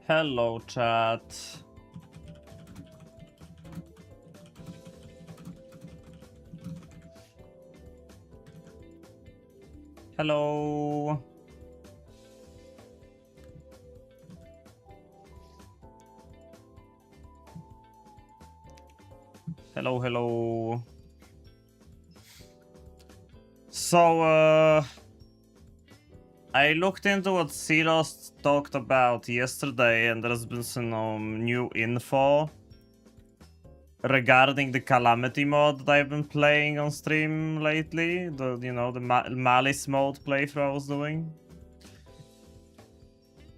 Hello, chat. Hello. Hello, hello. So, I looked into what Silos talked about yesterday, and there's been some new info regarding the Calamity mod that I've been playing on stream lately. The Malice mode playthrough I was doing.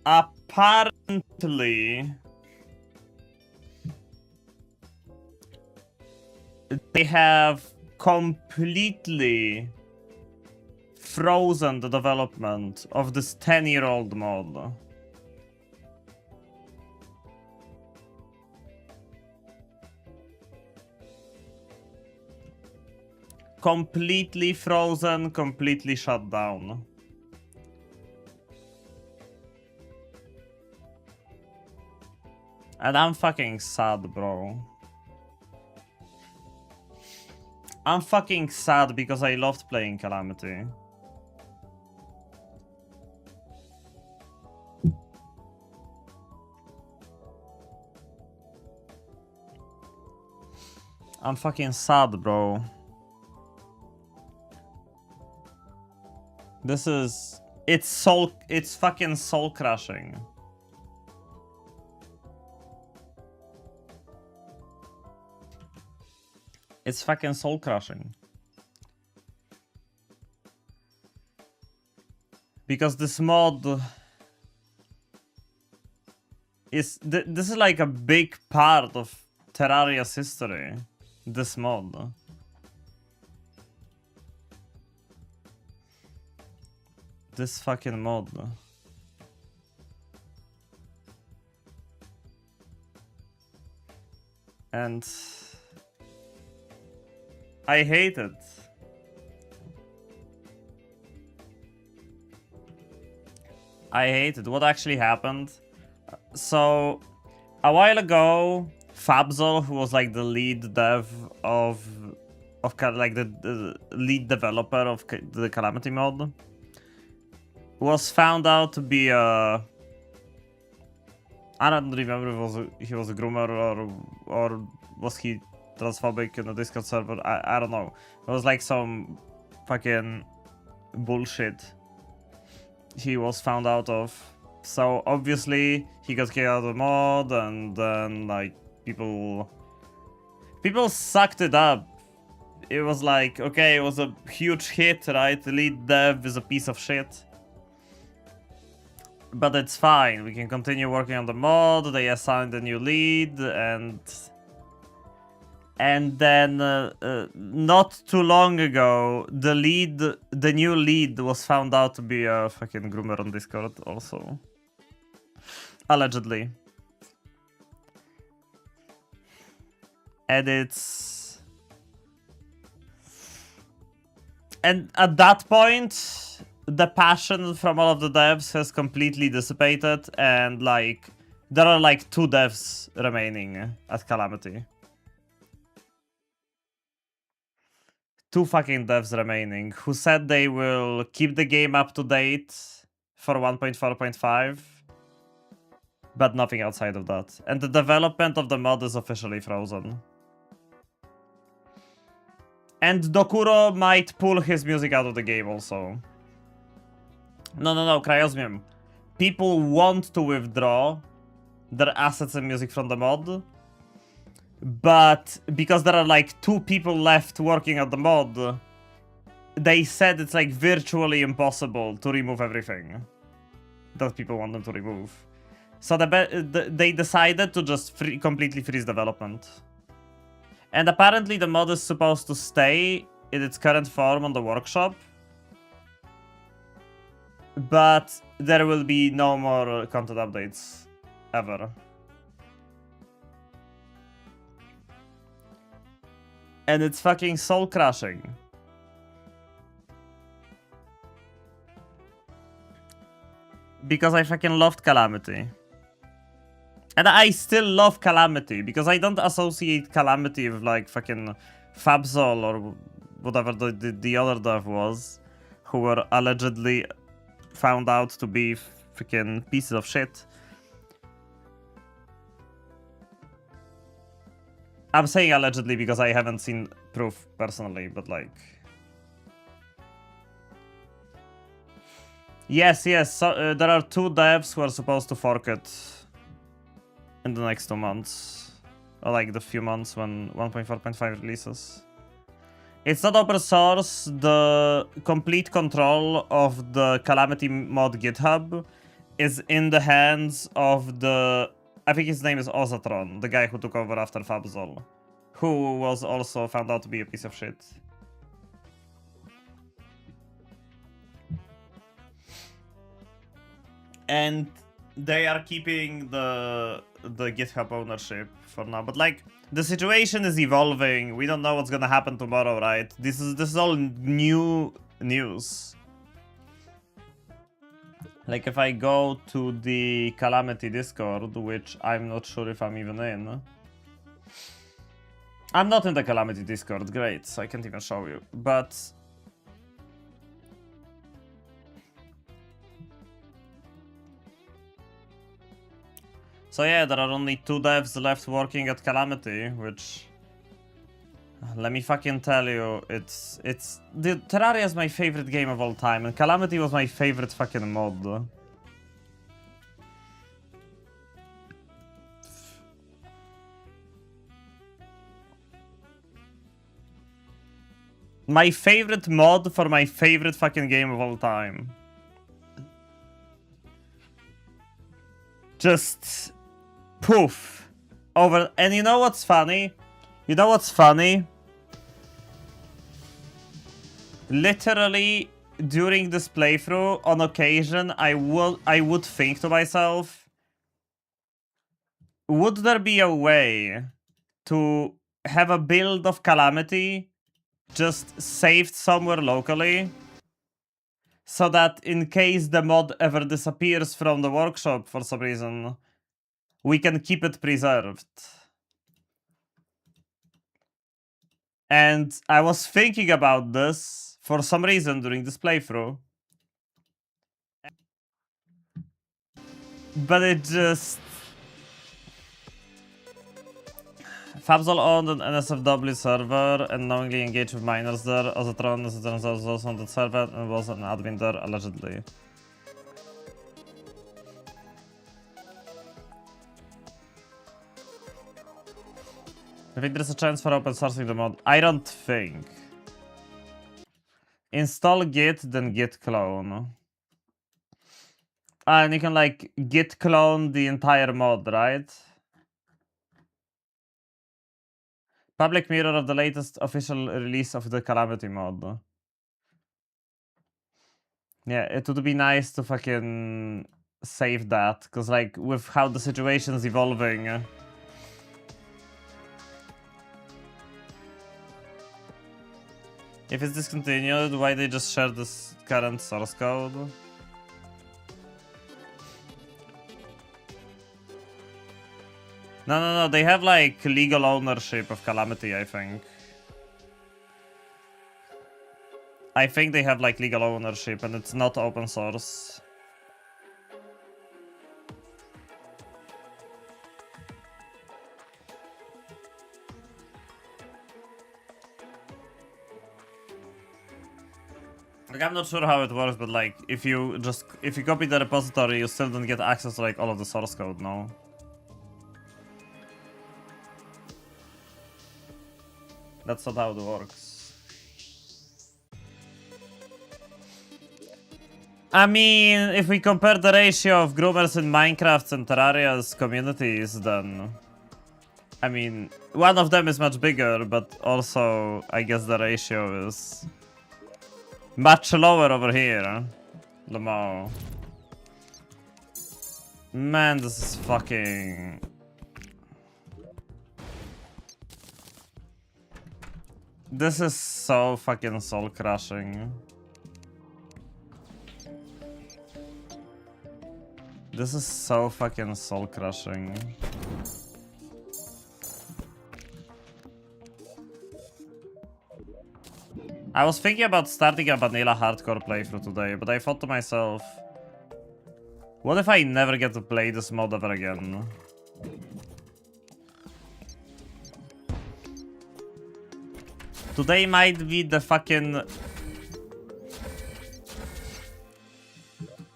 Apparently, they have completely frozen the development of this 10-year-old mod. Completely frozen, completely shut down. And I'm fucking sad, bro. I'm fucking sad because I loved playing Calamity. I'm fucking sad, bro. This is... It's fucking soul crushing. It's fucking soul crushing. Because this mod is... This is like a big part of Terraria's history. This mod. This fucking mod. And I hate it. I hate it. What actually happened? So, a while ago, Fabzol, who was like the lead dev of like the lead developer of the Calamity mod, was found out to be a... I don't remember if he was a groomer or was he transphobic in the Discord server. I don't know. It was like some fucking bullshit he was found out of. So obviously he got kicked out of the mod, and then like people sucked it up. It was like, okay, it was a huge hit, right? The lead dev is a piece of shit. But it's fine, we can continue working on the mod. They assigned a new lead, and then not too long ago, the new lead was found out to be a fucking groomer on Discord also. Allegedly. And at that point, the passion from all of the devs has completely dissipated, and like there are like 2 devs remaining at Calamity. 2 fucking devs remaining who said they will keep the game up to date for 1.4.5, but nothing outside of that. And the development of the mod is officially frozen. And Dokuro might pull his music out of the game also. No, Cryosmium. People want to withdraw their assets and music from the mod, but because there are like 2 people left working at the mod, they said it's like virtually impossible to remove everything that people want them to remove. So they decided to just completely freeze development. And apparently the mod is supposed to stay in its current form on the workshop, but there will be no more content updates ever. And it's fucking soul crushing. Because I fucking loved Calamity. And I still love Calamity, because I don't associate Calamity with like fucking Fabzol or whatever the other dev was, who were allegedly found out to be freaking pieces of shit. I'm saying allegedly because I haven't seen proof personally, but like... Yes, so, there are 2 devs who are supposed to fork it in the next 2 months. Or like the few months when 1.4.5 releases. It's not open source. The complete control of the Calamity mod GitHub is in the hands of the... I think his name is Ozatron, the guy who took over after Fabzol, who was also found out to be a piece of shit. And they are keeping the GitHub ownership for now, but like the situation is evolving. We don't know what's gonna happen tomorrow, right? This is all new news. Like if I go to the Calamity Discord, which I'm not sure if I'm even in. I'm not in the Calamity Discord, great, so I can't even show you, but... So yeah, there are only 2 devs left working at Calamity, which... Let me fucking tell you, it's... Terraria is my favorite game of all time, and Calamity was my favorite fucking mod. My favorite mod for my favorite fucking game of all time. Just... poof. Over... And you know what's funny? You know what's funny? Literally, during this playthrough, on occasion, I would think to myself, would there be a way to have a build of Calamity just saved somewhere locally, so that in case the mod ever disappears from the workshop for some reason, we can keep it preserved? And I was thinking about this for some reason during this playthrough, but it just... Fabzol owned an NSFW server and knowingly engaged with minors there. Ozatron was also on that server and was an admin there, allegedly. I think there's a chance for open sourcing the mod. I don't think. Install git, then git clone. And you can like git clone the entire mod, right? Public mirror of the latest official release of the Calamity mod. Yeah, it would be nice to fucking save that, because like with how the situation's evolving. If it's discontinued, why they just share this current source code? No, they have like legal ownership of Calamity, I think. I think they have like legal ownership and it's not open source. Like, I'm not sure how it works, but like if you copy the repository, you still don't get access to like all of the source code, no? That's not how it works. I mean, if we compare the ratio of groomers in Minecraft and Terraria's communities, then... I mean, one of them is much bigger, but also, I guess the ratio is... much lower over here. Lamo. Man, this is fucking... This is so fucking soul crushing. This is so fucking soul crushing. I was thinking about starting a vanilla hardcore playthrough today, but I thought to myself, what if I never get to play this mod ever again? Today might be the fucking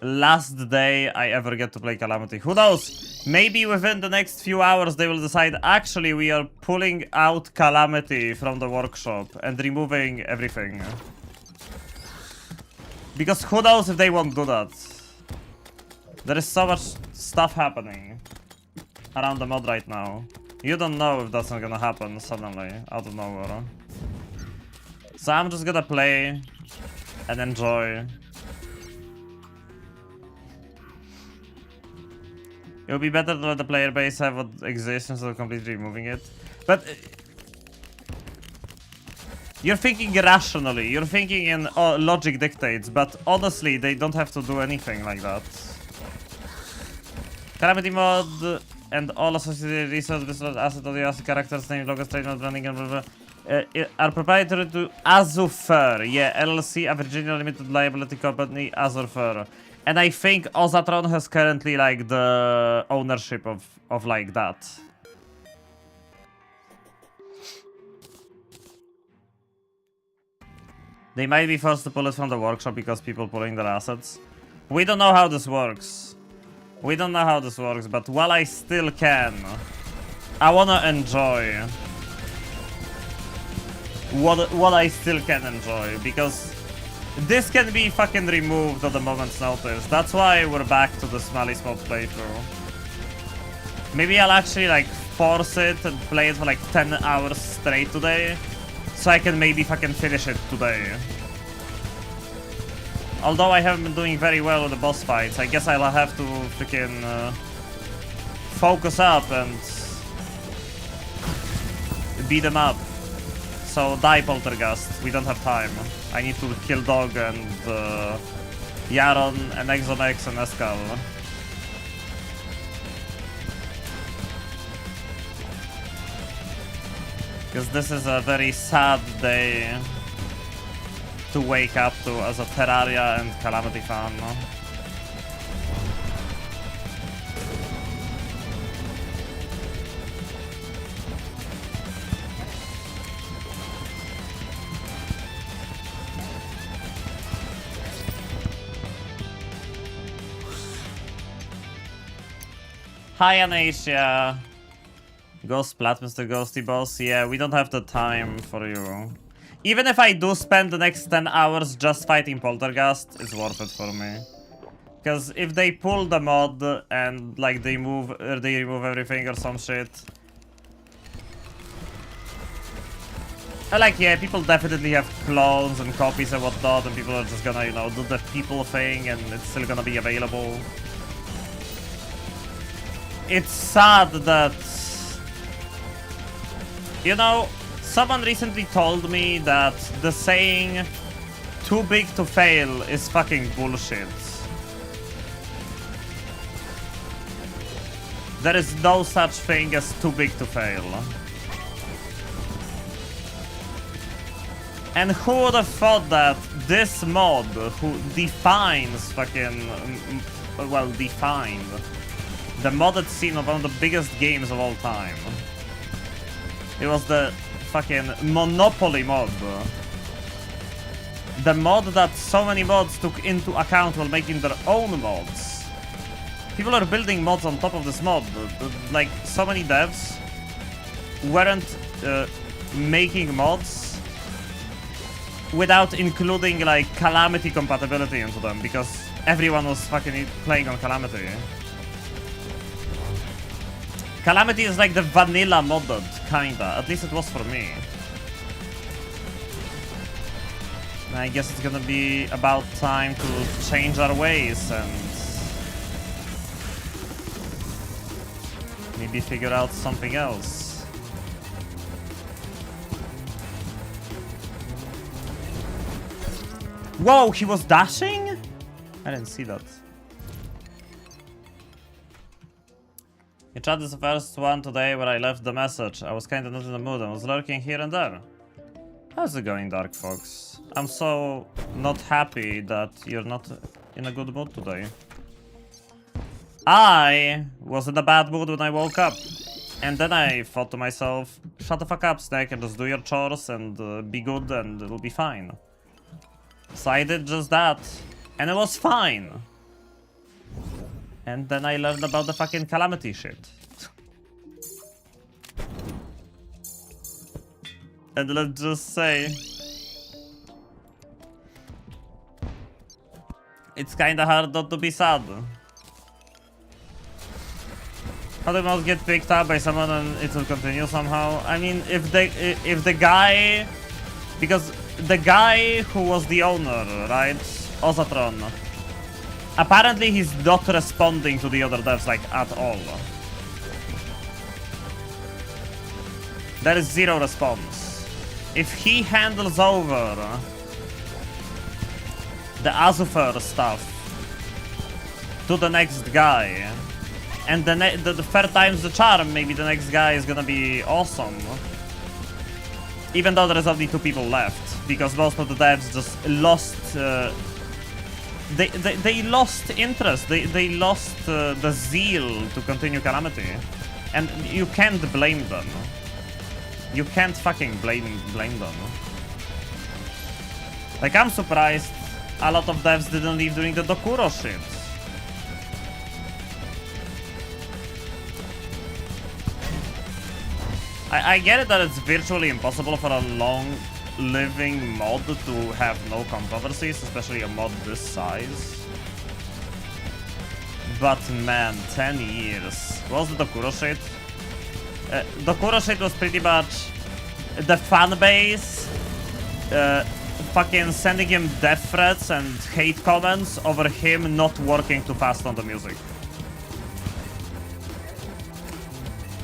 last day I ever get to play Calamity. Who knows? Maybe within the next few hours they will decide, actually we are pulling out Calamity from the workshop and removing everything. Because who knows if they won't do that. There is so much stuff happening around the mod right now. You don't know if that's not gonna happen suddenly, out of nowhere. So I'm just gonna play and enjoy. It would be better to let the player base have what exists instead of completely removing it. But you're thinking rationally, you're thinking in logic dictates, but honestly, they don't have to do anything like that. Calamity mod and all associated resources, asset of the asset characters, name, logos, trademark, branding, and blah blah. Are proprietary to Azufur. Yeah, LLC, a Virginia limited liability company, Azufur. And I think Ozatron has currently like the ownership of like that. They might be forced to pull it from the workshop because people pulling their assets. We don't know how this works. We don't know how this works, but while I still can, I wanna enjoy what I still can enjoy, because this can be fucking removed at the moment's notice. That's why we're back to the Smalley's mod playthrough. Maybe I'll actually like force it and play it for like 10 hours straight today, so I can maybe fucking finish it today. Although I haven't been doing very well with the boss fights, I guess I'll have to freaking focus up and beat them up. So die, Poltergust. We don't have time. I need to kill Dog and Yaron and Exonex and Escal. Because this is a very sad day to wake up to as a Terraria and Calamity fan. Hi Anasia. Ghost Splat, Mr. Ghosty Boss. Yeah, we don't have the time for you. Even if I do spend the next 10 hours just fighting Poltergust, it's worth it for me. Because if they pull the mod and like they remove everything or some shit. Like, yeah, people definitely have clones and copies and whatnot, and people are just gonna, you know, do the people thing and it's still gonna be available. It's sad that, you know, someone recently told me that the saying too big to fail is fucking bullshit. There is no such thing as too big to fail. And who would have thought that this mod, who defines fucking, well, defined the modded scene of one of the biggest games of all time. It was the fucking Monopoly mod. The mod that so many mods took into account while making their own mods. People are building mods on top of this mod. Like, so many devs weren't making mods without including, like, Calamity compatibility into them, because everyone was fucking playing on Calamity. Calamity is like the vanilla modded, kinda. At least it was for me. I guess it's gonna be about time to change our ways and maybe figure out something else. Whoa, he was dashing? I didn't see that. Your chat is the first one today where I left the message. I was kinda not in the mood. I was lurking here and there. How's it going, Dark Fox? I'm so not happy that you're not in a good mood today. I was in a bad mood when I woke up. And then I thought to myself, shut the fuck up, Snake, and just do your chores and be good and it'll be fine. So I did just that. And it was fine. And then I learned about the fucking calamity shit. And let's just say... it's kinda hard not to be sad. How do mouse get picked up by someone and it will continue somehow? I mean, if the guy... because the guy who was the owner, right? Ozatron. Apparently he's not responding to the other devs, like, at all. There is zero response. If he handles over the Azufer stuff to the next guy, and the third time's the charm, maybe the next guy is gonna be awesome. Even though there is only 2 people left, because most of the devs just lost... They lost interest, they lost the zeal to continue Calamity. And you can't blame them. You can't fucking blame them. Like, I'm surprised a lot of devs didn't leave during the Dokuro shit. I get it that it's virtually impossible for a long-living mod to have no controversies, especially a mod this size. But man, 10 years. What was the Dokuro shit? Dokuro shit was pretty much the fanbase fucking sending him death threats and hate comments over him not working too fast on the music.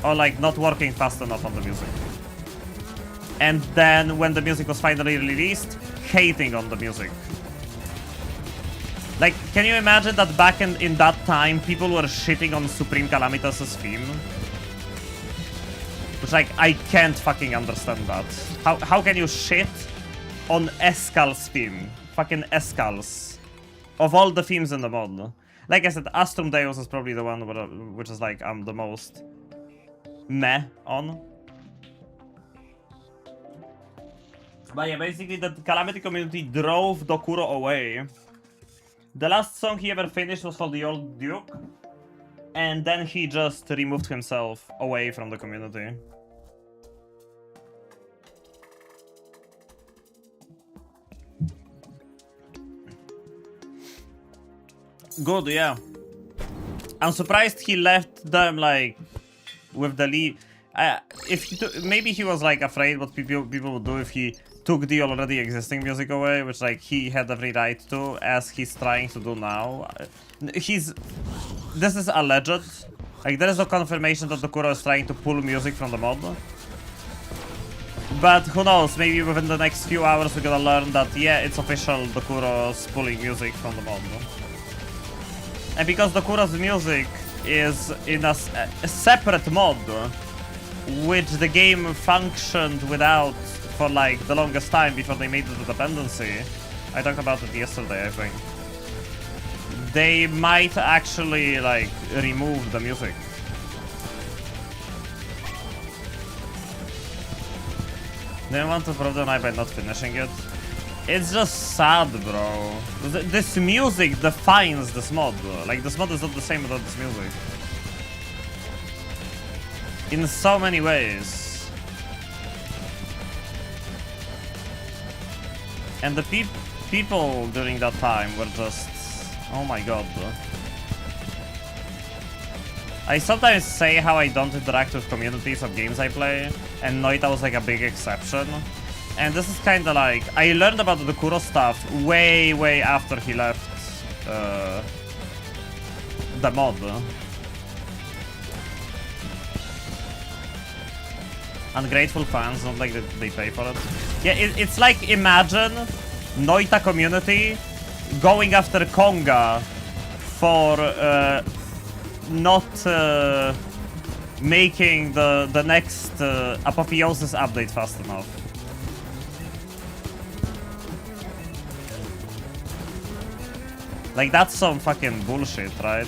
Or like not working fast enough on the music. And then when the music was finally released, hating on the music. Like, can you imagine that back in that time, people were shitting on Supreme Calamitas' theme? Which, like, I can't fucking understand that. How can you shit on Escal's theme? Fucking Escal's. Of all the themes in the mod. Like I said, Astrum Deus is probably the one which is like, I'm the most meh on. But yeah, basically the Calamity community drove Dokuro away. The last song he ever finished was called The Old Duke. And then he just removed himself away from the community. Good, yeah. I'm surprised he left them, like, with the lead. If he maybe he was like afraid what people would do if he took the already existing music away, which like he had every right to, as he's trying to do now. This is alleged. Like, there is no confirmation that Dokuro is trying to pull music from the mod. But who knows, maybe within the next few hours we're gonna learn that, yeah, it's official, Dokuro's pulling music from the mod. And because Dokuro's music is in a separate mod, which the game functioned without for like the longest time before they made it a dependency. I talked about it yesterday, I think. They might actually like remove the music. Do you want to prove the night by not finishing it? It's just sad, bro. This music defines this mod. Like, this mod is not the same without this music. In so many ways. And the people during that time were just... oh my god, bro. I sometimes say how I don't interact with communities of games I play, and Noita was like a big exception. And this is kinda like... I learned about the Dokuro stuff way after he left the mod. Ungrateful fans, don't like that they pay for it. Yeah, it's like, imagine Noita community going after Konga for not making the next Apotheosis update fast enough. Like, that's some fucking bullshit, right?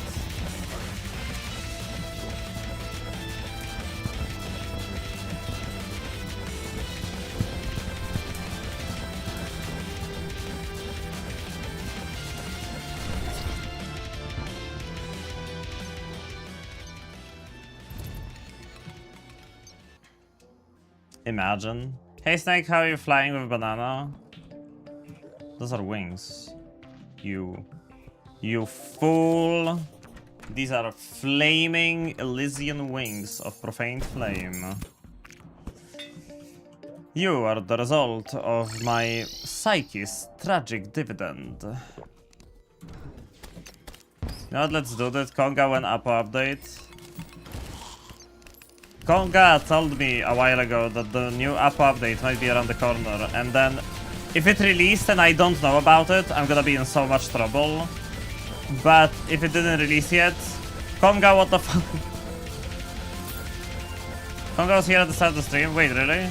Imagine. Hey Snake, how are you flying with a banana? Those are wings. You fool. These are flaming Elysian wings of profaned flame. You are the result of my psyche's tragic dividend. You know what, let's do that. Konga went up update. Konga told me a while ago that the new app update might be around the corner, and then if it released and I don't know about it, I'm gonna be in so much trouble. But if it didn't release yet, Konga, what the fuck? Konga was here at the start of the stream? Wait, really?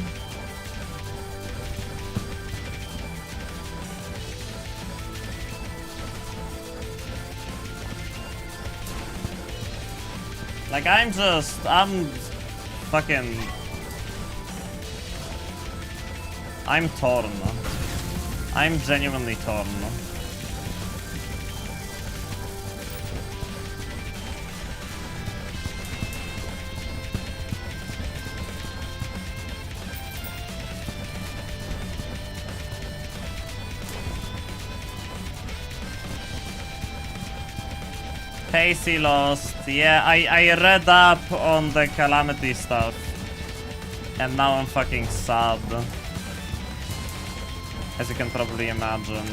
Like, I'm fucking... I'm torn. I'm genuinely torn. Pacey lost. Yeah, I read up on the Calamity stuff. And now I'm fucking sad. As you can probably imagine.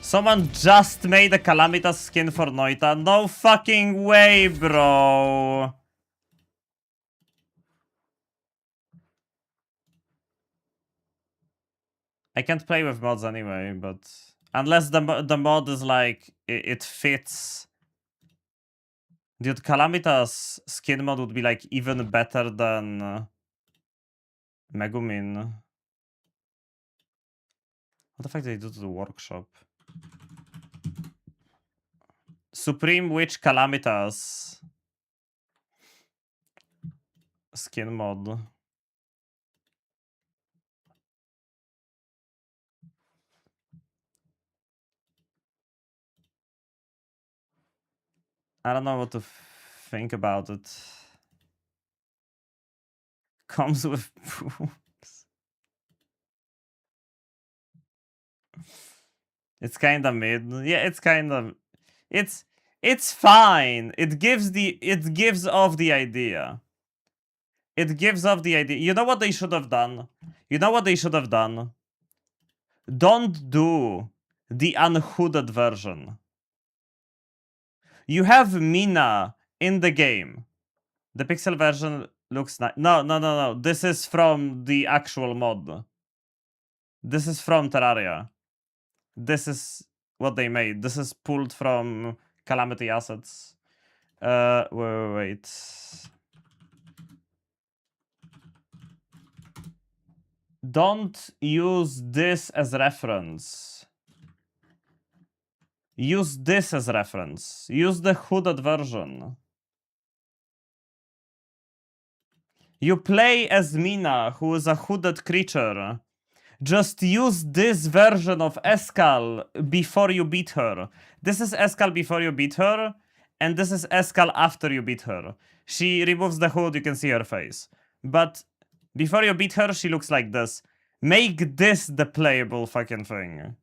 Someone just made a Calamitas skin for Noita. No fucking way, bro. I can't play with mods anyway, but... Unless the mod is like... It fits... Dude, Calamitas skin mod would be like even better than... Megumin. What the fuck did they do to the workshop? Supreme Witch Calamitas. Skin mod. I don't know what to think about it. Comes with boobs. It's kinda mid. Yeah, it's kinda... It's fine. It gives off the idea. It gives off the idea. You know what they should have done? You know what they should have done? Don't do the unhooded version. You have Mina in the game. The pixel version looks nice. No. This is from the actual mod. This is from Terraria. This is what they made. This is pulled from Calamity assets. Wait. Don't use this as reference. Use this as reference. Use the hooded version. You play as Mina, who is a hooded creature. Just use this version of Escal before you beat her. This is Escal before you beat her, and this is Escal after you beat her. She removes the hood, you can see her face. But before you beat her, she looks like this. Make this the playable fucking thing.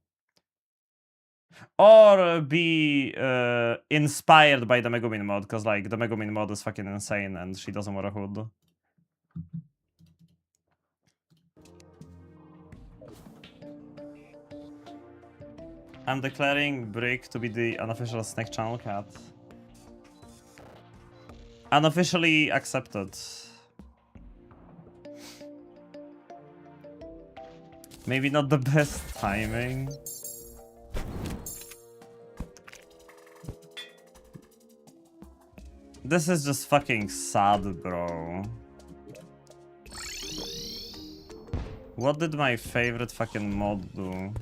Or be inspired by the Megumin mod, because like the Megumin mod is fucking insane and she doesn't wear a hood. I'm declaring Brick to be the unofficial Snake Channel cat. Unofficially accepted. Maybe not the best timing. This is just fucking sad, bro. What did my favorite fucking mod do?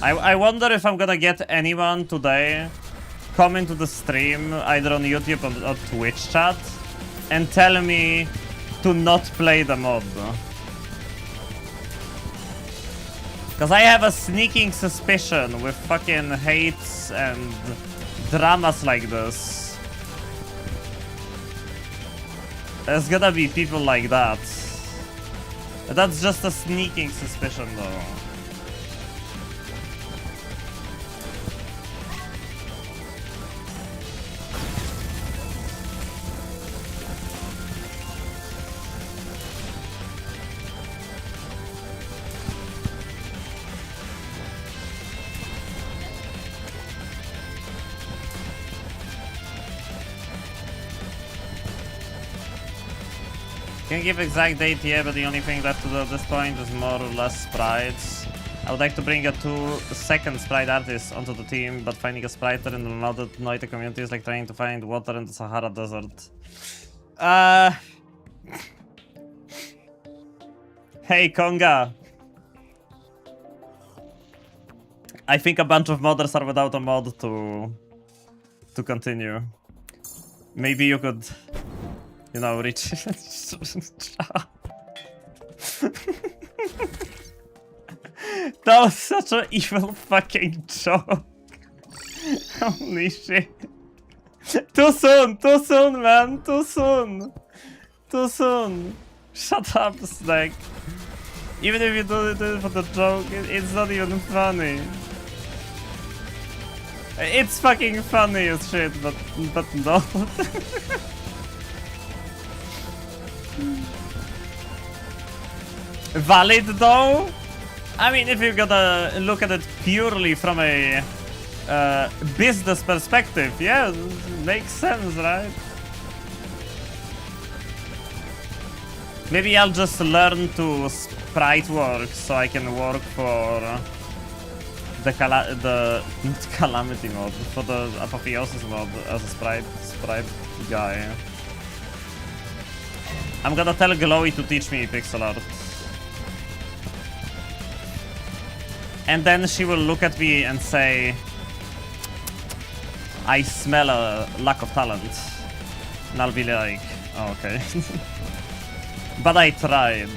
I wonder if I'm gonna get anyone today come into the stream, either on YouTube or Twitch chat, and tell me to not play the mod. Because I have a sneaking suspicion with fucking hates and dramas like this. There's gonna be people like that. That's just a sneaking suspicion though. Can't give exact date yet, but the only thing left to do at this point is more or less sprites. I would like to bring a 2-second sprite artist onto the team, but finding a spriter in the modded Noita community is like trying to find water in the Sahara Desert. Hey Konga! I think a bunch of modders are without a mod to continue. Maybe you could, you know, reach. That was such an evil fucking joke. Holy shit. Too soon, man, too soon. Too soon. Shut up, Snake. Even if you do it for the joke, it's not even funny. It's fucking funny as shit, but no. Valid though? I mean, if you're gonna look at it purely from a business perspective, yeah, makes sense, right? Maybe I'll just learn to sprite work so I can work for the calamity mod, for the apotheosis mod as a sprite guy. I'm gonna tell Glowy to teach me pixel art. And then she will look at me and say, I smell a lack of talent. And I'll be like, oh, okay. But I tried.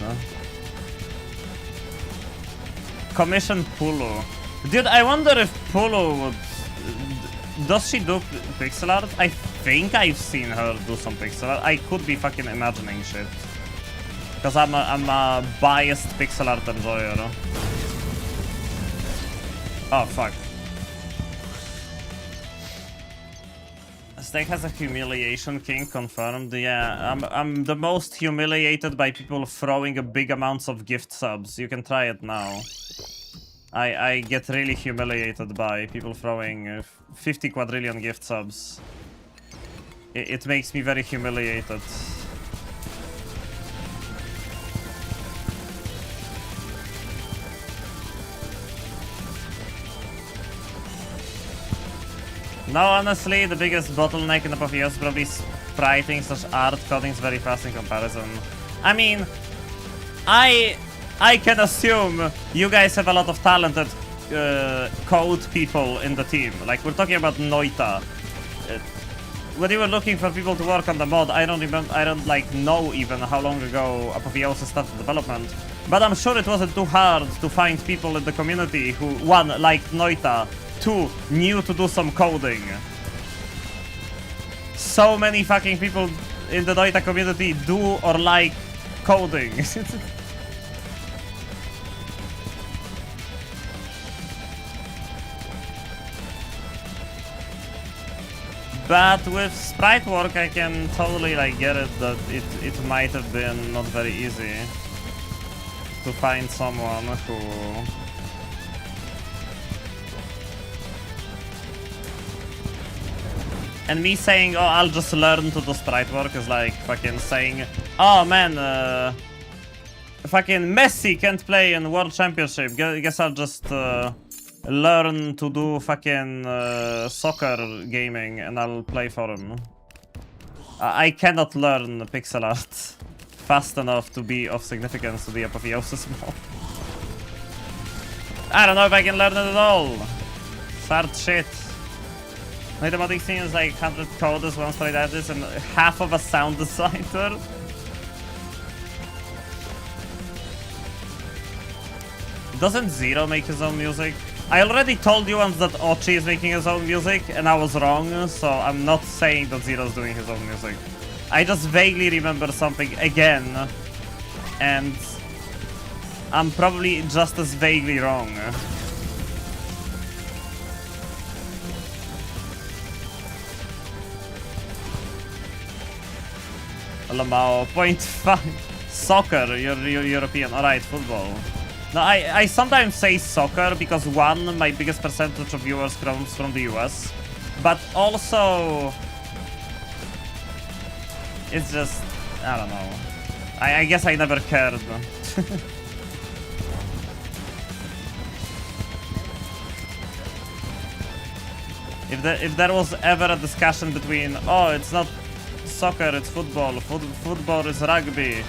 Commission Pulu. Dude, I wonder if Pulu would... Does she do pixel art? I think I've seen her do some pixel art. I could be fucking imagining shit. Because I'm a biased pixel art enjoyer. Oh, fuck. Snake has a humiliation king confirmed. Yeah, I'm the most humiliated by people throwing a big amounts of gift subs. You can try it now. I get really humiliated by people throwing 50 quadrillion gift subs. It makes me very humiliated. No, honestly, the biggest bottleneck in the Apotheosis is probably spriting / art coding is very fast in comparison. I mean, I can assume you guys have a lot of talented code people in the team. Like, we're talking about Noita. When you were looking for people to work on the mod, I don't know even how long ago Apotheosis started development. But I'm sure it wasn't too hard to find people in the community who, one, liked Noita, two, knew to do some coding. So many fucking people in the Noita community do or like coding. But with sprite work, I can totally like get it that it might have been not very easy to find someone who... And me saying, oh, I'll just learn to do sprite work is like fucking saying, Oh man, fucking Messi can't play in World Championship. Guess I'll just learn to do fucking soccer gaming and I'll play for him. I cannot learn pixel art fast enough to be of significance to the Apotheosis mod. I don't know if I can learn it at all. Sad shit. Like the modding scene is like 100 coders, one sprite artist, and half of a sound designer. Doesn't Zero make his own music? I already told you once that Ochi is making his own music, and I was wrong, so I'm not saying that Zero's doing his own music. I just vaguely remember something again, and I'm probably just as vaguely wrong. Lamao, 0.5. Soccer, you're European. Alright, football. No, I sometimes say soccer because one, my biggest percentage of viewers comes from the US. But also, it's just, I don't know. I guess I never cared. If there was ever a discussion between, oh, it's not soccer, it's football, football is rugby,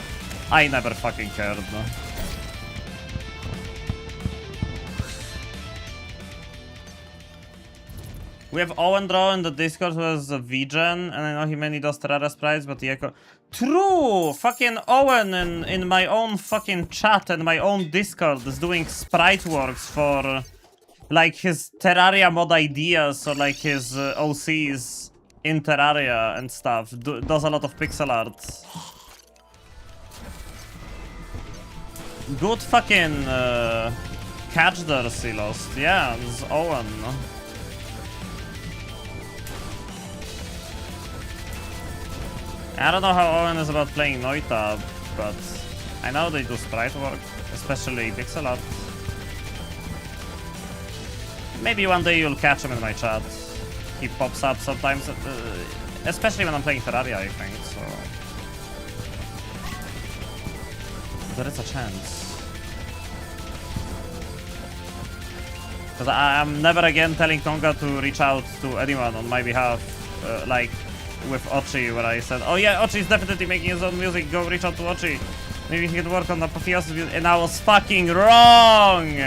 I never fucking cared. We have Owen Draw in the Discord who has a VGen, and I know he mainly does Terraria sprites, but the Echo... True! Fucking Owen in my own fucking chat and my own Discord is doing sprite works for like his Terraria mod ideas or like his OCs in Terraria and stuff. Does a lot of pixel art. Good fucking catch there, Silos. Yeah, this is Owen. I don't know how Owen is about playing Noita, but I know they do sprite work, especially pixel art. Maybe one day you'll catch him in my chat. He pops up sometimes, especially when I'm playing Terraria, I think, so... There is a chance. Because I'm never again telling Tonga to reach out to anyone on my behalf, like with Ochi, where I said, oh yeah, Ochi is definitely making his own music, go reach out to Ochi. Maybe he can work on the Apotheosis music, and I was fucking wrong!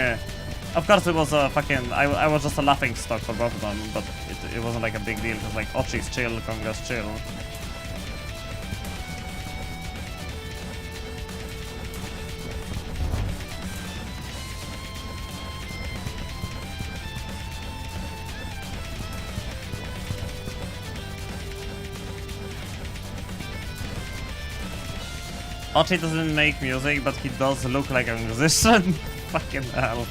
Of course it was a fucking, I was just a laughing stock for both of them, but it wasn't like a big deal, because like Ochi's chill, Konga's chill. Ochi doesn't make music, but he does look like a musician. Fucking hell.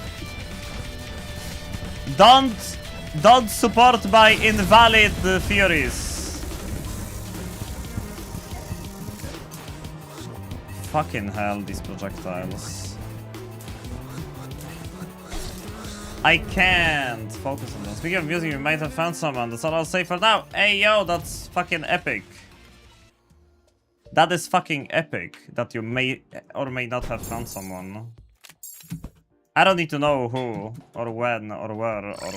Don't support my invalid theories. Fucking hell, these projectiles. I can't focus on them. Speaking of music, you might have found someone. That's all I'll say for now. Hey yo, that's fucking epic. That is fucking epic that you may or may not have found someone. I don't need to know who, or when, or where, or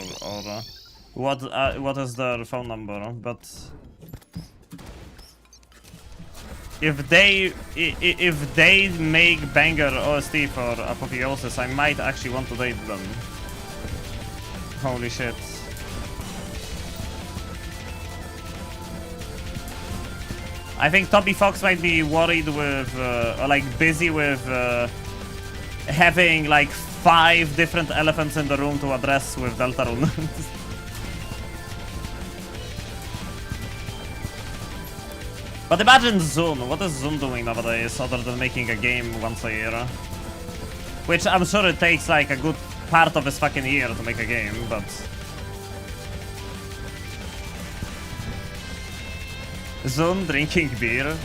what is their phone number, but if they make banger OST for Apotheosis, I might actually want to date them. Holy shit. I think Toby Fox might be worried with, or like busy with having like 5 different elephants in the room to address with Deltarune. But imagine Zun. What is Zun doing nowadays other than making a game once a year? Which I'm sure it takes like a good part of his fucking year to make a game, but... Zun drinking beer?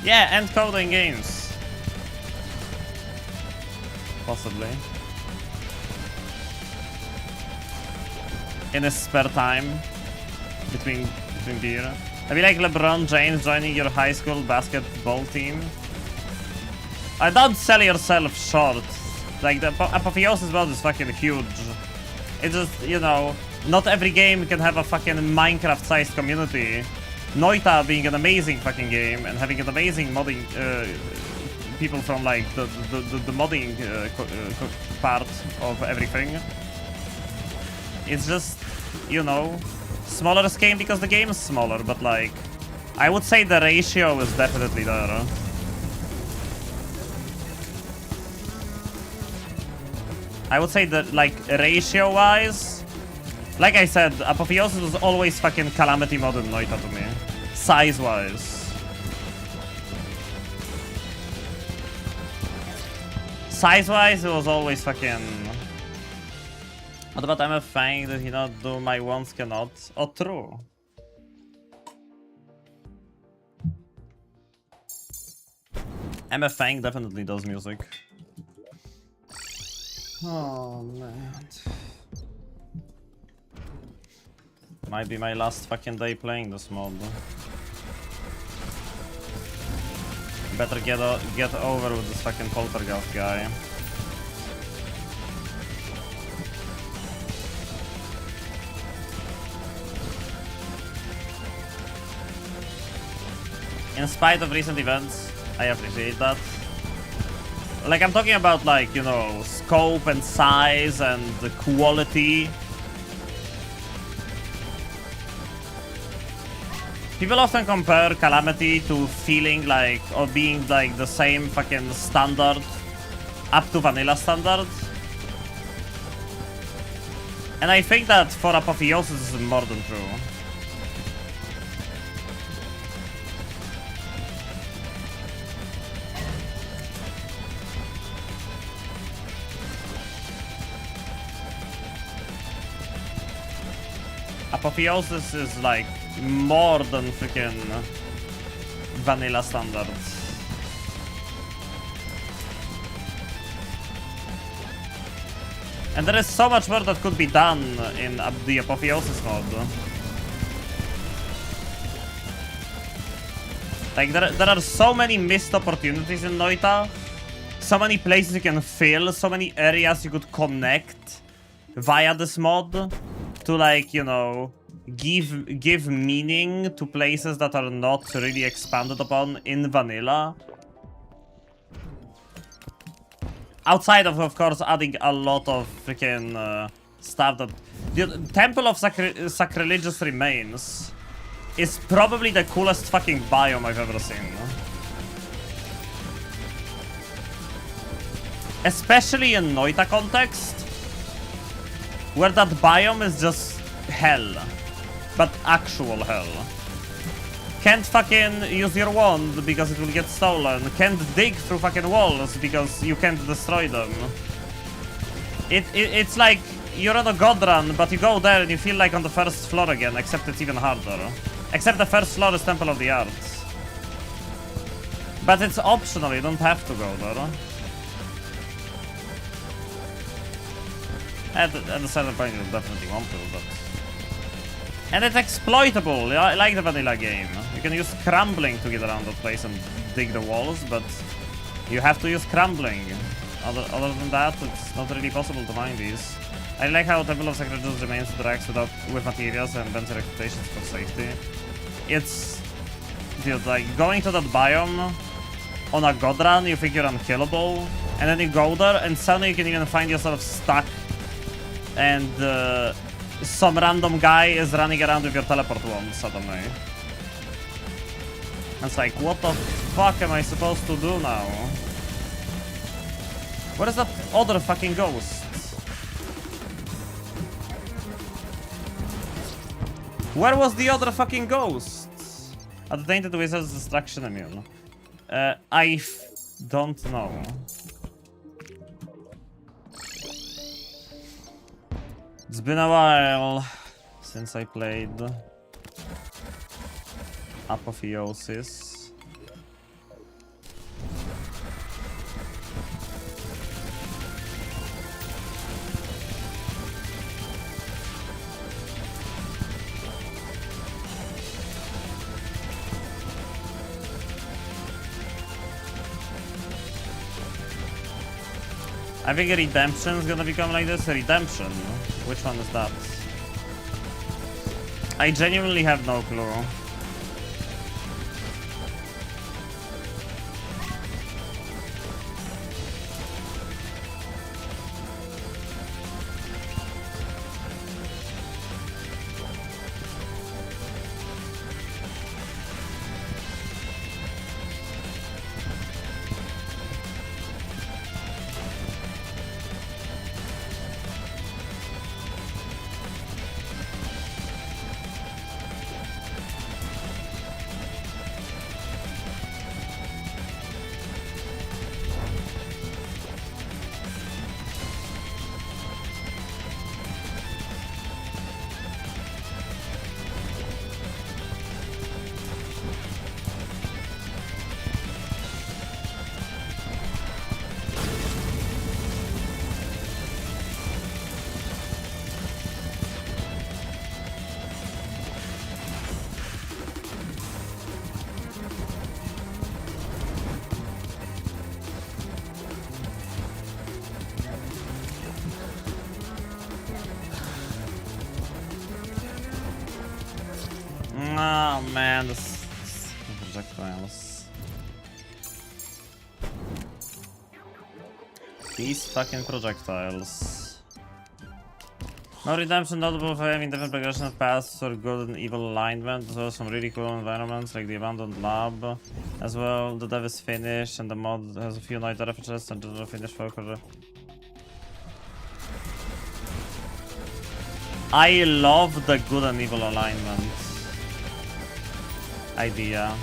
Yeah, and coding games. Possibly. In his spare time between beer. Maybe like LeBron James joining your high school basketball team. Don't sell yourself short. Like, the Apotheosis world is fucking huge. It's just, you know, not every game can have a fucking Minecraft-sized community. Noita being an amazing fucking game and having an amazing modding, people from like the modding part of everything. It's just, you know, smaller scale because the game is smaller, but like, I would say the ratio is definitely there. I would say that, like, ratio-wise, like I said, Apotheosis was always fucking Calamity mod in Noita to me. Size-wise. Size-wise, it was always fucking... What about MF Fang? Did he not do My Once Cannot? Oh, true. MF Fang definitely does music. Oh man. Might be my last fucking day playing this mod. Better get over with this fucking poltergeist guy. In spite of recent events, I appreciate that. Like, I'm talking about, like, you know, scope and size and the quality. People often compare Calamity to feeling like, or being like the same fucking standard up to vanilla standard. And I think that for Apotheosis is more than true. Apotheosis is like more than freaking vanilla standards. And there is so much more that could be done in the Apotheosis mod. Like, there are so many missed opportunities in Noita. So many places you can fill, so many areas you could connect via this mod. To, like, you know, give meaning to places that are not really expanded upon in vanilla. Outside of course, adding a lot of freaking stuff that... The Temple of Sacrilegious Remains is probably the coolest fucking biome I've ever seen. Especially in Noita context. Where that biome is just hell. But actual hell. Can't fucking use your wand because it will get stolen. Can't dig through fucking walls because you can't destroy them. It's like you're on a god run, but you go there and you feel like on the first floor again, except it's even harder. Except the first floor is Temple of the Arts. But it's optional, you don't have to go there. At a certain point you definitely want to, but... And it's exploitable, I like the vanilla game. You can use crumbling to get around that place and dig the walls, but you have to use crumbling. Other than that, it's not really possible to mine these. I like how Temple of Sacrilegious Remains interacts with materials and bends your expectations for safety. It's... Dude, like, going to that biome on a god run, you think you're unkillable, and then you go there, and suddenly you can even find yourself stuck and some random guy is running around with your teleport wand suddenly. And it's like, what the fuck am I supposed to do now? Where is that other fucking ghost? Where was the other fucking ghost? At the Tainted Wizard's Destruction immune. I don't know. It's been a while since I played Apotheosis. I think Redemption is gonna become like this. Redemption? Which one is that? I genuinely have no clue. Oh man, this projectiles. These fucking projectiles. No redemption, notable for having different progression of paths for good and evil alignment, as well as some really cool environments like the abandoned lab. As well, the dev is finished and the mod has a few night references and the finish focus. I love the good and evil alignment idea.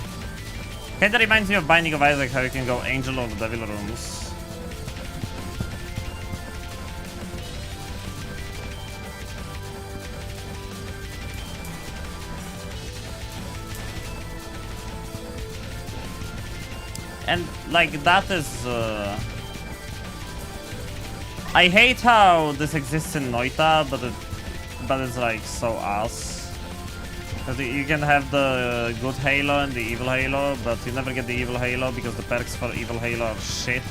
Kinda reminds me of Binding of Isaac, how you can go Angel or Devil rooms. And like that is I hate how this exists in Noita, but it's like so ass. Because you can have the good Halo and the evil Halo, but you never get the evil Halo because the perks for evil Halo are shit.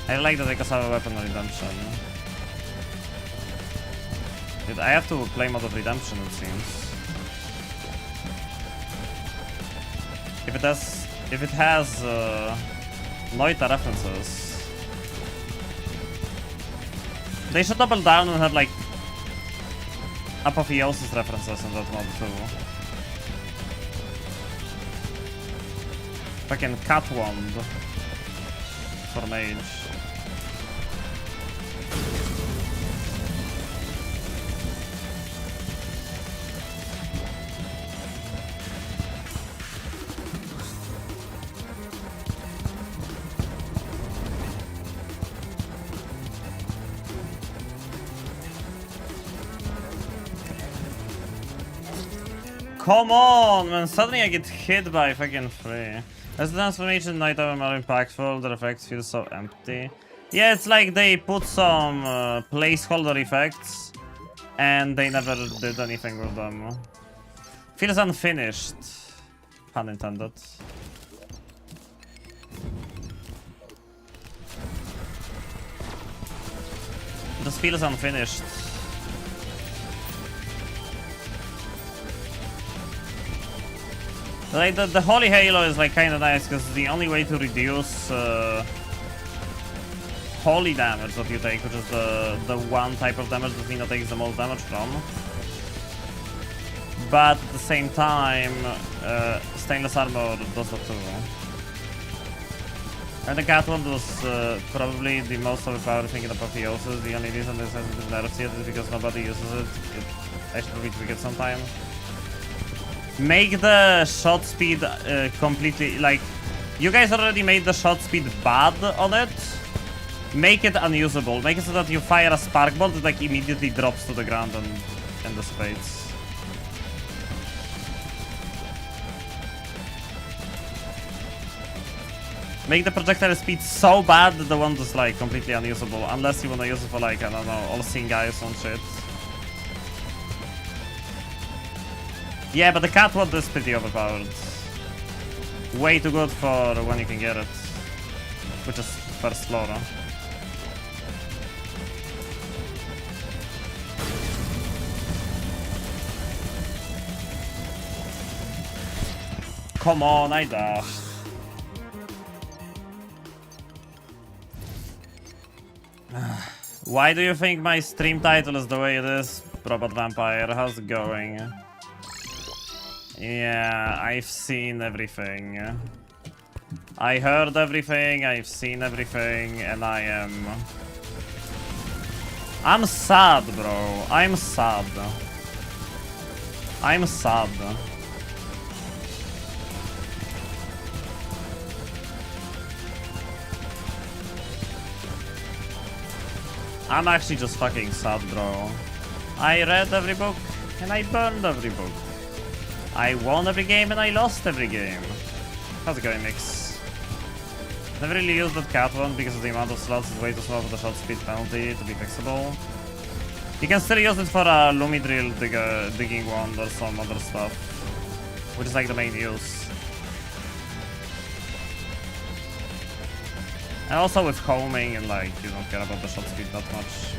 I like that I can have a weapon on Redemption. Dude, I have to play mod of Redemption, it seems. If it has Noita references, they should double down and have like Apotheosis references in that mod too. Fucking cat wand for mage. Come on, man! Suddenly I get hit by fucking 3. As the transformation night are more impactful, their effects feel so empty. Yeah, it's like they put some placeholder effects and they never did anything with them. Feels unfinished. Pun intended. Just feels unfinished. Like the Holy Halo is like kinda nice because the only way to reduce holy damage that you take, which is the one type of damage that Nino takes the most damage from. But at the same time, stainless armor does that too. And the cat one was probably the most overpowered thing in Apotheosis. The only reason this hasn't been nerfed yet is because nobody uses it. I should probably tweak it sometime. Make the shot speed completely, like, you guys already made the shot speed bad on it. Make it unusable. Make it so that you fire a spark bolt, it like immediately drops to the ground and dissipates. Make the projectile speed so bad that the wand is like completely unusable, unless you wanna use it for like, I don't know, all-seeing guys on shit. Yeah, but the cat wand is pretty overpowered. Way too good for when you can get it. which is first floor. Come on, I dashed. Why do you think my stream title is the way it is? Robot Vampire, how's it going? Yeah, I've seen everything. I heard everything, I've seen everything, and I'm sad, bro. I'm sad. I'm sad. I'm actually just fucking sad, bro. I read every book, and I burned every book. I won every game, and I lost every game. How's it going, Mix? Never really used that cat one because of the amount of slots is way too small for the shot speed penalty to be fixable. You can still use it for a Lumi drill digging wand or some other stuff, which is like the main use. And also with homing and like, you don't care about the shot speed that much.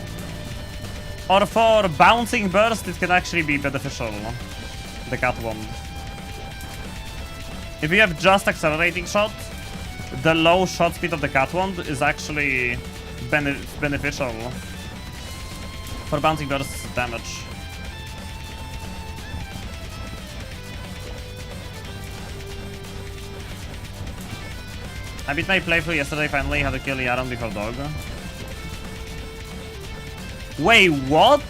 Or for bouncing burst, it can actually be beneficial. The cat wand. If you have just accelerating shot, the low shot speed of the cat wand is actually beneficial for bouncing burst damage. I beat my playthrough yesterday, finally had to kill Yaron before dog. Wait, what?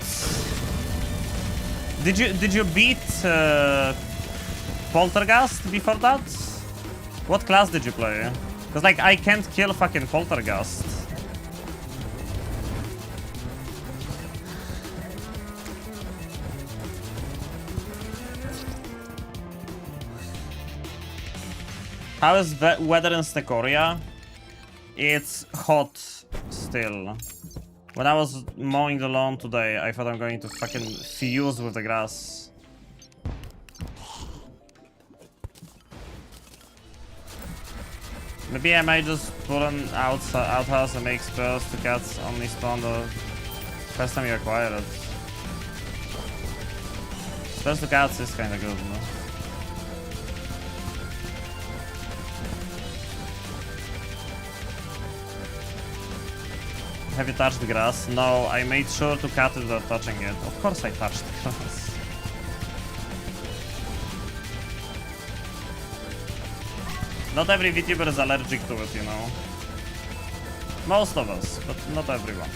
Did you beat Poltergast before that? What class did you play? Cause like I can't kill fucking Poltergast. How is the weather in Stecoria? It's hot still. When I was mowing the lawn today, I thought I'm going to fucking fuse with the grass. Maybe I might just put an outhouse and make spells to cats only spawn the first time you acquire it. Spells to cats is kinda good, no? Have you touched the grass? No, I made sure to cut it without touching it. Of course I touched the grass. Not every VTuber is allergic to it, you know. Most of us, but not everyone.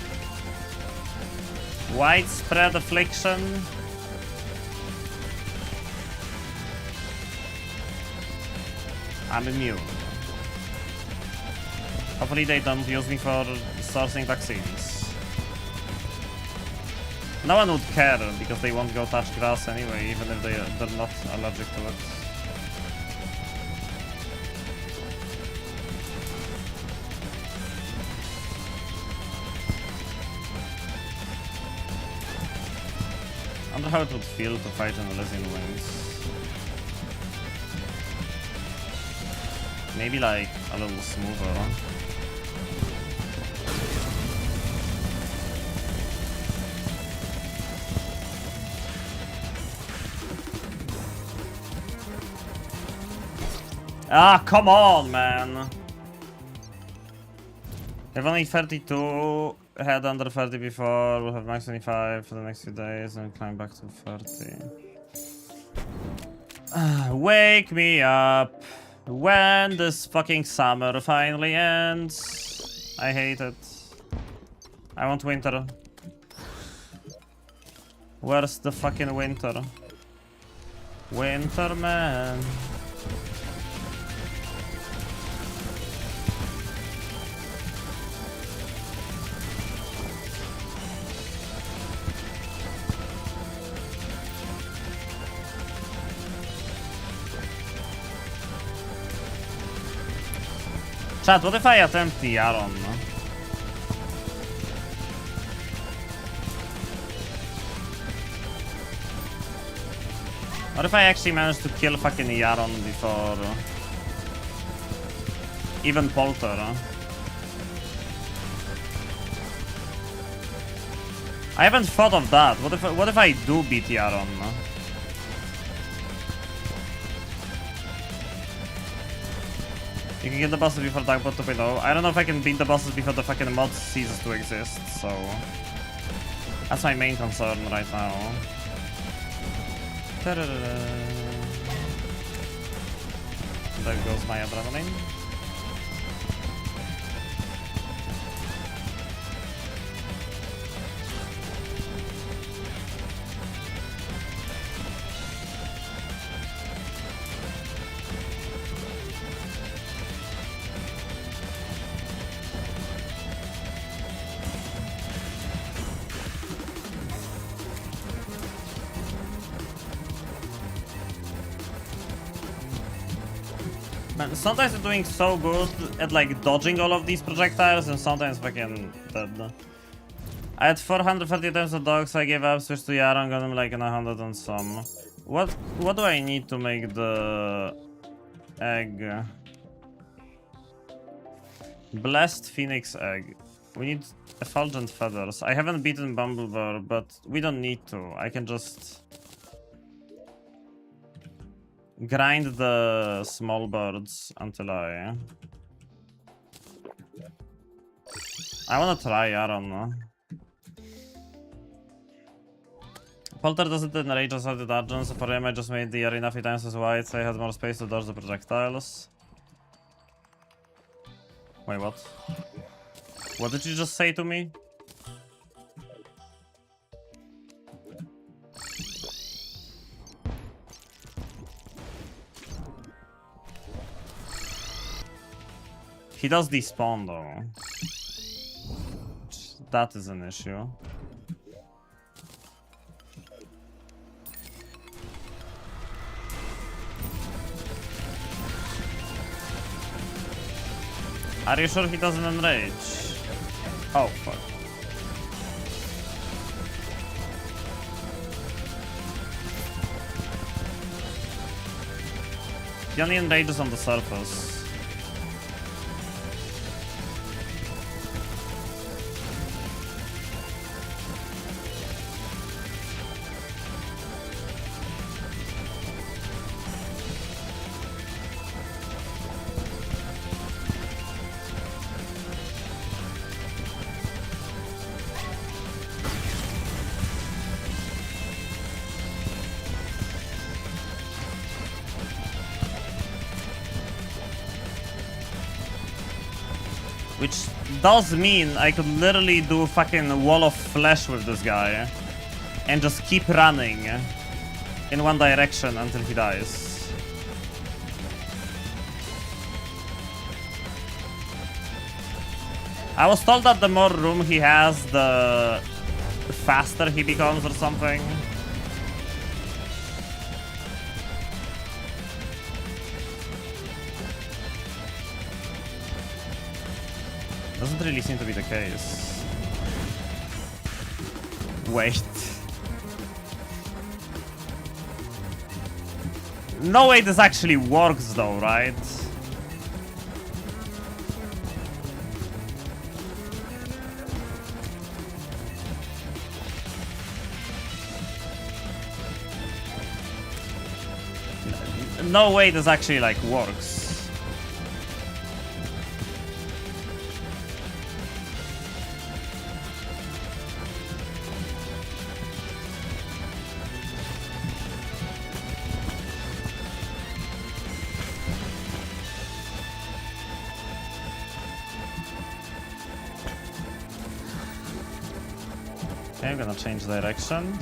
Widespread affliction. I'm immune. Hopefully they don't use me for sourcing vaccines. No one would care because they won't go touch grass anyway, even if they're not allergic to it. I wonder how it would feel to fight an Elysian Wings. Maybe like a little smoother. Ah, come on, man. I've only 32, had under 30 before, we'll have max 25 for the next few days and climb back to 30. Wake me up when this fucking summer finally ends. I hate it. I want winter. Where's the fucking winter? Winter, man. Chat, what if I attempt the Yaron? What if I actually manage to kill fucking Yaron before even Polter? I haven't thought of that. What if I do beat Yaron? You can get the bosses before Dark Bot 2.0. I don't know if I can beat the bosses before the fucking mod ceases to exist, so... That's my main concern right now. There goes my adrenaline. Man, sometimes I'm doing so good at like dodging all of these projectiles and sometimes fucking dead. I had 430 times the dogs, I gave up, switched to Yaron, got him like in 100 and some. What do I need to make the egg? Blessed Phoenix egg. We need effulgent feathers. I haven't beaten Bumblebee, but we don't need to. I can just grind the small birds until I wanna try, I don't know. Polter doesn't enrage us of the dungeons, for him I just made the arena 3 times as wide, so I had more space to dodge the projectiles. Wait, what? What did you just say to me? He does despawn though. That is an issue. Are you sure he doesn't enrage? Oh fuck. He only enrages on the surface. Which does mean I could literally do fucking wall of flesh with this guy and just keep running in one direction until he dies. I was told that the more room he has, the faster he becomes or something. Doesn't really seem to be the case. Wait. No way this actually works though, right? No way this actually like works. Okay, I'm gonna change direction.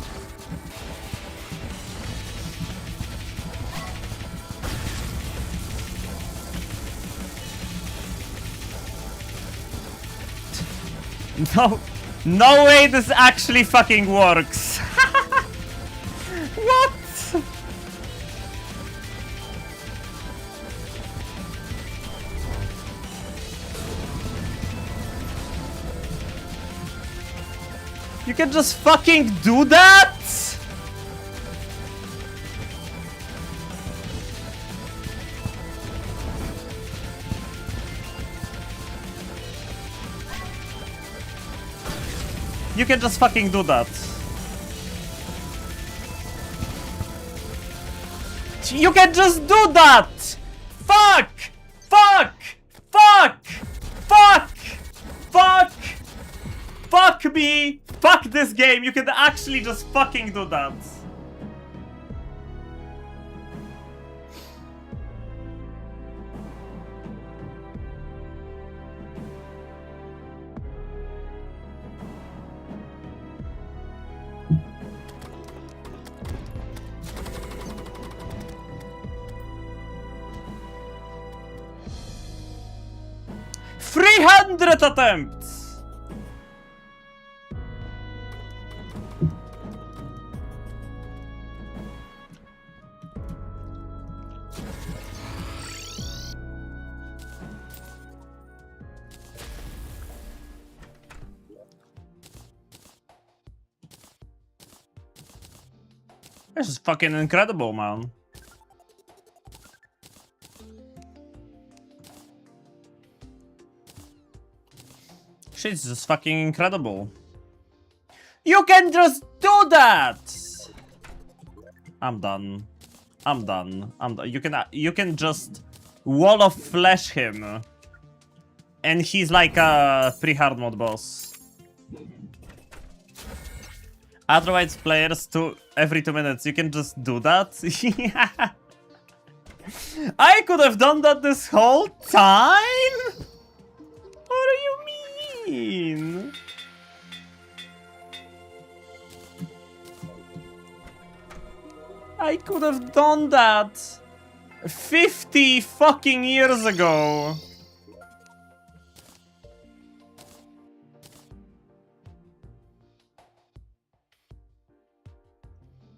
No way this actually fucking works. What? You can just fucking do that? You can just fucking do that. You can just do that! Fuck! Fuck! Fuck! Fuck! Fuck! Fuck me! Fuck this game! You can actually just fucking do that. Attempts! This is fucking incredible, man. Shit's just fucking incredible. You can just do that! I'm done. I'm done. I'm done. You can just wall of flesh him. And he's like a pre-hard mode boss. Otherwise players every 2 minutes. You can just do that? I could have done that this whole time? What do you mean? I could have done that 50 fucking years ago.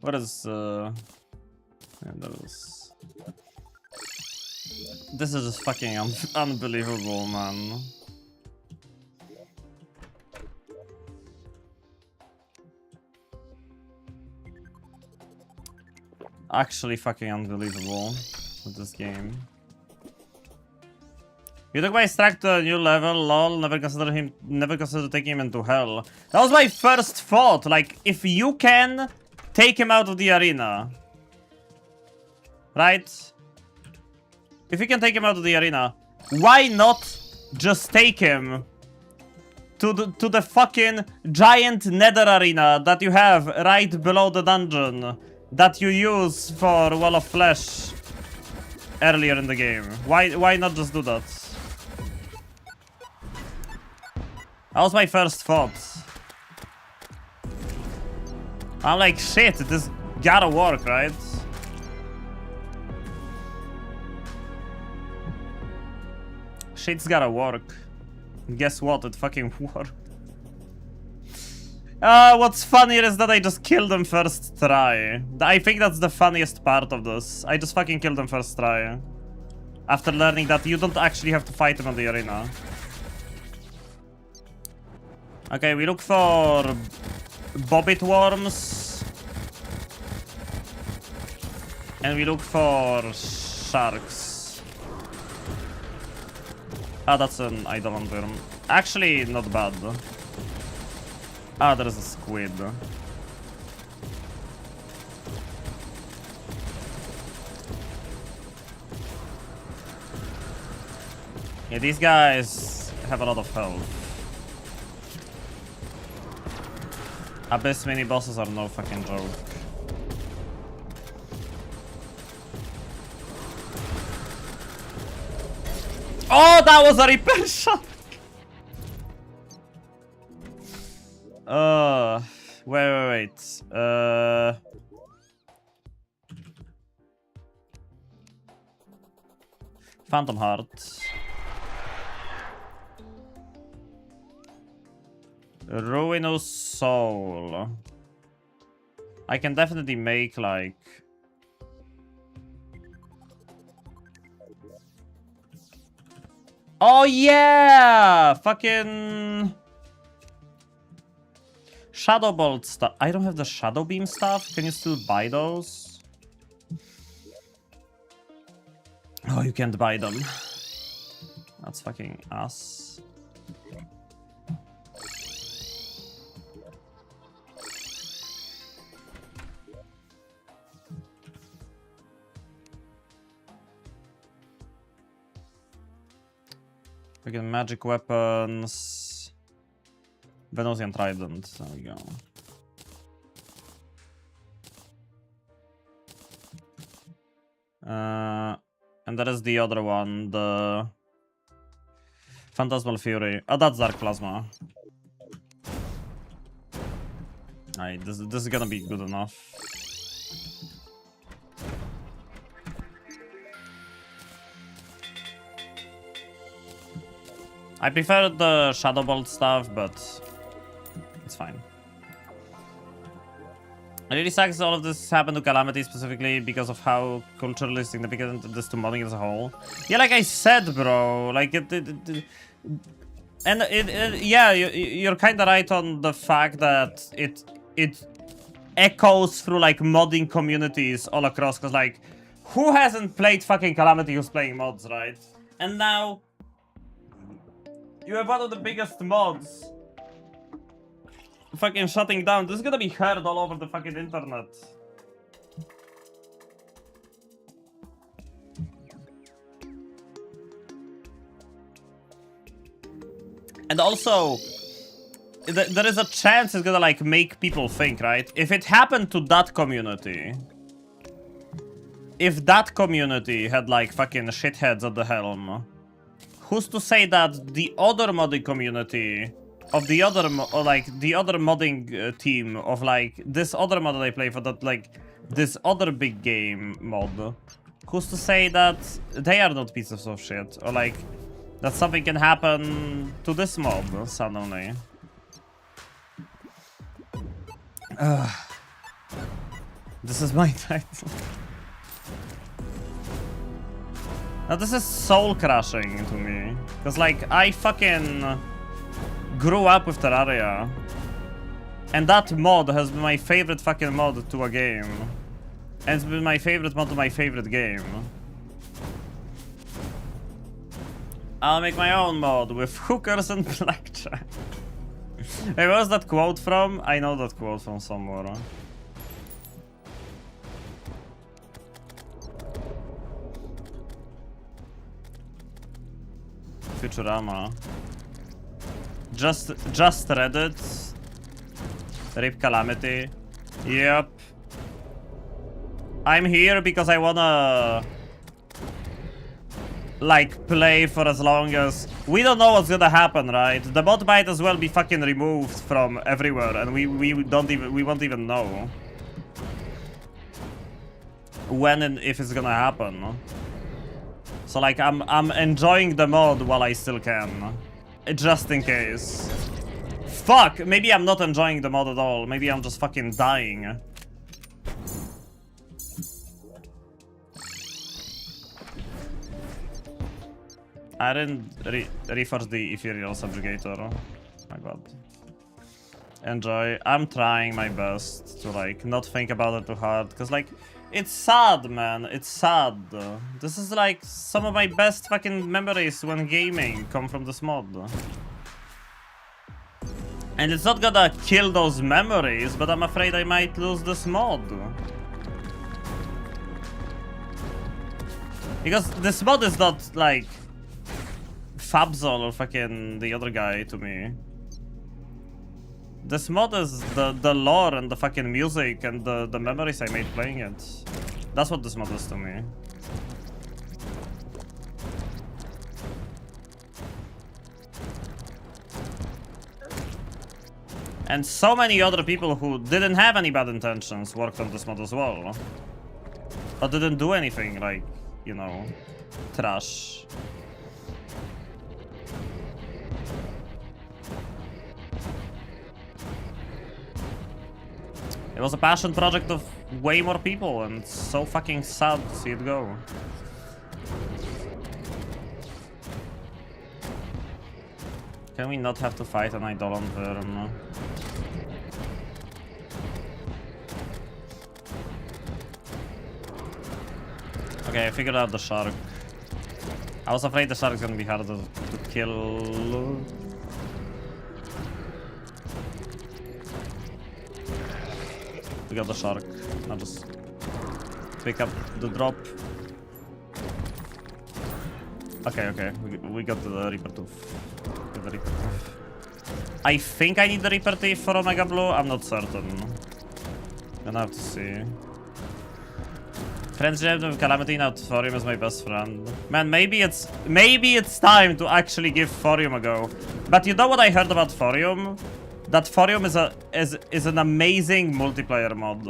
What is this is just fucking unbelievable, man. Actually fucking unbelievable with this game. You took my stack to a new level, lol, never considered taking him into hell. That was my first thought, like, if you can take him out of the arena. Right? If you can take him out of the arena, why not just take him to the fucking giant nether arena that you have right below the dungeon that you use for Wall of Flesh earlier in the game? Why not just do that? That was my first thought. I'm like, shit, this gotta work, right? Shit's gotta work. Guess what? It fucking worked. What's funnier is that I just killed him first try. I think that's the funniest part of this. I just fucking killed him first try. After learning that you don't actually have to fight him in the arena. Okay, we look for bobbit worms. And we look for sharks. Ah, that's an eidolon worm. Actually, not bad. Ah, there's a squid. Yeah, these guys have a lot of health. Abyss mini bosses are no fucking joke. Oh, that was a repair shot! Wait. Phantom Heart. Ruinous Soul. I can definitely make, like... Oh, yeah! Fucking... Shadow Bolt stuff. I don't have the Shadow Beam stuff. Can you still buy those? Oh, you can't buy them. That's fucking ass. We get magic weapons. Venusian Trident. There we go. And that is the other one, the Phantasmal Fury. Oh, that's Dark Plasma. Alright, this is gonna be good enough. I prefer the Shadow Bolt stuff, but it's fine. It really sucks all of this happened to Calamity specifically because of how culturally significant it is to modding as a whole. Yeah, like I said, bro, like yeah, you're kind of right on the fact that it echoes through like modding communities all across. Cause like, who hasn't played fucking Calamity who's playing mods, right? And now you have one of the biggest mods fucking shutting down. This is gonna be heard all over the fucking internet. And also, there is a chance it's gonna like make people think, right? If it happened to that community, if that community had like fucking shitheads at the helm, who's to say that the other modding community of the other the other modding team of like this other mod that I play for, that like this other big game mod, who's to say that they are not pieces of shit, or like that something can happen to this mod suddenly? This is my title. Now this is soul crushing to me, cause like I fucking grew up with Terraria, and that mod has been my favorite fucking mod to a game, and it's been my favorite mod to my favorite game. I'll make my own mod with hookers and blackjack. Hey, where's that quote from? I know that quote from somewhere. Futurama. Just Reddit. Rip Calamity. Yep. I'm here because I wanna like play for as long as we don't know what's gonna happen, right? The mod might as well be fucking removed from everywhere, and we won't even know when and if it's gonna happen. So like I'm enjoying the mod while I still can, just in case. Fuck, maybe I'm not enjoying the mod at all. Maybe I'm just fucking dying. I didn't reforge the ethereal subjugator. Oh my god. Enjoy. I'm trying my best to like not think about it too hard, because like it's sad, man. It's sad. This is like some of my best fucking memories when gaming come from this mod. And it's not gonna kill those memories, but I'm afraid I might lose this mod. Because this mod is not like Fabzol or fucking the other guy to me. This mod is the lore and the fucking music and the memories I made playing it. That's what this mod is to me. And so many other people who didn't have any bad intentions worked on this mod as well. But didn't do anything like, you know, trash. It was a passion project of way more people, and it's so fucking sad to see it go. Can we not have to fight an Eidolon Worm? Okay, I figured out the shark. I was afraid the shark is gonna be harder to kill. We got the shark. I'll just pick up the drop. Okay. We got the Reaper Tooth. Get the Reaper Tooth. I think I need the Reaper Teeth for Omega Blue. I'm not certain. Gonna have to see. Friendship with Calamity, now Thorium is my best friend. Man, maybe it's time to actually give Thorium a go. But you know what I heard about Thorium? That Thorium is an amazing multiplayer mod.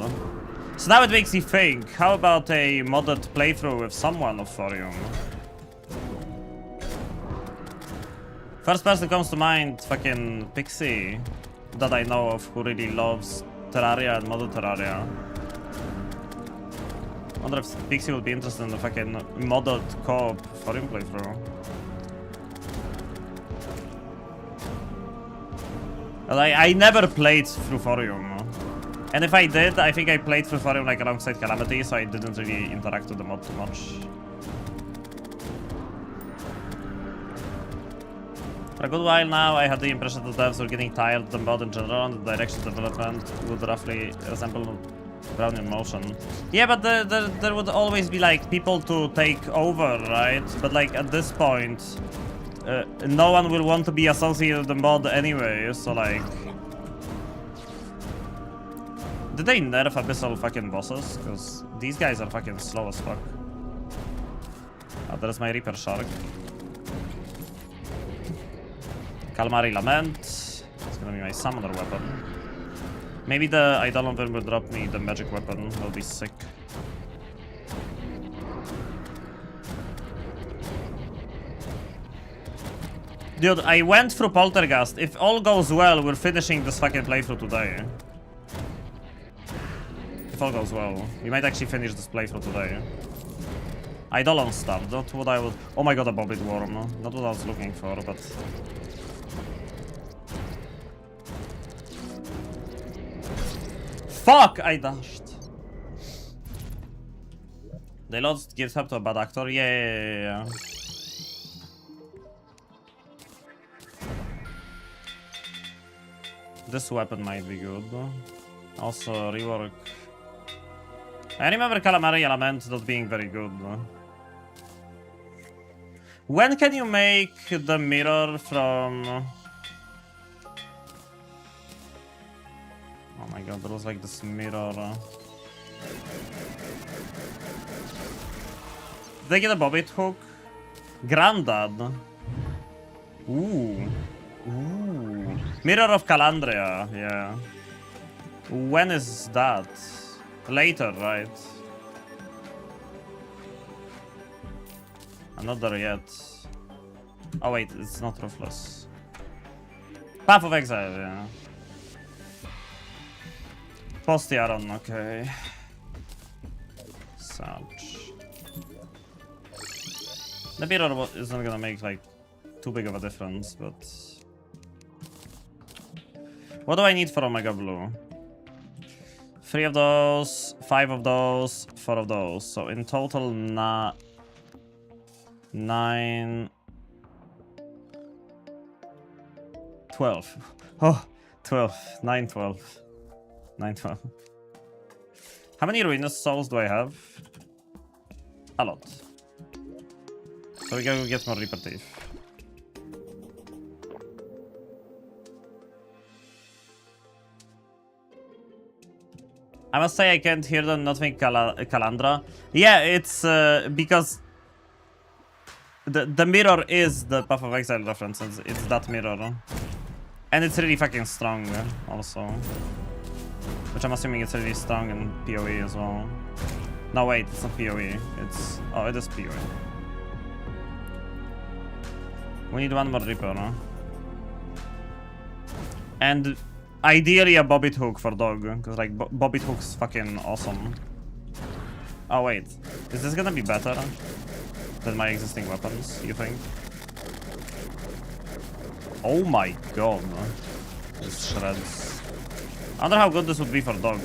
So now it makes me think, how about a modded playthrough with someone of Thorium? First person comes to mind, fucking Pixie, that I know of, who really loves Terraria and modded Terraria. I wonder if Pixie would be interested in the fucking modded co-op Thorium playthrough. I never played through Thorium. And if I did, I think I played through Thorium like alongside Calamity, so I didn't really interact with the mod too much. For a good while now, I had the impression that devs were getting tired of the mod in general, and the direction of development would roughly resemble Brown in Motion. Yeah, but there would always be like people to take over, right? But like at this point, no one will want to be associated with the mod anyway, so like... Did they nerf Abyssal fucking bosses? Because these guys are fucking slow as fuck. Oh, there's my Reaper Shark. Calamari Lament. It's gonna be my summoner weapon. Maybe the Eidolon will drop me the magic weapon. That'll be sick. Dude, I went through Poltergeist. If all goes well, we're finishing this fucking playthrough today. If all goes well. We might actually finish this playthrough today. Eidolon stuff, not what I would... Oh my god, a Bobbit Worm. Not what I was looking for, but... Fuck! I dashed. They lost gives up to a bad actor? Yeah. This weapon might be good. Also, rework. I remember Calamari Element not being very good. When can you make the mirror from... Oh my god, there was like this mirror. Did they get a Bobbit hook? Grandad. Ooh. Mirror of Calandria, yeah. When is that? Later, right? I'm not there yet. Oh wait, it's not Ruthless. Path of Exile, yeah. Post-Yaron, okay. Such. The mirror is not gonna make like too big of a difference, but... What do I need for Omega Blue? 3 of those, 5 of those, 4 of those. So in total, 9... 12. Oh, 12. 9, 12. 9, 12. How many Ruinous Souls do I have? A lot. So we gotta get more Reaper Teeth. I must say I can't hear them not think Calandra. Yeah, it's because the mirror is the Path of Exile reference. It's that mirror. And it's really fucking strong also. Which I'm assuming it's really strong in PoE as well. No wait, it's not PoE. It's... Oh, it is PoE. We need one more Reaper, huh? And... Ideally a Bobbit Hook for dog, because like Bobbit Hook's fucking awesome. Oh wait, is this gonna be better than my existing weapons, you think? Oh my god. This shreds. I wonder how good this would be for dog.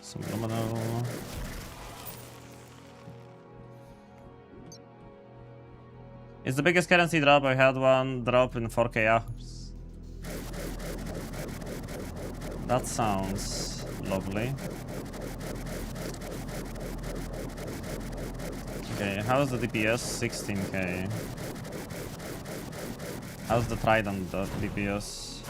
Subliminal. It's the biggest currency drop. I had one drop in 4K hours. That sounds Lovely. Okay, how's the DPS? 16k. How's the Trident DPS?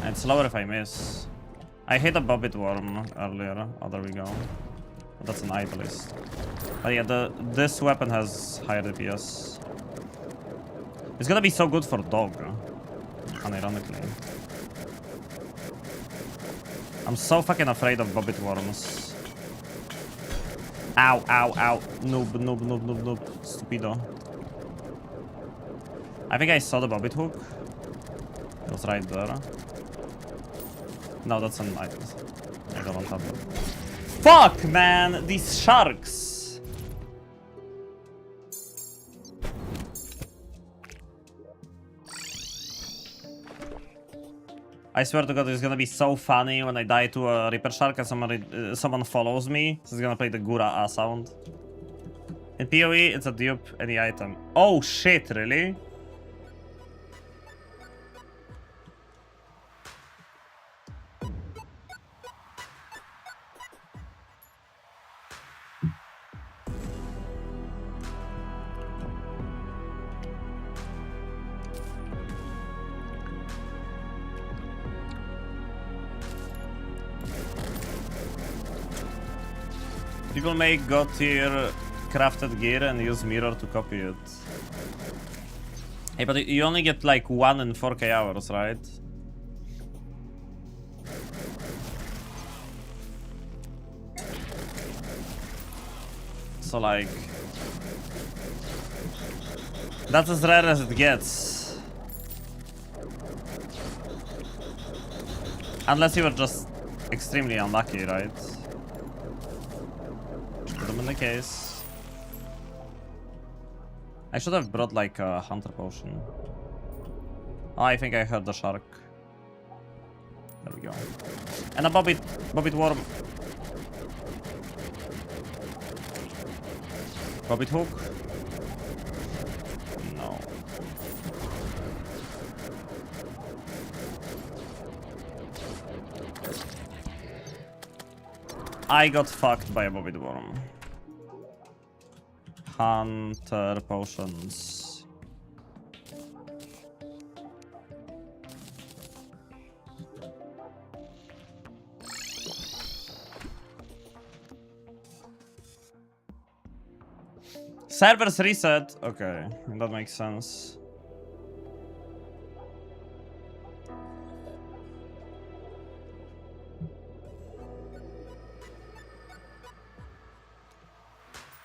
It's lower if I miss. I hit a Bobbit Worm earlier. Oh, there we go. That's an Idolist. But yeah, this weapon has higher DPS. It's gonna be so good for dog, unironically. I'm so fucking afraid of Bobbit Worms. Ow, ow, ow. Noob, noob, noob, noob, noob. Stupido. I think I saw the Bobbit Hook. It was right there. No, that's an item. I don't have it. Fuck, man! These sharks! I swear to God, it's gonna be so funny when I die to a Reaper Shark and someone follows me. So it's gonna play the Gura A sound. In PoE, it's a dupe, any item. Oh shit, really? People make god tier crafted gear and use mirror to copy it. Hey, but you only get like 1 in 4k hours, right? So like... that's as rare as it gets. Unless you were just extremely unlucky, right? In the case. I should have brought like a hunter potion. Oh, I think I heard the shark. There we go. And a Bobbit Worm. Bobbit Hook? No. I got fucked by a Bobbit Worm. Hunter potions. Servers reset. Okay, that makes sense.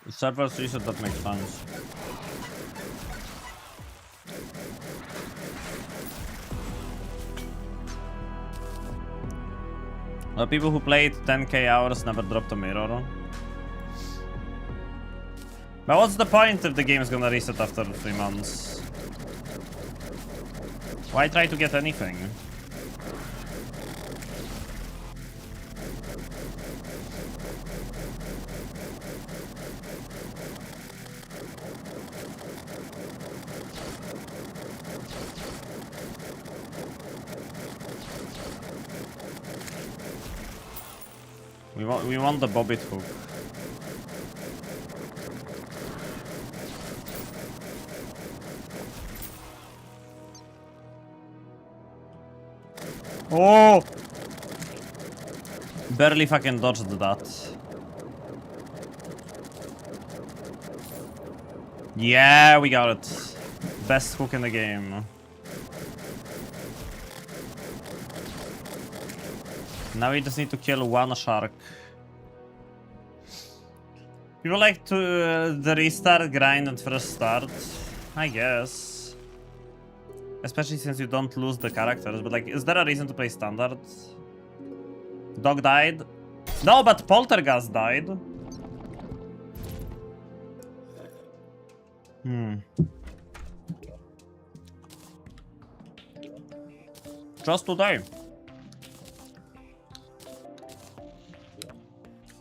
Servers reset, that makes sense. The people who played 10k hours never dropped a mirror. But what's the point if the game is gonna reset after 3 months? Why try to get anything? We want the Bobbit Hook. Oh! Barely fucking dodged that. Yeah, we got it. Best hook in the game. Now we just need to kill 1 shark. People like to the restart grind at first start, I guess. Especially since you don't lose the characters, but like, is there a reason to play standard? Dog died? No, but Poltergeist died. Just today.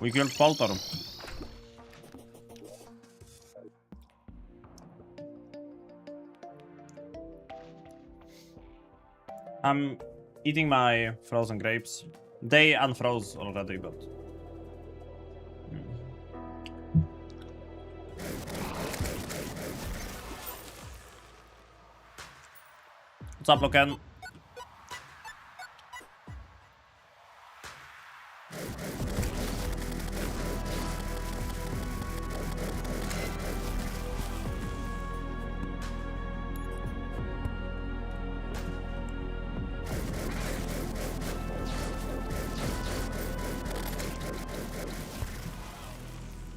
We killed Polter. I'm eating my frozen grapes. They unfroze already, but... What's up, Loken?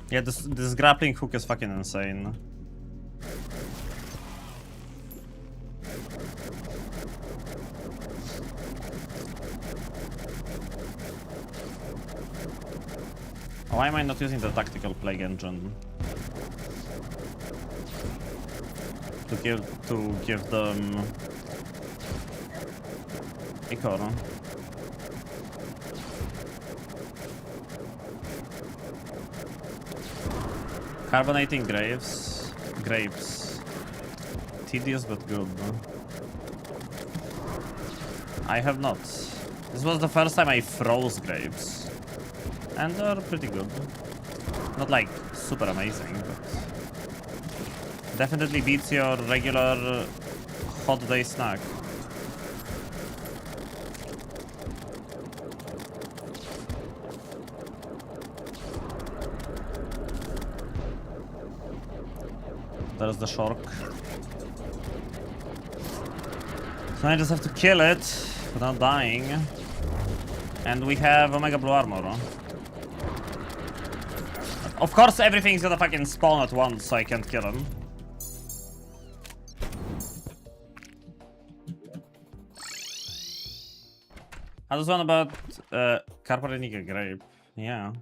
Yeah, this grappling hook is fucking insane. Why am I not using the tactical plague engine? To give them Ichor. Carbonating grapes. Tedious but good. I have not. This was the first time I froze grapes. And they're pretty good. Not like super amazing, but definitely beats your regular hot day snack. There's the shark. So I just have to kill it without dying. And we have Omega Blue Armor. Of course everything's gonna fucking spawn at once, so I can't kill him. How does one about Carbonating grape? Yeah.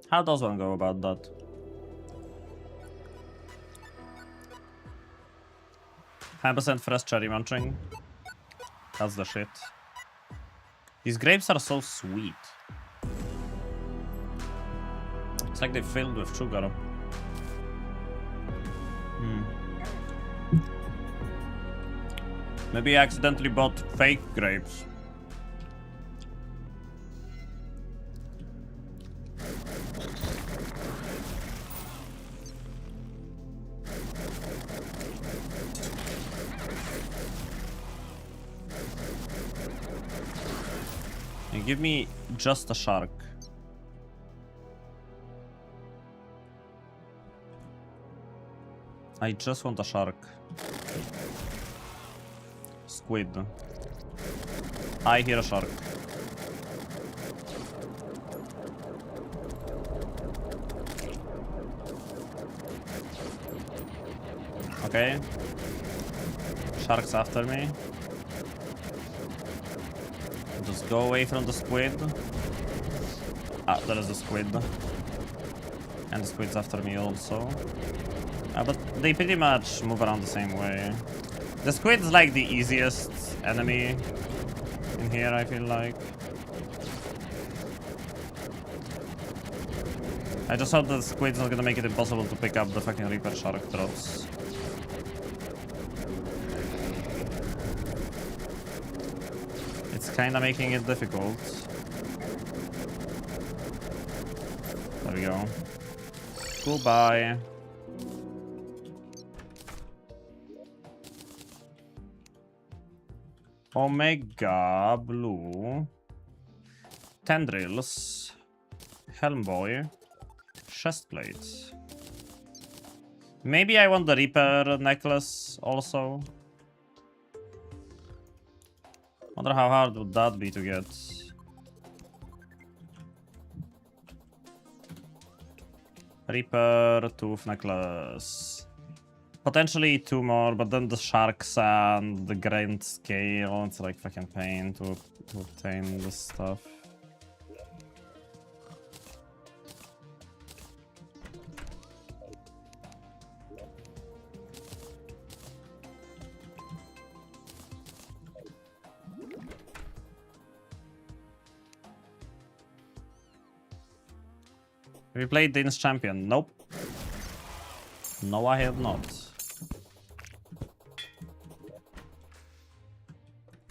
How does one go about that? % fresh cherry munching. That's the shit. These grapes are so sweet. It's like they're filled with sugar. Maybe I accidentally bought fake grapes. And give me just a shark. I just want a shark. Squid. I hear a shark. Okay. Shark's after me. Just go away from the squid. Ah, there is a squid. And the squid's after me also. But they pretty much move around the same way. The squid's like the easiest enemy in here, I feel like. I just hope the squid's not gonna make it impossible to pick up the fucking Reaper Shark drops. It's kinda making it difficult. There we go. Goodbye. Omega Blue. Tendrils. Helmboy. Chest plates. Maybe I want the Reaper necklace also. Wonder how hard would that be to get. Reaper tooth necklace. Potentially 2 more, but then the sharks and the grand scale. It's like fucking pain to obtain this stuff. Have you played Dane's Champion? Nope. No, I have not.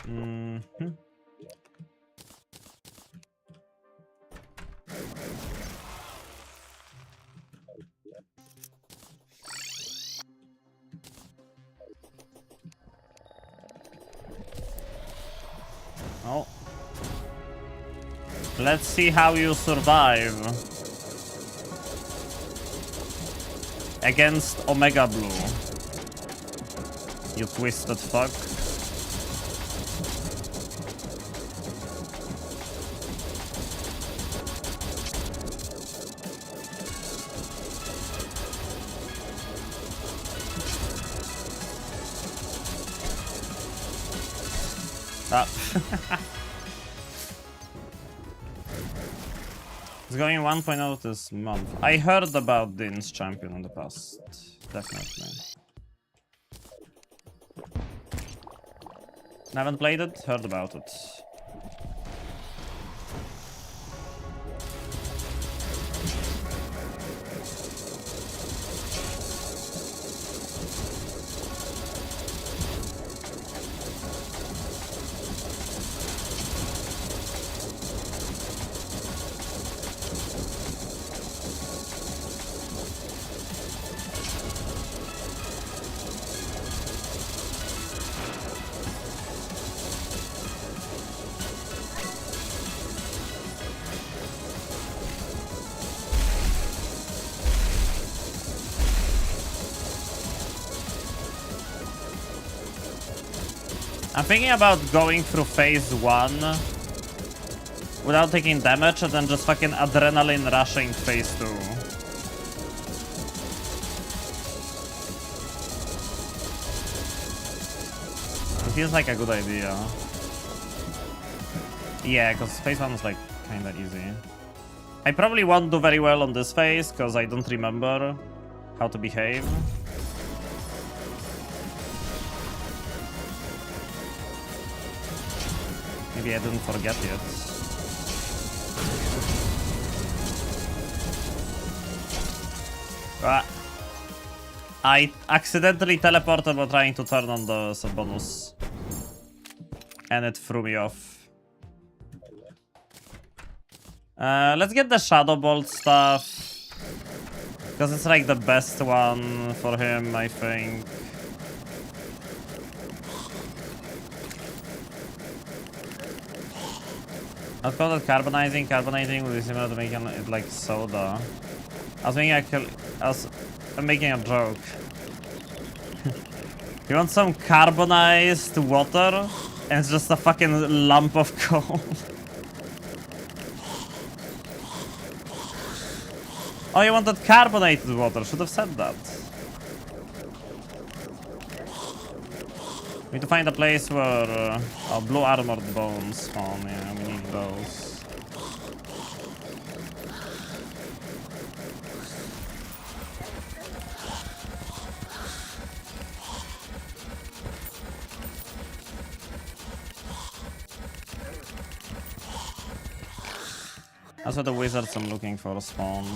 Mm-hmm. Oh. Let's see how you survive. Against Omega Blue. You twisted fuck. Ah. It's going 1.0 this month. I heard about Din's champion in the past. Definitely. Haven't played it, heard about it. I'm thinking about going through phase 1 without taking damage and then just fucking adrenaline rushing phase 2. It feels like a good idea. Yeah, because phase 1 is like kinda easy. I probably won't do very well on this phase because I don't remember how to behave. Maybe I didn't forget yet. I accidentally teleported while trying to turn on the sub bonus. And it threw me off. Let's get the Shadow Bolt stuff. Because it's like the best one for him, I think. I'd call it carbonizing. Carbonizing would be similar to making it like soda. I'm making a joke. You want some carbonized water? And it's just a fucking lump of coal. Oh, you wanted carbonated water. Should have said that. We need to find a place where blue armored bones spawn. Yeah, we need those. That's what the wizards I'm looking for spawn.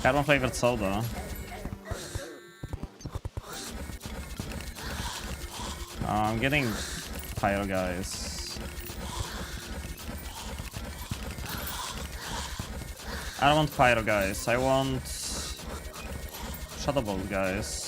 Carbon flavored soda. I'm getting pyro guys. I don't want pyro guys. I want shadow bolt guys.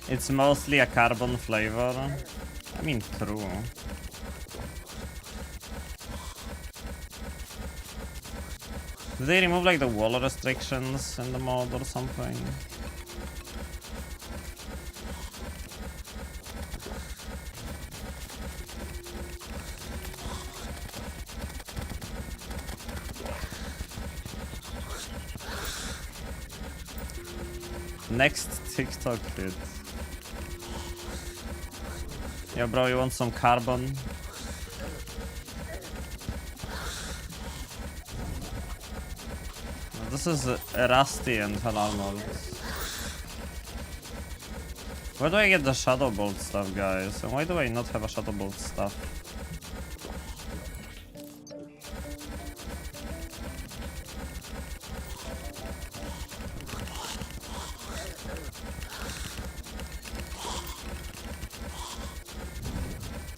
It's mostly a carbon flavor. I mean, true. Did they remove like the wall restrictions in the mod or something? Next TikTok vid. Yeah, bro, you want some carbon? This is Rusty and Hell Armored. Where do I get the Shadow Bolt stuff, guys? And why do I not have a Shadow Bolt stuff?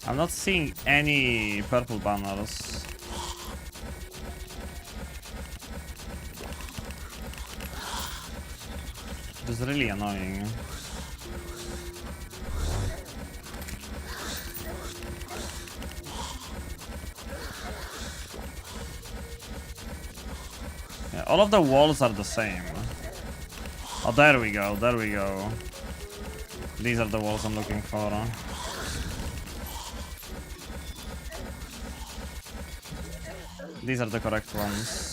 I'm not seeing any purple banners. It's really annoying. Yeah, all of the walls are the same. Oh, there we go, there we go. These are the walls I'm looking for. These are the correct ones.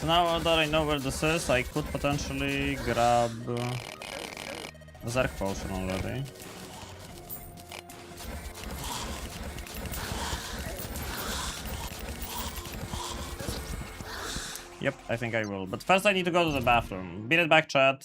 So now that I know where this is, I could potentially grab a Zerk potion already. Yep, I think I will. But first I need to go to the bathroom. Be right back, chat.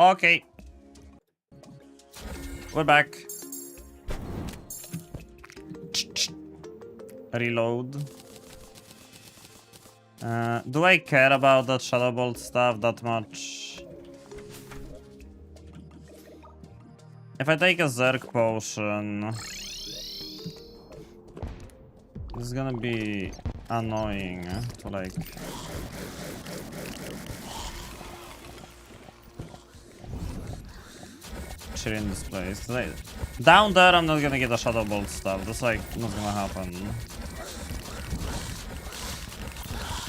Okay. We're back. Reload. Do I care about that Shadow Bolt stuff that much? If I take a Zerg potion, this is gonna be annoying to like... chill in this place. Down there I'm not gonna get a Shadow Bolt stuff, that's like not gonna happen.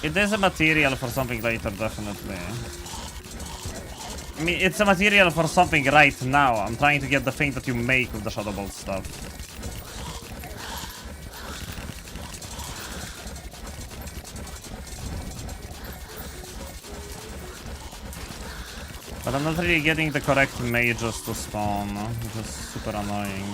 It is a material for something later, definitely. I mean, it's a material for something right now. I'm trying to get the thing that you make with the Shadow Bolt stuff. But I'm not really getting the correct mages to spawn, which is super annoying.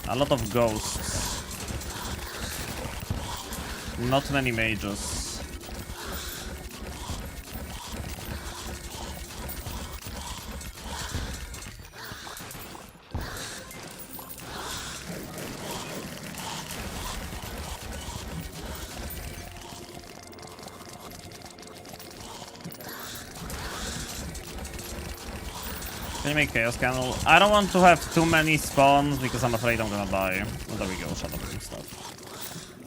A lot of ghosts. Not many mages. Can you make Chaos Candle? I don't want to have too many spawns because I'm afraid I'm gonna die. Oh, there we go, Shadow Bolt stuff.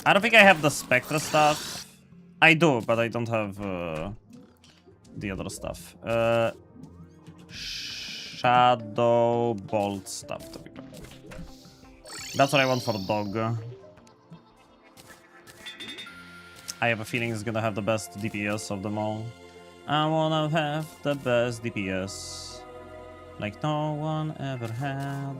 I don't think I have the Spectre stuff. I do, but I don't have the other stuff. Shadow Bolt stuff. There we go. That's what I want for Dog. I have a feeling it's gonna have the best DPS of them all. I wanna have the best DPS. Like no one ever had.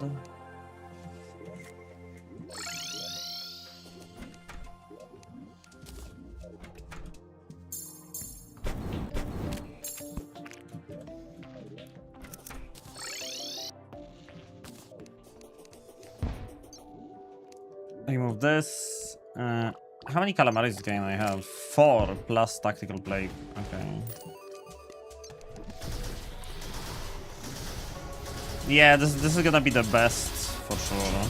Remove this. How many calamaris can I have? 4 plus tactical plague. Okay. Yeah, this is gonna be the best for sure.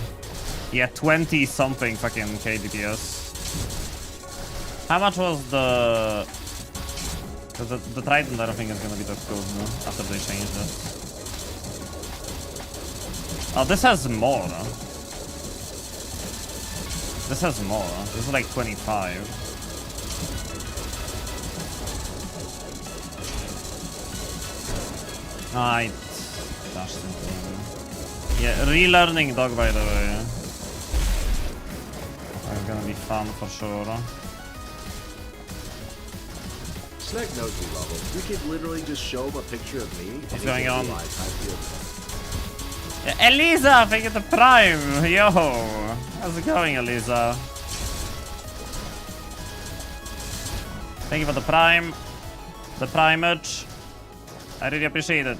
Yeah, 20 something fucking KDPS. How much was the Trident? I don't think is gonna be that good after they changed it. Oh, this has more. This has more. This is like 25. I dashed into him. Yeah, relearning Dog, by the way. It's gonna be fun for sure. Snag knows me, Level. We could literally just show him a picture of me. What's going on? Yeah, Elisa, thank you for the Prime. Yo, how's it going, Elisa? Thank you for the Prime. The Primage. I really appreciate it.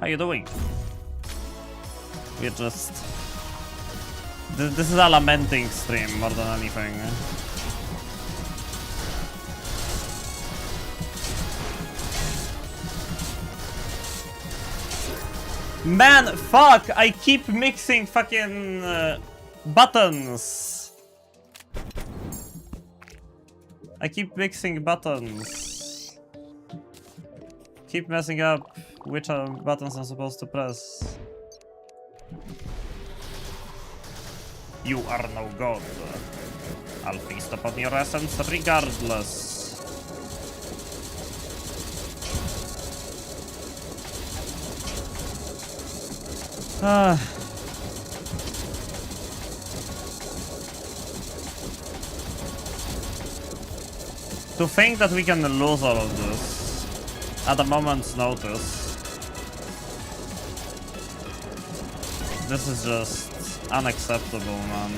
How you doing? We're just... This is a lamenting stream more than anything. Man, fuck! I keep mixing fucking buttons. I keep mixing buttons. Keep messing up which buttons I'm supposed to press. You are no god. I'll feast upon your essence regardless. To think that we can lose all of this at a moment's notice. This is just... unacceptable, man.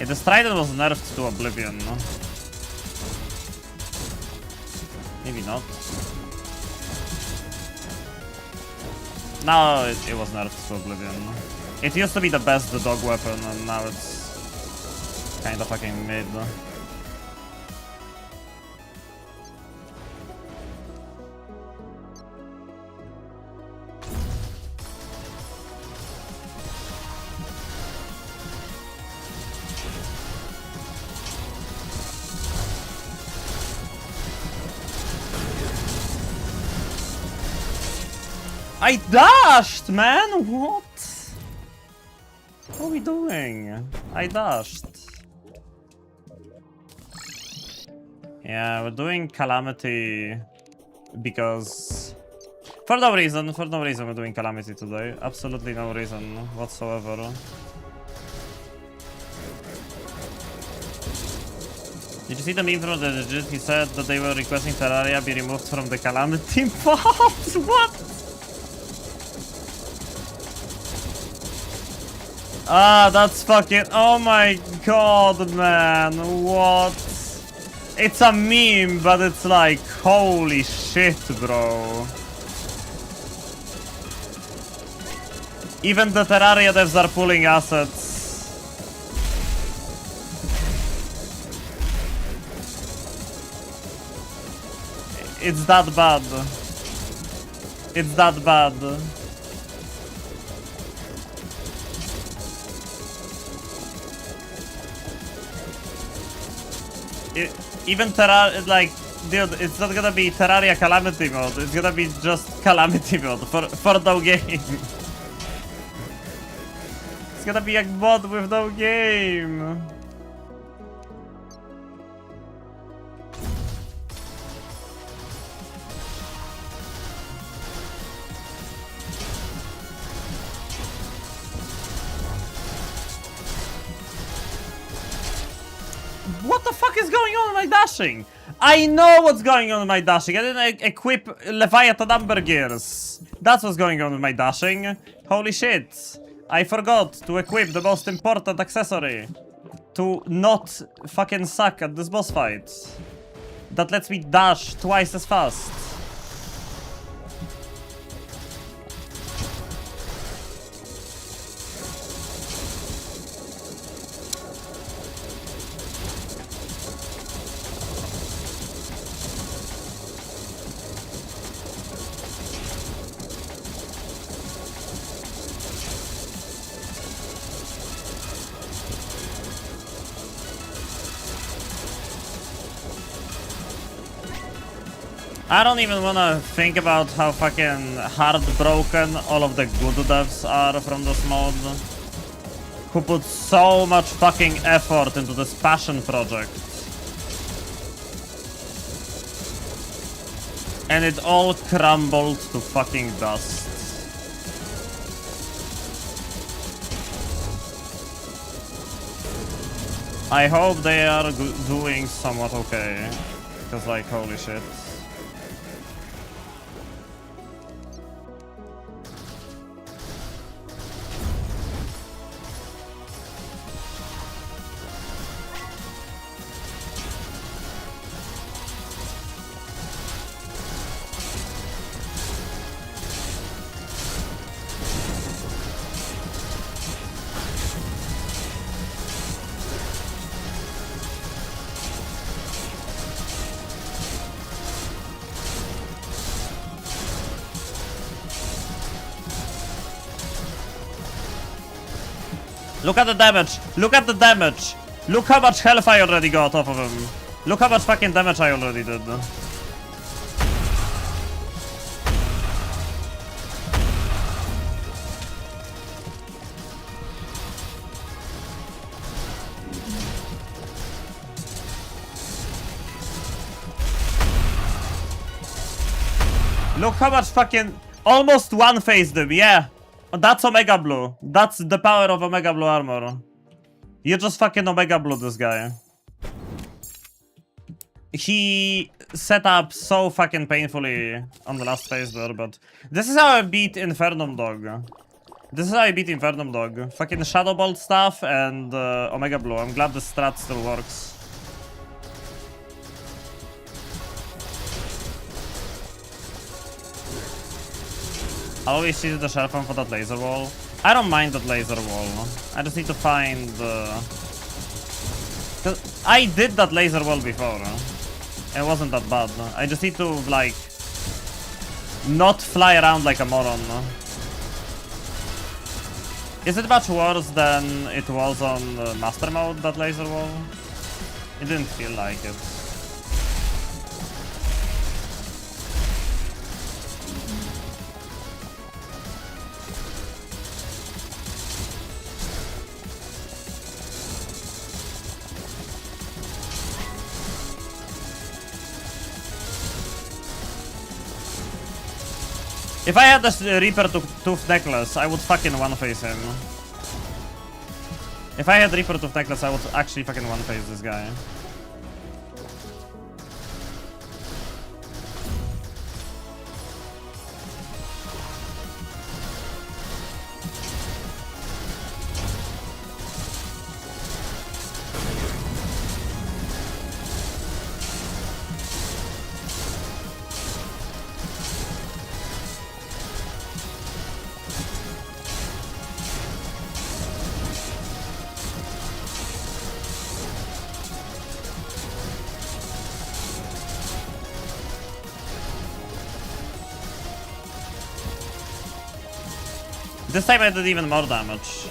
Yeah, the Trident was nerfed to oblivion, no? Maybe not. No, it was nerfed to oblivion. It used to be the best dog weapon, and now it's kinda fucking mid. I dashed, man! What? What are we doing? I dashed. Yeah, we're doing Calamity because... For no reason we're doing Calamity today. Absolutely no reason whatsoever. Did you see the meme from the legit? He said that they were requesting Terraria be removed from the Calamity box. What? Ah, that's fucking... Oh my god, man. What? It's a meme, but it's like... Holy shit, bro. Even the Terraria devs are pulling assets. It's that bad. It's that bad. Even Terraria, like, dude, it's not gonna be Terraria Calamity mode. It's gonna be just Calamity mode for no game. It's gonna be a mod with no game. What the fuck is going on with my dashing? I know what's going on with my dashing. I didn't equip Leviathan Amber Gears. That's what's going on with my dashing. Holy shit. I forgot to equip the most important accessory. To not fucking suck at this boss fight. That lets me dash twice as fast. I don't even wanna think about how fucking heartbroken all of the good devs are from this mod. Who put so much fucking effort into this passion project. And it all crumbled to fucking dust. I hope they are doing somewhat okay. Because like, holy shit. Look at the damage! Look at the damage! Look how much health I already got off of him. Look how much fucking damage I already did. Look how much fucking... Almost one-phased him, yeah! That's Omega Blue. That's the power of Omega Blue armor. You just fucking Omega Blue this guy. He set up so fucking painfully on the last phase there, but this is how I beat Infernum Dog. This is how I beat Infernum Dog. Fucking Shadow Bolt stuff and Omega Blue. I'm glad the strat still works. I always use the Sharpen for that laser wall. I don't mind that laser wall. I just need to find... 'cause I did that laser wall before. It wasn't that bad. I just need to, like... not fly around like a moron. Is it much worse than it was on Master Mode, that laser wall? It didn't feel like it. If I had this Reaper Tooth Necklace, I would fucking one-face him. If I had Reaper Tooth Necklace, I would actually fucking one-face this guy. This time I did even more damage.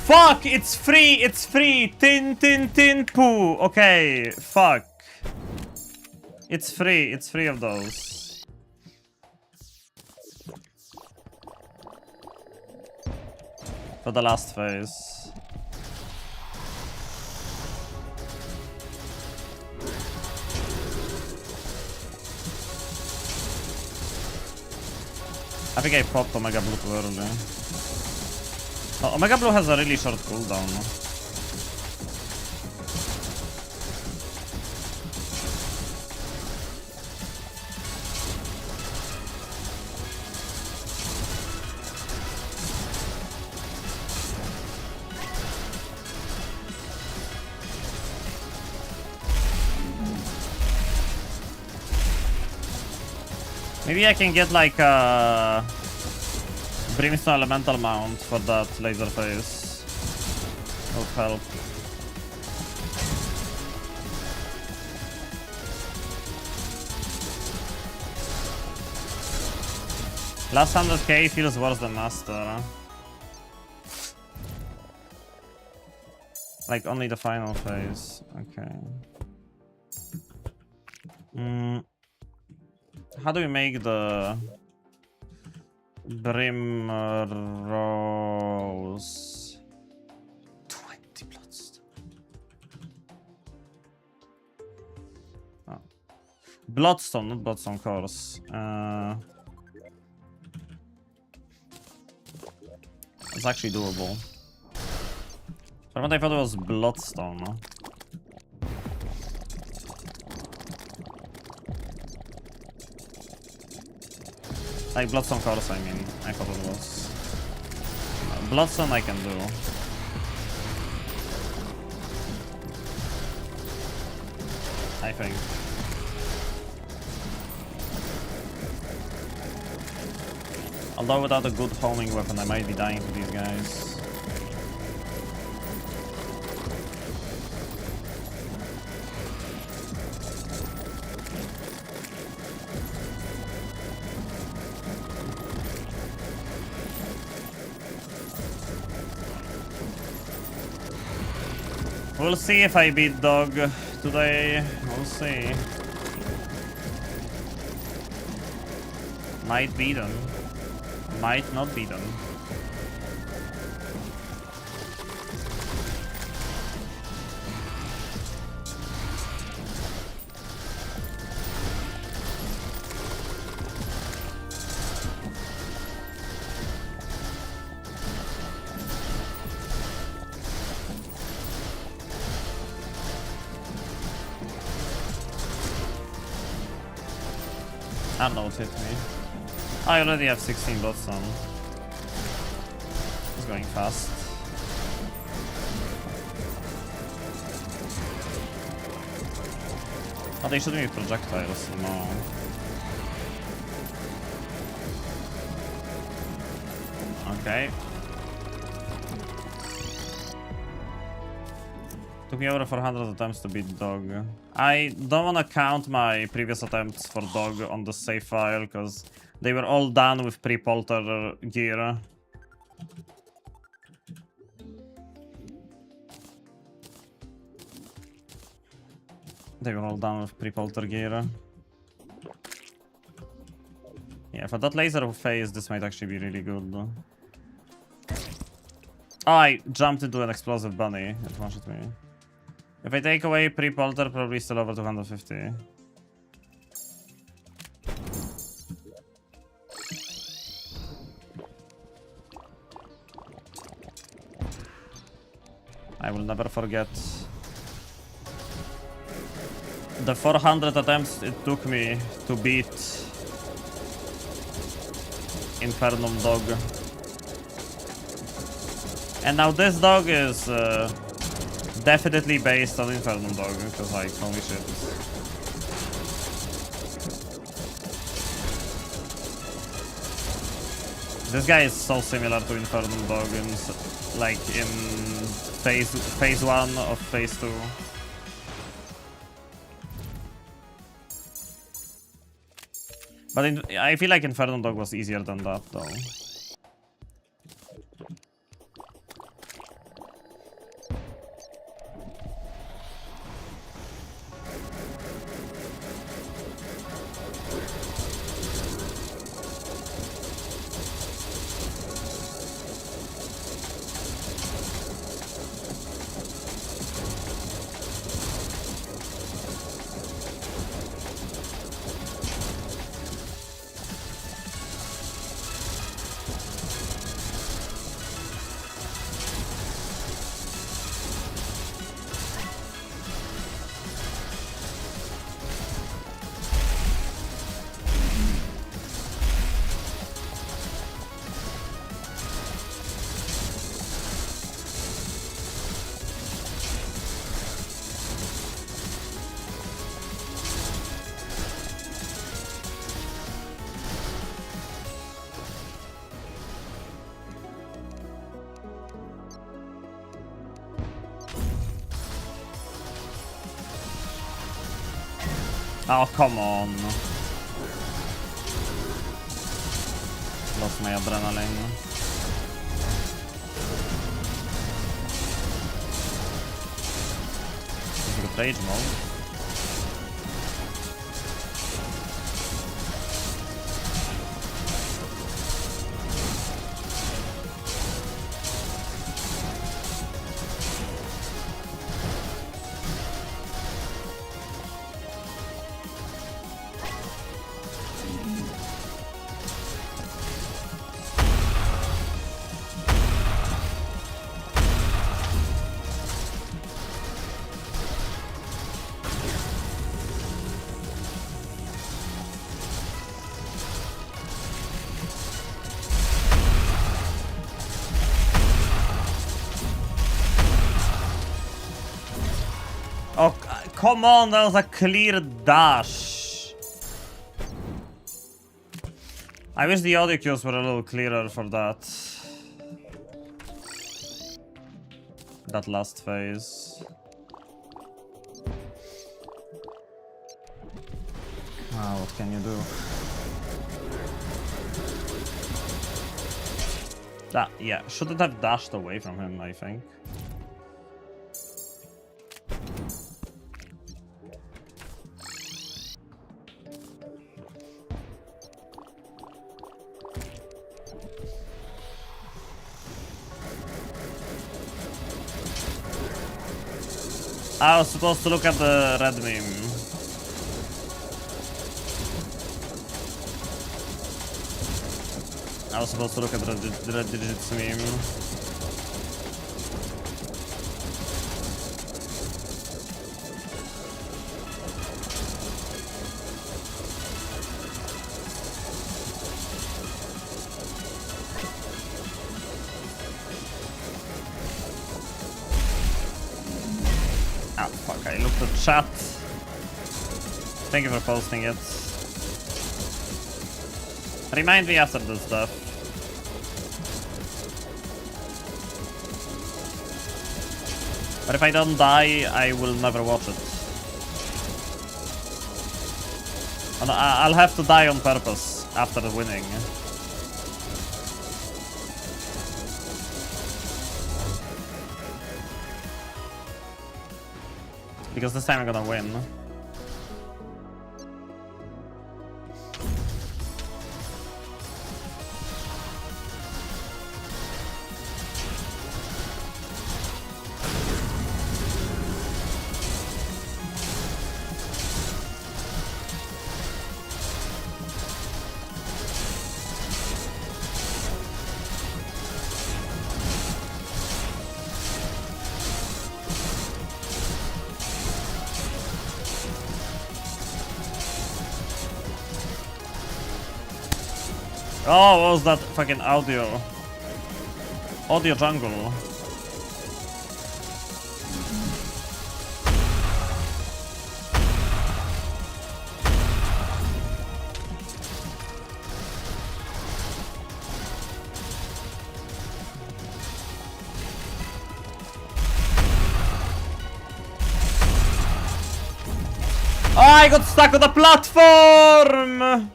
Fuck! It's free! It's free! Tin, tin, tin, poo! Okay, fuck. It's free. It's free of those. For the last phase. I think I popped Omega Blue too early. Oh, Omega Blue has a really short cooldown. Maybe I can get like a Brimstone Elemental mount for that laser phase. That would help. Last 100k feels worse than Master. Like only the final phase. Okay. How do we make the Brim Rose? 20 Bloodstone. Oh. Bloodstone, not Bloodstone Course. It's actually doable. But what I thought it was Bloodstone. Like Bloodstone Course, I mean. I thought it was. Bloodstone I can do. I think. Although without a good homing weapon, I might be dying to these guys. We'll see if I beat Dog today. We'll see. Might beat him. Might not beat him. I don't know what hit me. I already have 16 bloodstone. It's going fast. Oh, they should be projectiles, no. Okay. Took me over 400 attempts to beat dog. I don't wanna count my previous attempts for dog on the save file, because they were all done with pre-polter gear. They were all done with pre-polter gear. Yeah, for that laser phase, this might actually be really good. Oh, I jumped into an explosive bunny. It one-shot me. If I take away pre-polter, probably still over 250. I will never forget the 400 attempts it took me to beat Infernum Dog. And now this dog is definitely based on Infernum Dog, because like, holy shit. This guy is so similar to Infernum Dog in, like, in phase 1 of phase 2. But I feel like Infernum Dog was easier than that, though. Oh, come on. Lost my adrenaline. Good rage mode. Oh, come on, that was a clear dash. I wish the audio cues were a little clearer for that. That last phase. Ah, what can you do? That, yeah, shouldn't have dashed away from him, I think. I was supposed to look at the red meme. I was supposed to look at the red digits meme. Fuck, I looked at chat. Thank you for posting it. Remind me after this stuff. But if I don't die, I will never watch it. And I'll have to die on purpose after winning. Because this time I'm gonna win. Oh, what was that fucking audio? Audio jungle. Oh, I got stuck on the platform!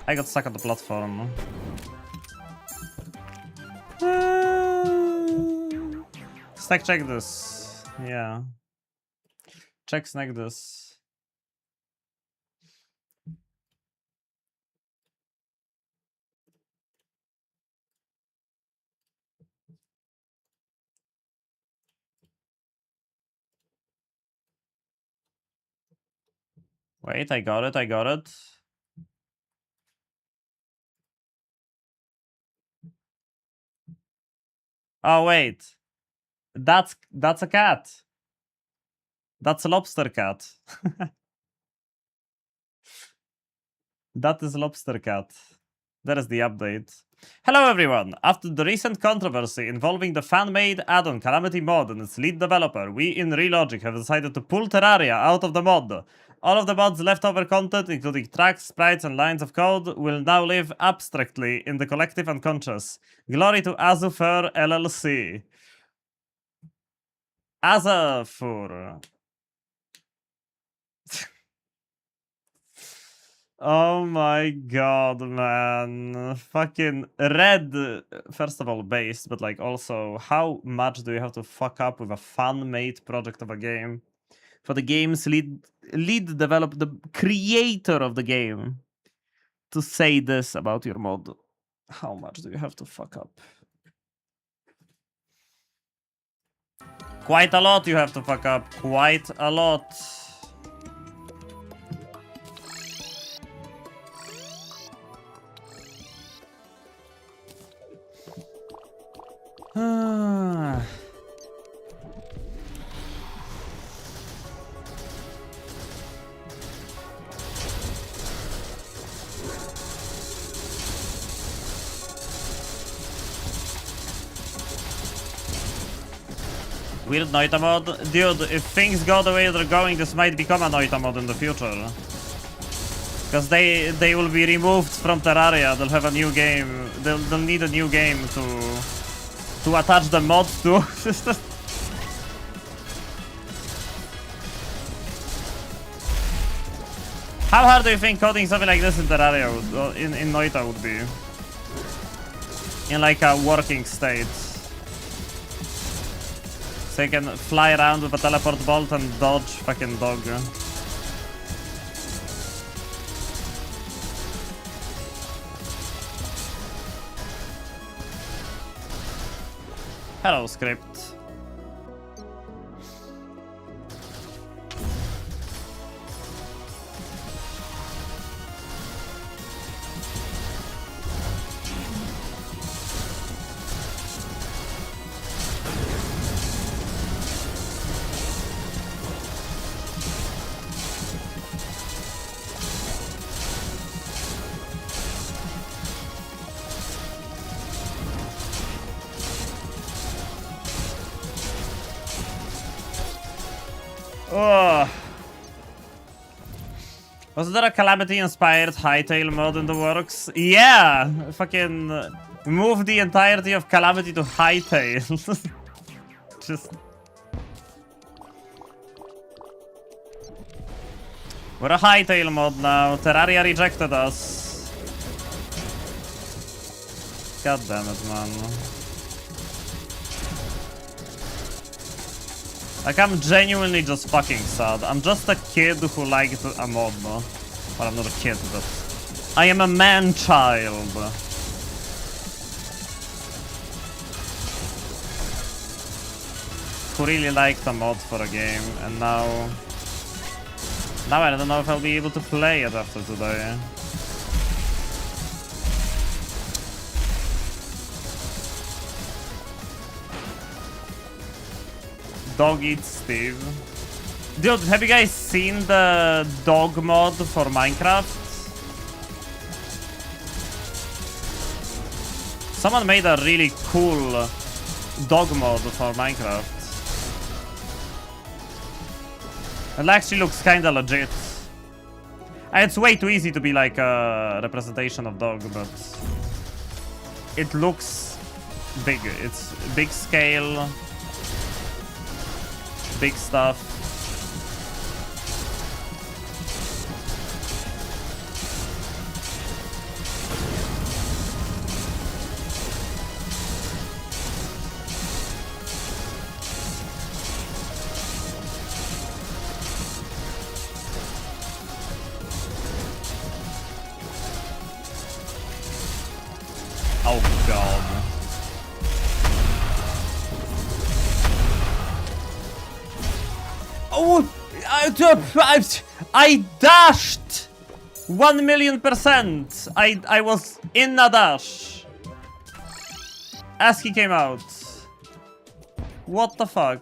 I got stuck on the platform. Stack, check this. Yeah. Check snack this. Wait, I got it, I got it. Oh wait. That's a cat. That's a lobster cat. That is lobster cat. That is the update. Hello everyone! After the recent controversy involving the fan-made add-on Calamity Mod and its lead developer, we in Relogic have decided to pull Terraria out of the mod. All of the mod's leftover content, including tracks, sprites, and lines of code, will now live abstractly in the collective unconscious. Glory to Azufur LLC. Azufur. Oh my god, man. Fucking red, first of all, based, but like also, how much do you have to fuck up with a fan-made project of a game? For the game's lead developer, the creator of the game, to say this about your mod. How much do you have to fuck up? Quite a lot you have to fuck up. Quite a lot. Weird Noita mod? Dude, if things go the way they're going, this might become a Noita mod in the future. Because they will be removed from Terraria, they'll have a new game. They'll need a new game to attach the mod to. How hard do you think coding something like this in Terraria would, in Noita would be? In like a working state. So you can fly around with a teleport bolt and dodge fucking dog. Hello, script. Ugh. Was there a Calamity-inspired Hightail mod in the works? Yeah! Fucking move the entirety of Calamity to Hightail. Just... We're a Hightail mod now. Terraria rejected us. God damn it, man. Like, I'm genuinely just fucking sad. I'm just a kid who liked a mod, no? Well, I'm not a kid, but... I am a man-child. Who really liked a mod for a game, and now... Now I don't know if I'll be able to play it after today. Dog eats Steve. Dude, have you guys seen the dog mod for Minecraft? Someone made a really cool dog mod for Minecraft. It actually looks kinda legit. It's way too easy to be like a representation of dog, but it looks big. It's big scale. Big stuff. Oh god. Oh, I dashed 1,000,000%. I was in a dash as he came out. What the fuck?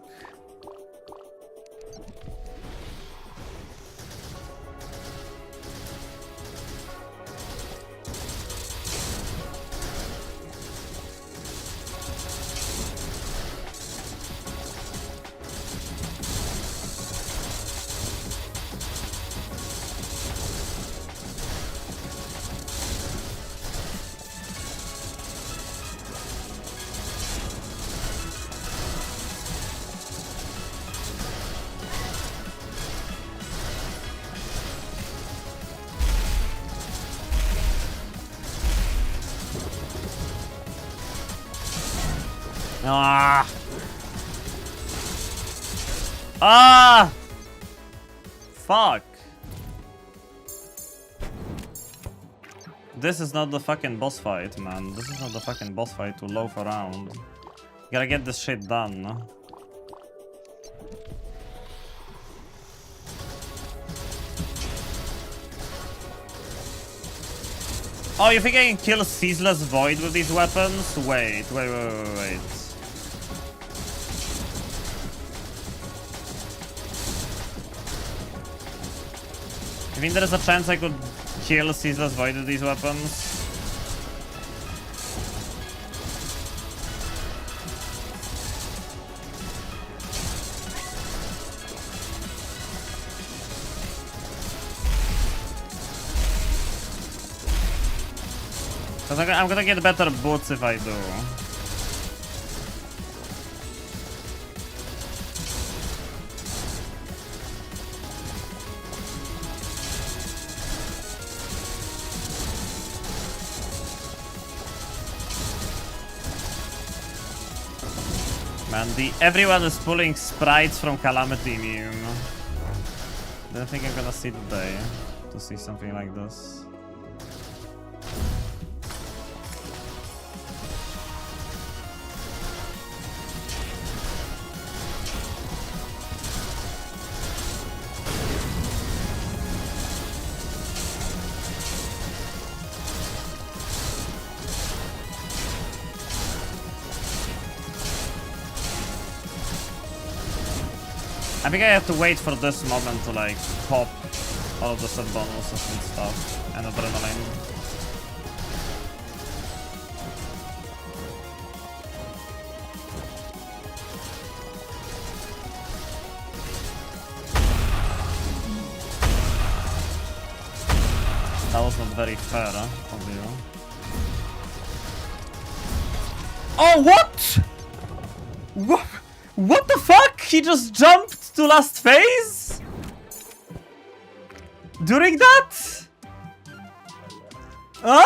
Ah! Ah! Fuck. This is not the fucking boss fight, man. This is not the fucking boss fight to loaf around. Gotta get this shit done. Oh, you think I can kill Ceaseless Void with these weapons? Wait. You think there is a chance I could kill Ceaseless Void with these weapons? Because I'm gonna get better boots if I do. Man, everyone is pulling sprites from Calamity meme. Don't think I'm gonna see the day to see something like this. I think I have to wait for this moment to like pop all of the set bonuses and stuff and adrenaline. very fair of you. Oh, what? What the fuck? He just jumped to last phase? During that? Huh?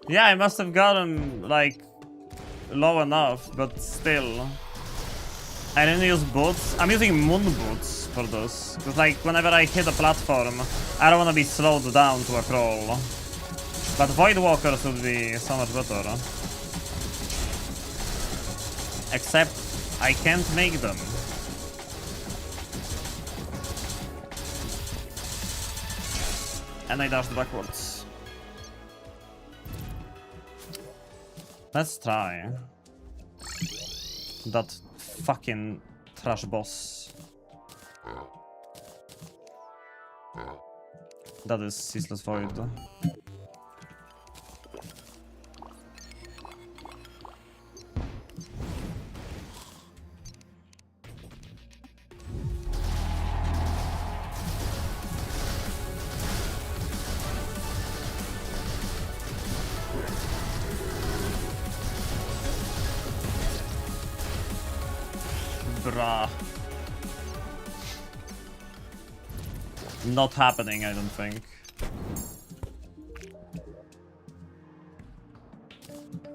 Yeah, I must have gotten like low enough, but still. I didn't use boots. I'm using moon boots for this. Because like whenever I hit a platform, I don't want to be slowed down to a crawl. But void walkers would be so much better. Except I can't make them. And I dashed backwards. Let's try. That fucking trash boss. That is Ceaseless Void. Bruh. Not happening, I don't think.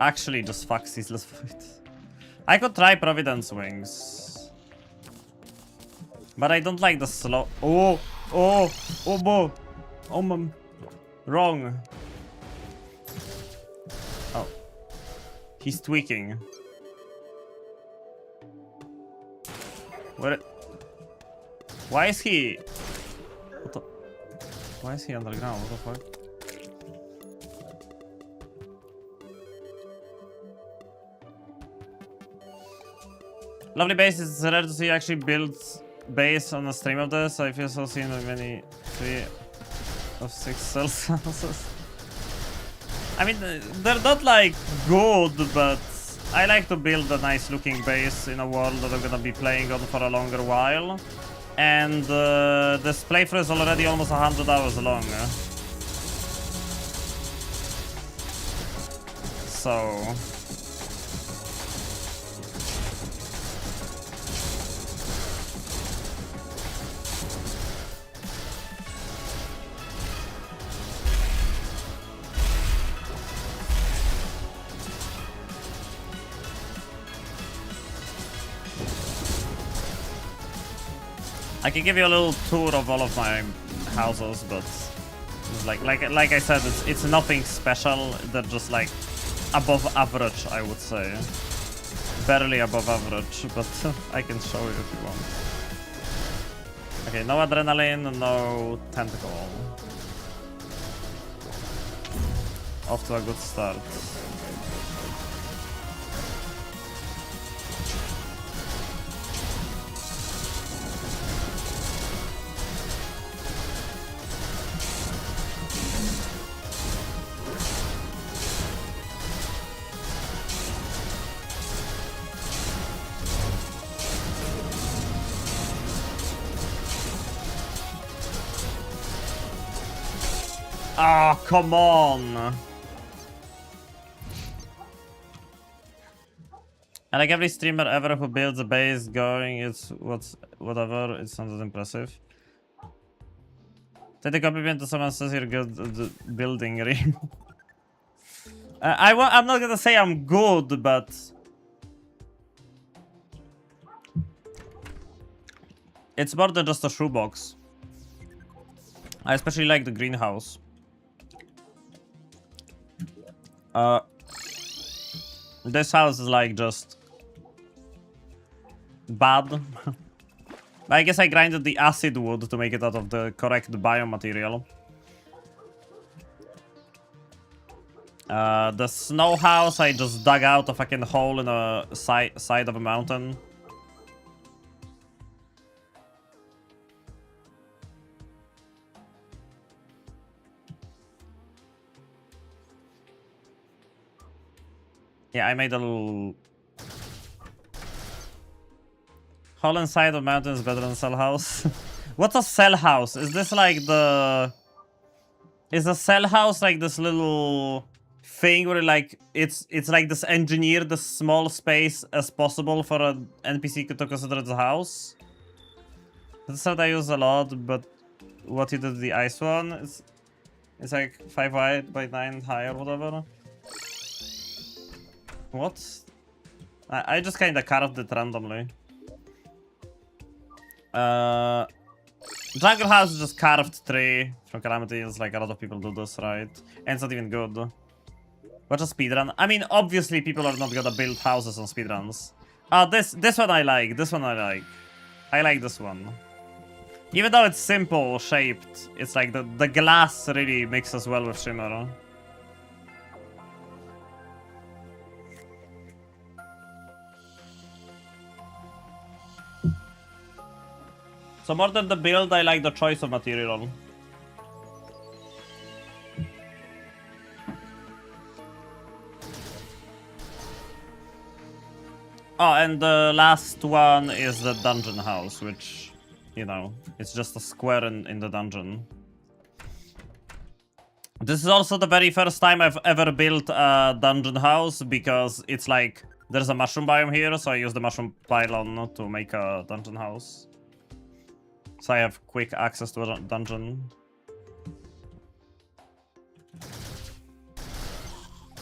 Actually, just fuck Ceaseless Void. I could try Providence Wings. But I don't like the slow. Oh, bo. Oh, mom. Wrong. Oh. He's tweaking. What? Why is he? What the? Why is he underground? What the fuck? Lovely base. It's rare to see you actually build base on a stream of this. I feel so seen in many 3 of 6 cells houses. I mean, they're not like good, but I like to build a nice looking base in a world that I'm gonna be playing on for a longer while. And this playthrough is already almost 100 hours long. So... I can give you a little tour of all of my houses, but like I said, it's nothing special. They're just like above average, I would say. Barely above average, but I can show you if you want. Okay, no adrenaline, no tentacle. Off to a good start. Ah, oh, come on! And like every streamer ever who builds a base going, it's whatever, it's not that impressive. Take a compliment to someone says you're good at the building ring. I'm not gonna say I'm good, but it's more than just a shoebox. I especially like the greenhouse. This house is like just bad. I guess I grinded the acid wood to make it out of the correct biomaterial. The snow house I just dug out a fucking hole in a side of a mountain. Yeah, I made a little... Hole inside of mountain is better than cell house. What's a cell house? Is this like the... Is a cell house like this little thing where like it's like this engineered the small space as possible for an NPC to consider it a house? That's what I use a lot, but what you did with the ice one is it's like 5 wide by 9 high or whatever. What? I just kinda carved it randomly. Jungle House is just carved tree from Calamities, like a lot of people do this, right? And it's not even good. What's a speedrun? I mean, obviously people are not gonna build houses on speedruns. This one I like, this one I like. I like this one. Even though it's simple shaped, it's like the glass really mixes well with shimmer. So more than the build, I like the choice of material. Oh, and the last one is the dungeon house, which, you know, it's just a square in the dungeon. This is also the very first time I've ever built a dungeon house, because it's like, there's a mushroom biome here, so I use the mushroom pylon to make a dungeon house. So I have quick access to a dungeon.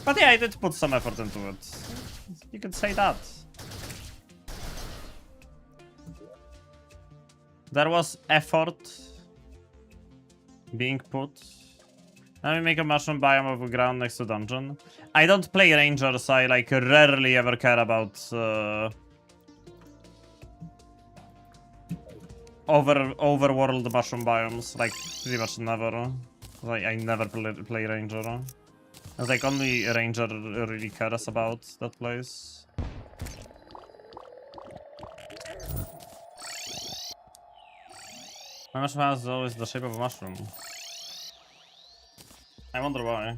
But yeah, I did put some effort into it. You could say that. There was effort being put. Let me make a mushroom biome of the ground next to dungeon. I don't play ranger, so I like rarely ever care about overworld mushroom biomes. Like pretty much never. Like I never play ranger. It's like only ranger really cares about that place. My mushroom house is always the shape of a mushroom. I wonder why.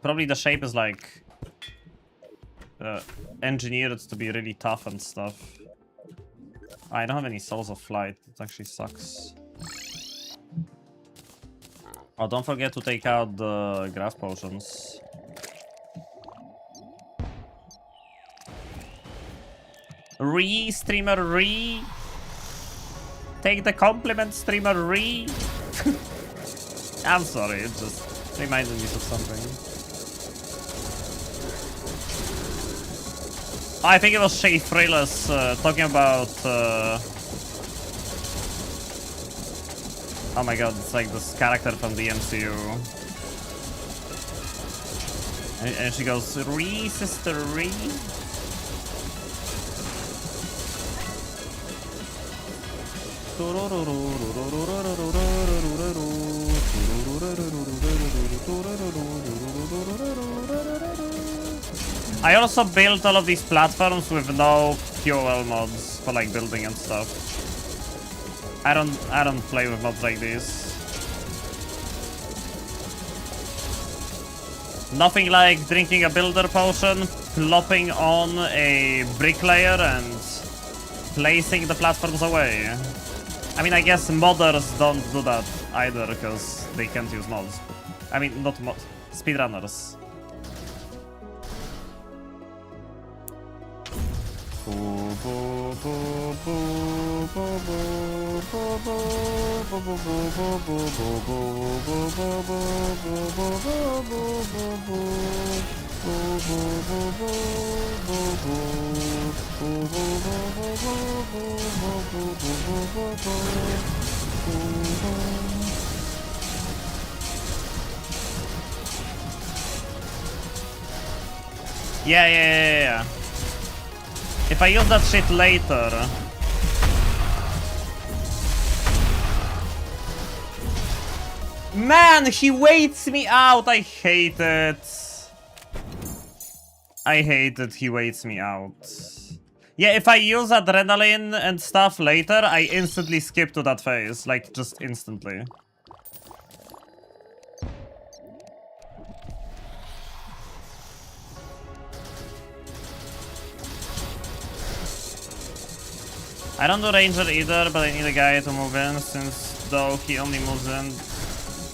Probably the shape is like engineered to be really tough and stuff. I don't have any souls of flight. It actually sucks. Oh, don't forget to take out the graph potions. Streamer re. Take the compliment, streamer re. I'm sorry, it just reminded me of something. Oh, I think it was Shay Frillis talking about. Oh my god, it's like this character from the MCU. And she goes, re, sister, re. I also built all of these platforms with no fuel mods for like building and stuff. I don't play with mods like this. Nothing like drinking a builder potion, plopping on a bricklayer and placing the platforms away. I mean, I guess modders don't do that either because they can't use mods. I mean, not mods, speedrunners. Yeah. If I use that shit later. Man, he waits me out. I hate it. I hate it. He waits me out. Yeah, if I use adrenaline and stuff later, I instantly skip to that phase. Like, just instantly. I don't do Ranger either, but I need a guy to move in, since though he only moves in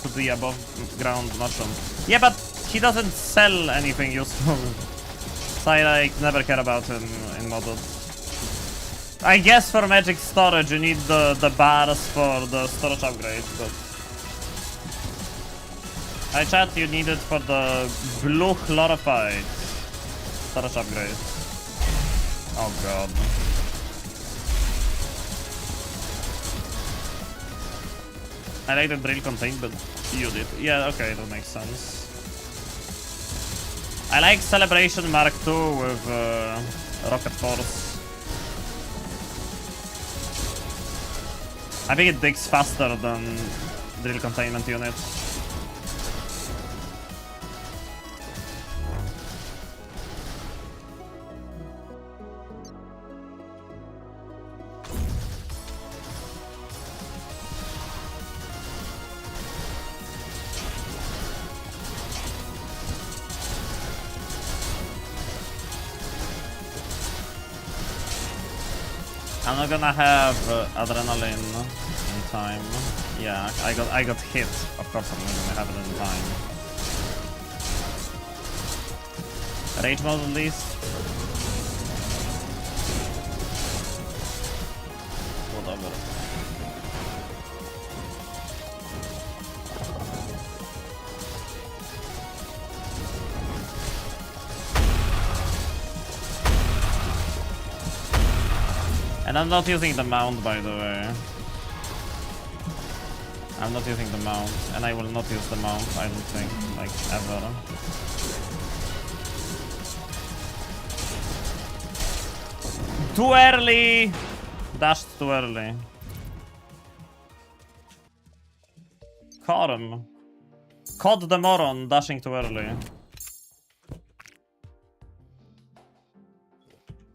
to the above ground mushroom. Yeah, but he doesn't sell anything useful. So I like never care about him in modded. I guess for magic storage you need the bars for the storage upgrade, but I chat you need it for the blue chlorophyte storage upgrade. Oh god. I like the drill contained, but you did. Yeah, okay, that makes sense. I like Celebration Mark II with Rocket Force. I think it digs faster than drill containment unit. I'm not gonna have adrenaline in time. Yeah, I got hit. Of course I'm not gonna have it in time. Rage mode at least. Whatever. And I'm not using the mount, by the way. I'm not using the mount, and I will not use the mount, I don't think, like, ever. Too early! Dashed too early. Corm. Cod the moron, dashing too early.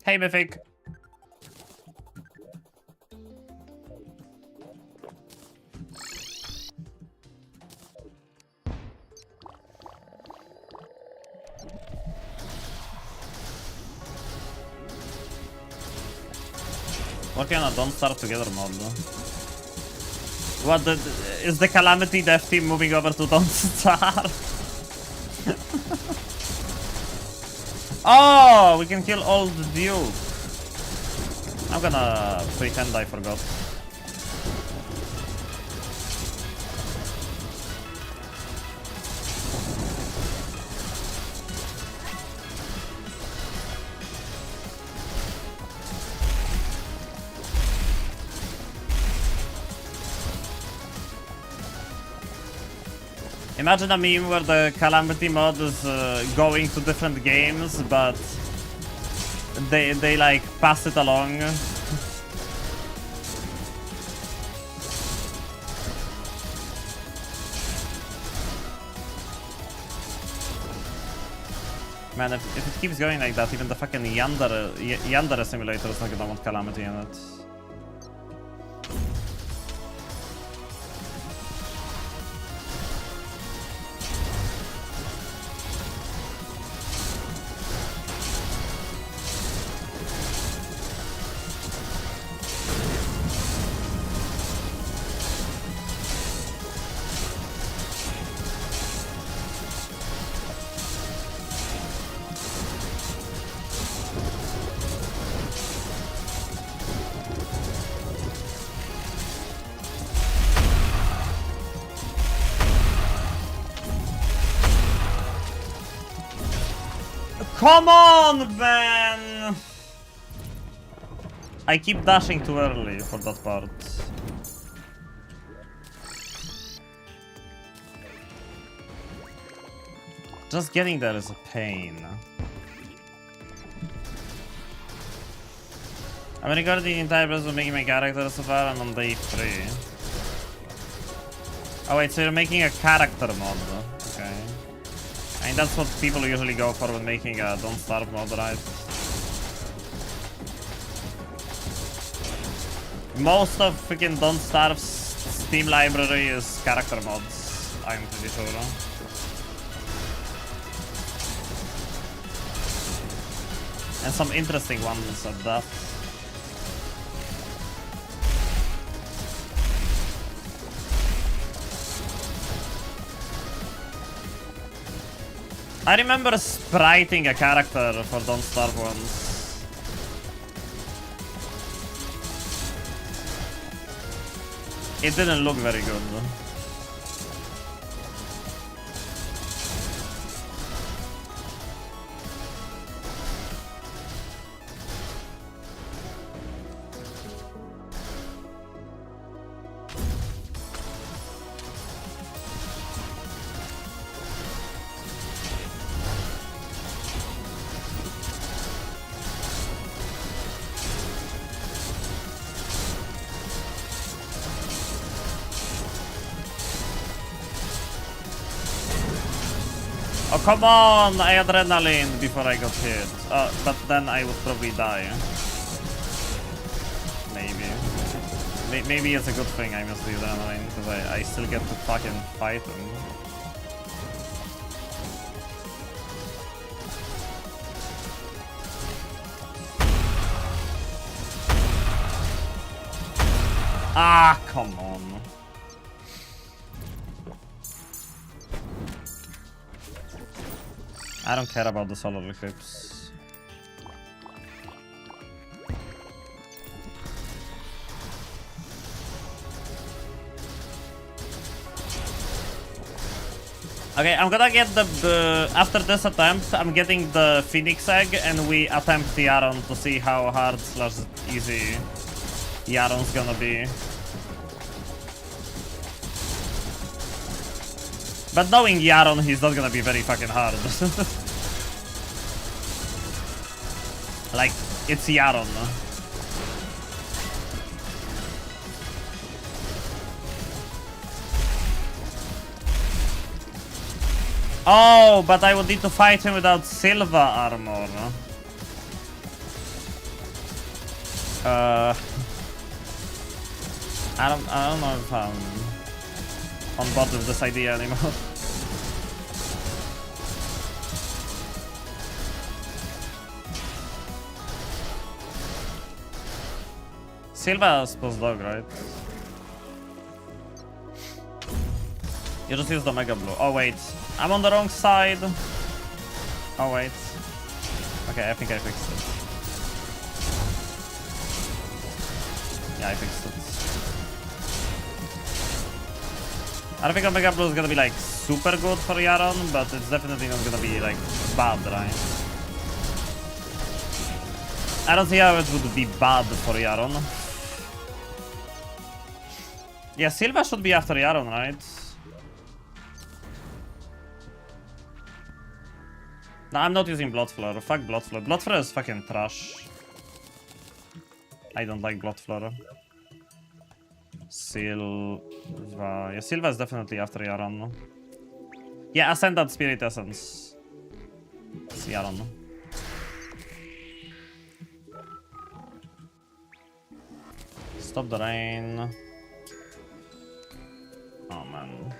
Hey, Mythic. Working on a Don't Starve Together mod. What is the Calamity dev team moving over to Don't Starve? Oh, we can kill Old Duke. I'm gonna pretend I forgot. Imagine a meme where the Calamity mod is going to different games, but they like pass it along. Man, if it keeps going like that, even the fucking Yandere simulator is not gonna want Calamity in it. Come on, man! I keep dashing too early for that part. Just getting there is a pain. I'm recording the entire process of making my character so far. I'm on day 3. Oh wait, so you're making a character mod. Okay. I mean, that's what people usually go for when making a Don't Starve mod, right? Most of freaking Don't Starve's Steam library is character mods, I'm pretty sure. And some interesting ones at that. I remember spriting a character for Don't Starve once. It didn't look very good. Oh, come on! I adrenaline before I got hit. But then I would probably die. Maybe. Maybe it's a good thing I missed the adrenaline, because I still get to fucking fight him. Ah, come on. I don't care about the solar eclipse. Okay, I'm gonna get the after this attempt, I'm getting the Phoenix Egg and we attempt the Yaron to see how hard / easy Yaron's gonna be. But knowing Yaron, he's not gonna be very fucking hard. Like, it's Yaron. Oh, but I would need to fight him without Silva armor. I don't know if I'm on board with this idea anymore. Silva's post-dog, right? You just use the Mega Blue. Oh wait, I'm on the wrong side. Oh wait. Okay, I think I fixed it. Yeah, I fixed it. I don't think Omega Blue is gonna be like super good for Yaron, but it's definitely not gonna be like bad, right? I don't see how it would be bad for Yaron. Yeah, Silva should be after Yaron, right? No, I'm not using Bloodflare. Fuck Bloodflare. Bloodflare is fucking trash. I don't like Bloodflare. Silva. Yeah, Silva is definitely after Yaron. Yeah, Ascendant Spirit Essence. It's Yaron. Stop the rain. Oh man.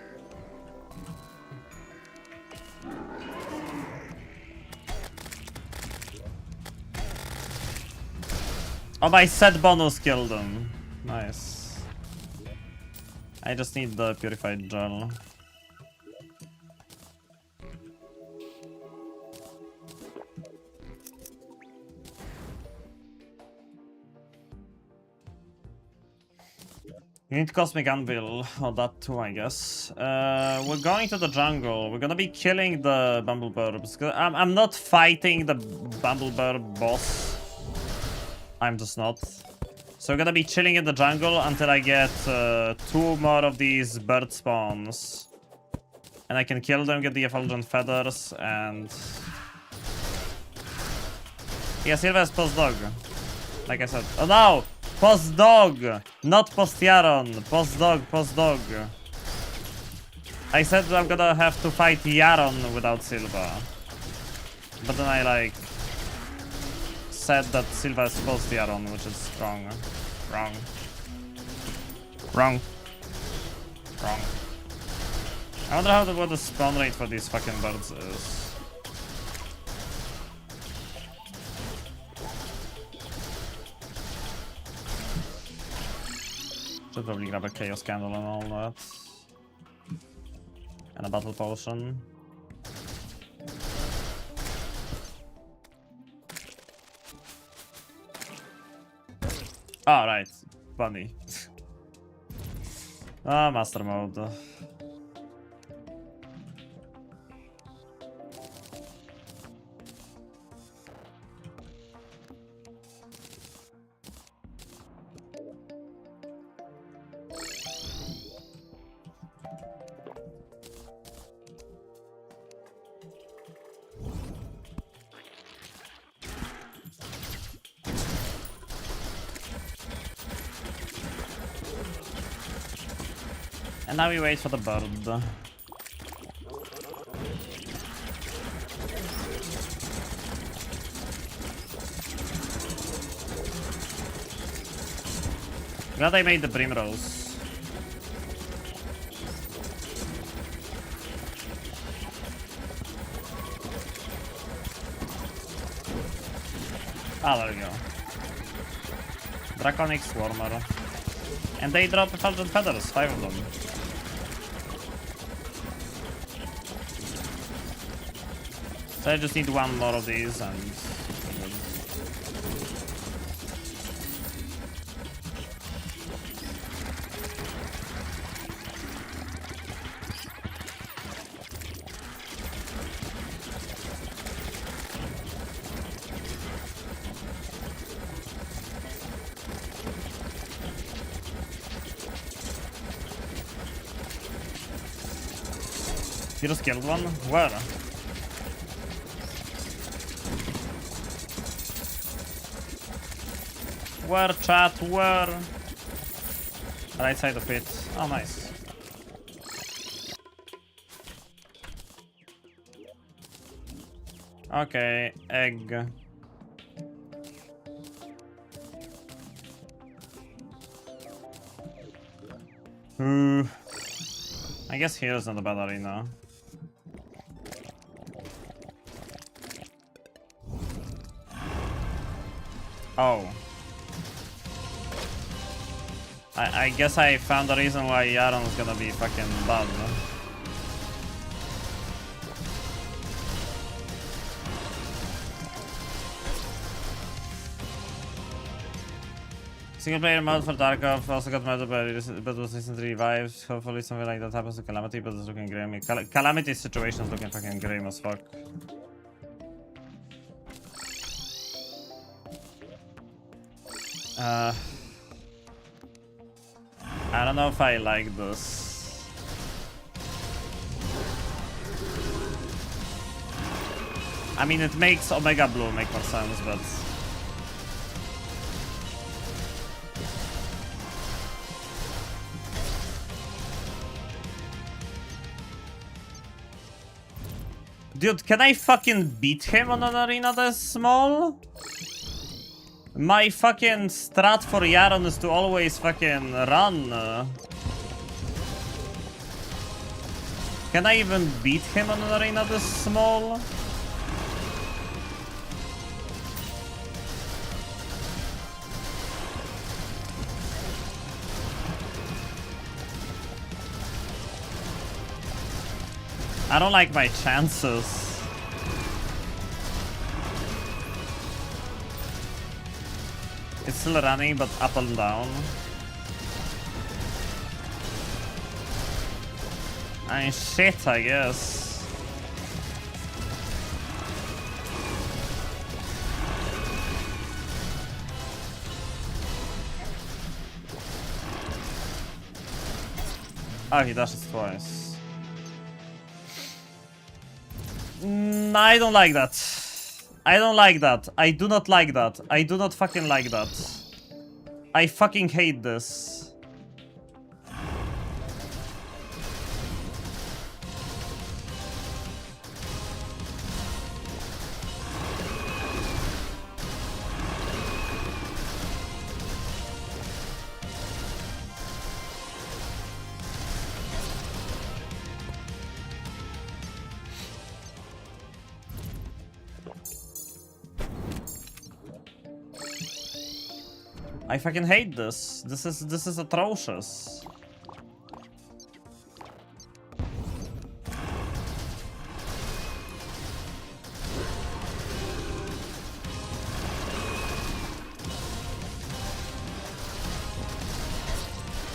Oh, my set bonus killed him. Nice. I just need the purified gel. You need Cosmic Anvil. Oh, that too, I guess. We're going to the jungle. We're gonna be killing the Bumbleburbs. I'm not fighting the Bumbleburb boss. I'm just not. So we're gonna be chilling in the jungle until I get 2 more of these bird spawns. And I can kill them, get the effulgent feathers, and... Yeah, Silva is post-dog. Like I said. Oh no! Post-dog! Not post-Yaron. Post-dog, post-dog. I said I'm gonna have to fight Yaron without Silva. But then I like... said that Silva is post-Yaron, which is wrong. Wrong. Wrong. Wrong. I wonder what the spawn rate for these fucking birds is. Should probably grab a Chaos Candle and all that. And a Battle Potion. Oh, right. Bunny. Ah, master mode. And now we wait for the bird. Glad I made the primrose. Ah, there we go. Draconic Swarmer. And they drop 1,000 feathers, 5 of them. So I just need one more of these and... You just killed one? Where? Where, chat? Where? Right side of it. Oh, nice. Okay, egg. I guess here's not a bad arena. Oh. I guess I found the reason why Yaron's gonna be fucking bad. Single player mode for Tarkov also got murdered but was recently revived. Hopefully something like that happens to Calamity, but it's looking grim. Calamity's situation is looking fucking grim as fuck. I don't know if I like this. I mean, it makes Omega Blue make more sense, but... Dude, can I fucking beat him on an arena this small? My fucking strat for Yaron is to always fucking run. Can I even beat him on an arena this small? I don't like my chances. It's still running, but up and down. I mean, shit, I guess. Oh, he dashes twice. I don't like that. I don't like that. I do not like that. I do not fucking like that. I fucking hate this. I fucking hate this. This is atrocious.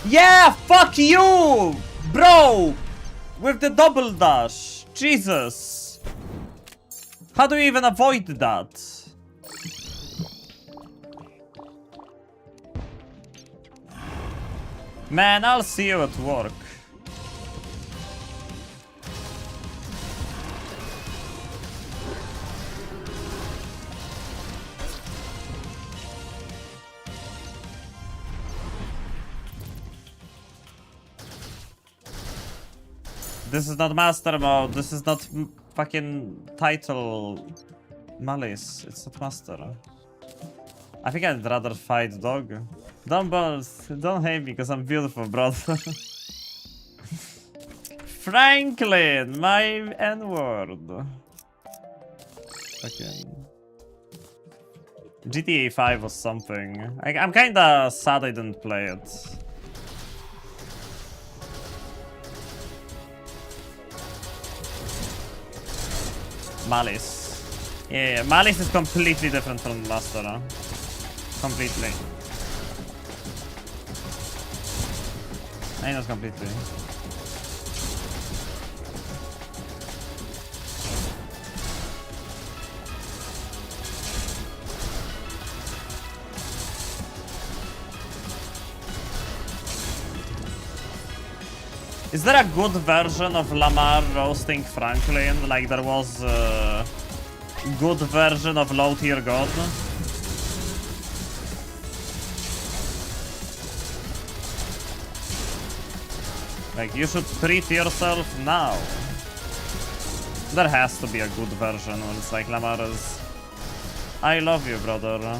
Yeah, fuck you, bro, with the double dash. Jesus, how do you even avoid that? Man, I'll see you at work. This is not master mode. This is not fucking title malice. It's not master. I think I'd rather fight dog. Don't hate me because I'm beautiful, brother. Franklin, my N-word. Fucking GTA 5 was something. I'm kinda sad I didn't play it. Malice. Yeah, Malice is completely different from Master, huh? Completely. I know completely. Is there a good version of Lamar roasting Franklin? Like there was a good version of Low Tier God? Like you should treat yourself now. There has to be a good version when it's like Lamar is... I love you, brother.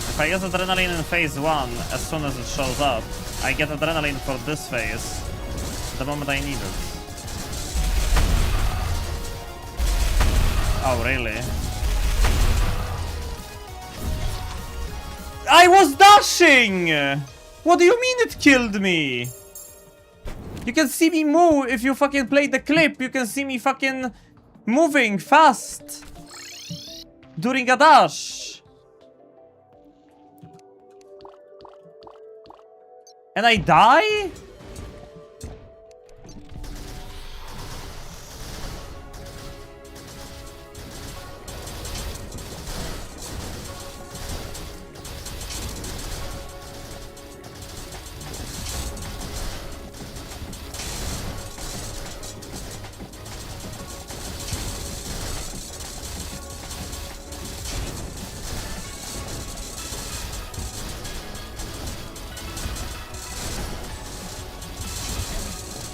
If I use adrenaline in phase 1, as soon as it shows up, I get adrenaline for this phase the moment I need it. Oh, really? I was dashing! What do you mean it killed me? You can see me move if you fucking play the clip. You can see me fucking moving fast during a dash. And I die?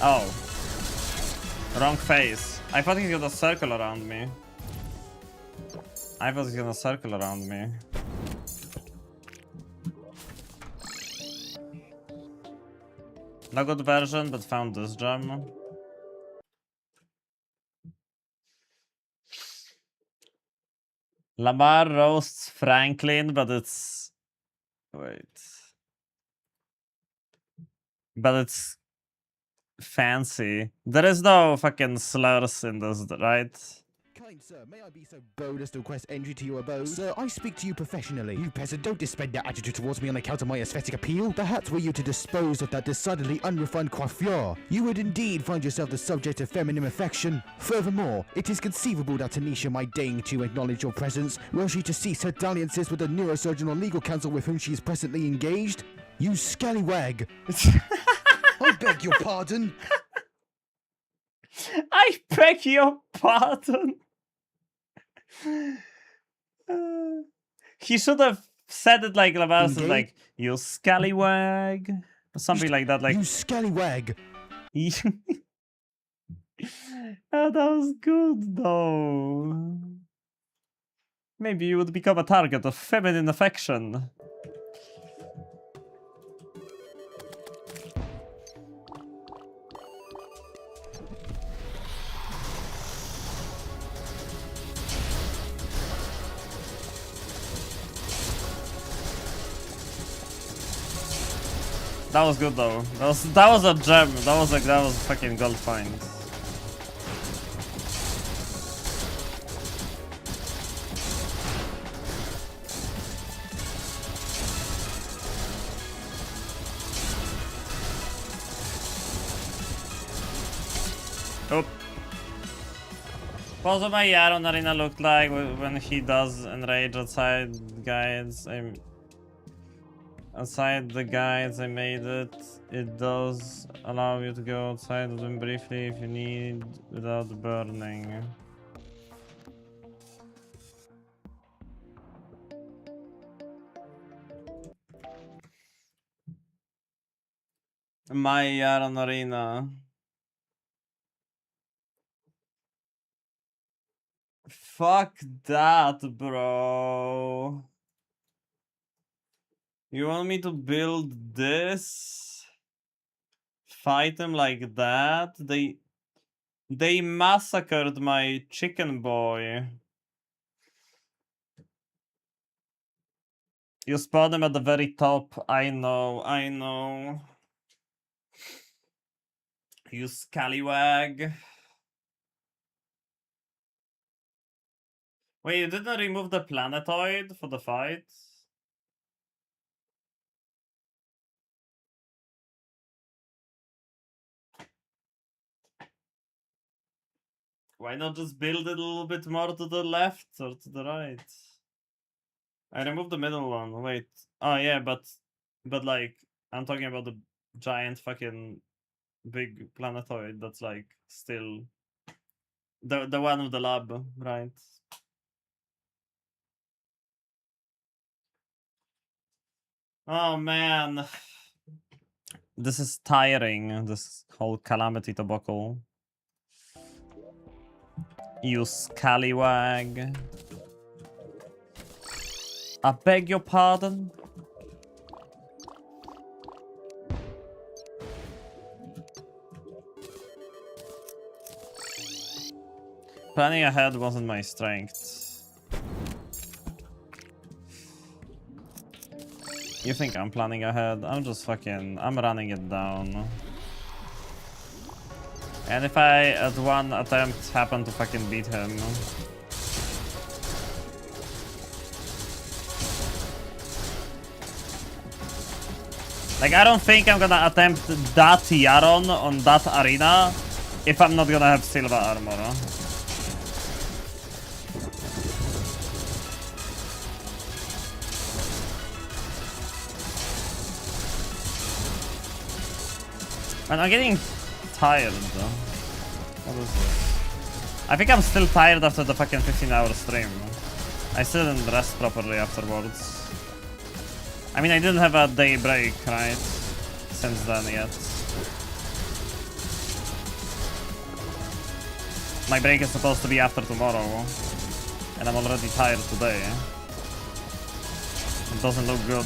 Oh. Wrong face. I thought he's gonna circle around me. I thought he's gonna circle around me. Not good version, but found this gem. Lamar roasts Franklin, but it's... Wait. But it's... fancy. There is no fucking slurs in this, right? Kind sir, may I be so bold as to request entry to your abode? Sir, I speak to you professionally. You peasant, don't display that attitude towards me on account of my aesthetic appeal. Perhaps were you to dispose of that decidedly unrefined coiffure, you would indeed find yourself the subject of feminine affection. Furthermore, it is conceivable that Tanisha might deign to acknowledge your presence, were she to cease her dalliances with the neurosurgeon or legal counsel with whom she is presently engaged. You scallywag. I beg your pardon. I beg your pardon. He should have said it like Lamar said, like, you scallywag. Or something like that, like... You scallywag. Oh, that was good, though. Maybe you would become a target of feminine affection. That was good though. That was a gem. That was a fucking gold find. Oh. What my Yaron arena looked like when he does enrage outside guides. Outside the guides I made it. It does allow you to go outside of them briefly if you need without burning. My Yaron arena. Fuck that, bro. You want me to build this? Fight them like that? They massacred my chicken boy. You spawn him at the very top. I know. You scallywag. Wait, you didn't remove the planetoid for the fight? Why not just build it a little bit more to the left or to the right? I removed the middle one. Wait. Oh yeah, but like I'm talking about the giant fucking big planetoid that's like still the one with the lab, right? Oh man. This is tiring, this whole calamity debacle. You scallywag. I beg your pardon? Planning ahead wasn't my strength. You think I'm planning ahead? I'm just fucking... I'm running it down. And if I, at one attempt, happen to fucking beat him... Like, I don't think I'm gonna attempt that Yaron on that arena if I'm not gonna have silver armor. And I'm getting tired though. What is this? I think I'm still tired after the fucking 15-hour stream. I still didn't rest properly afterwards. I mean, I didn't have a day break, right? Since then yet. My break is supposed to be after tomorrow. And I'm already tired today. It doesn't look good.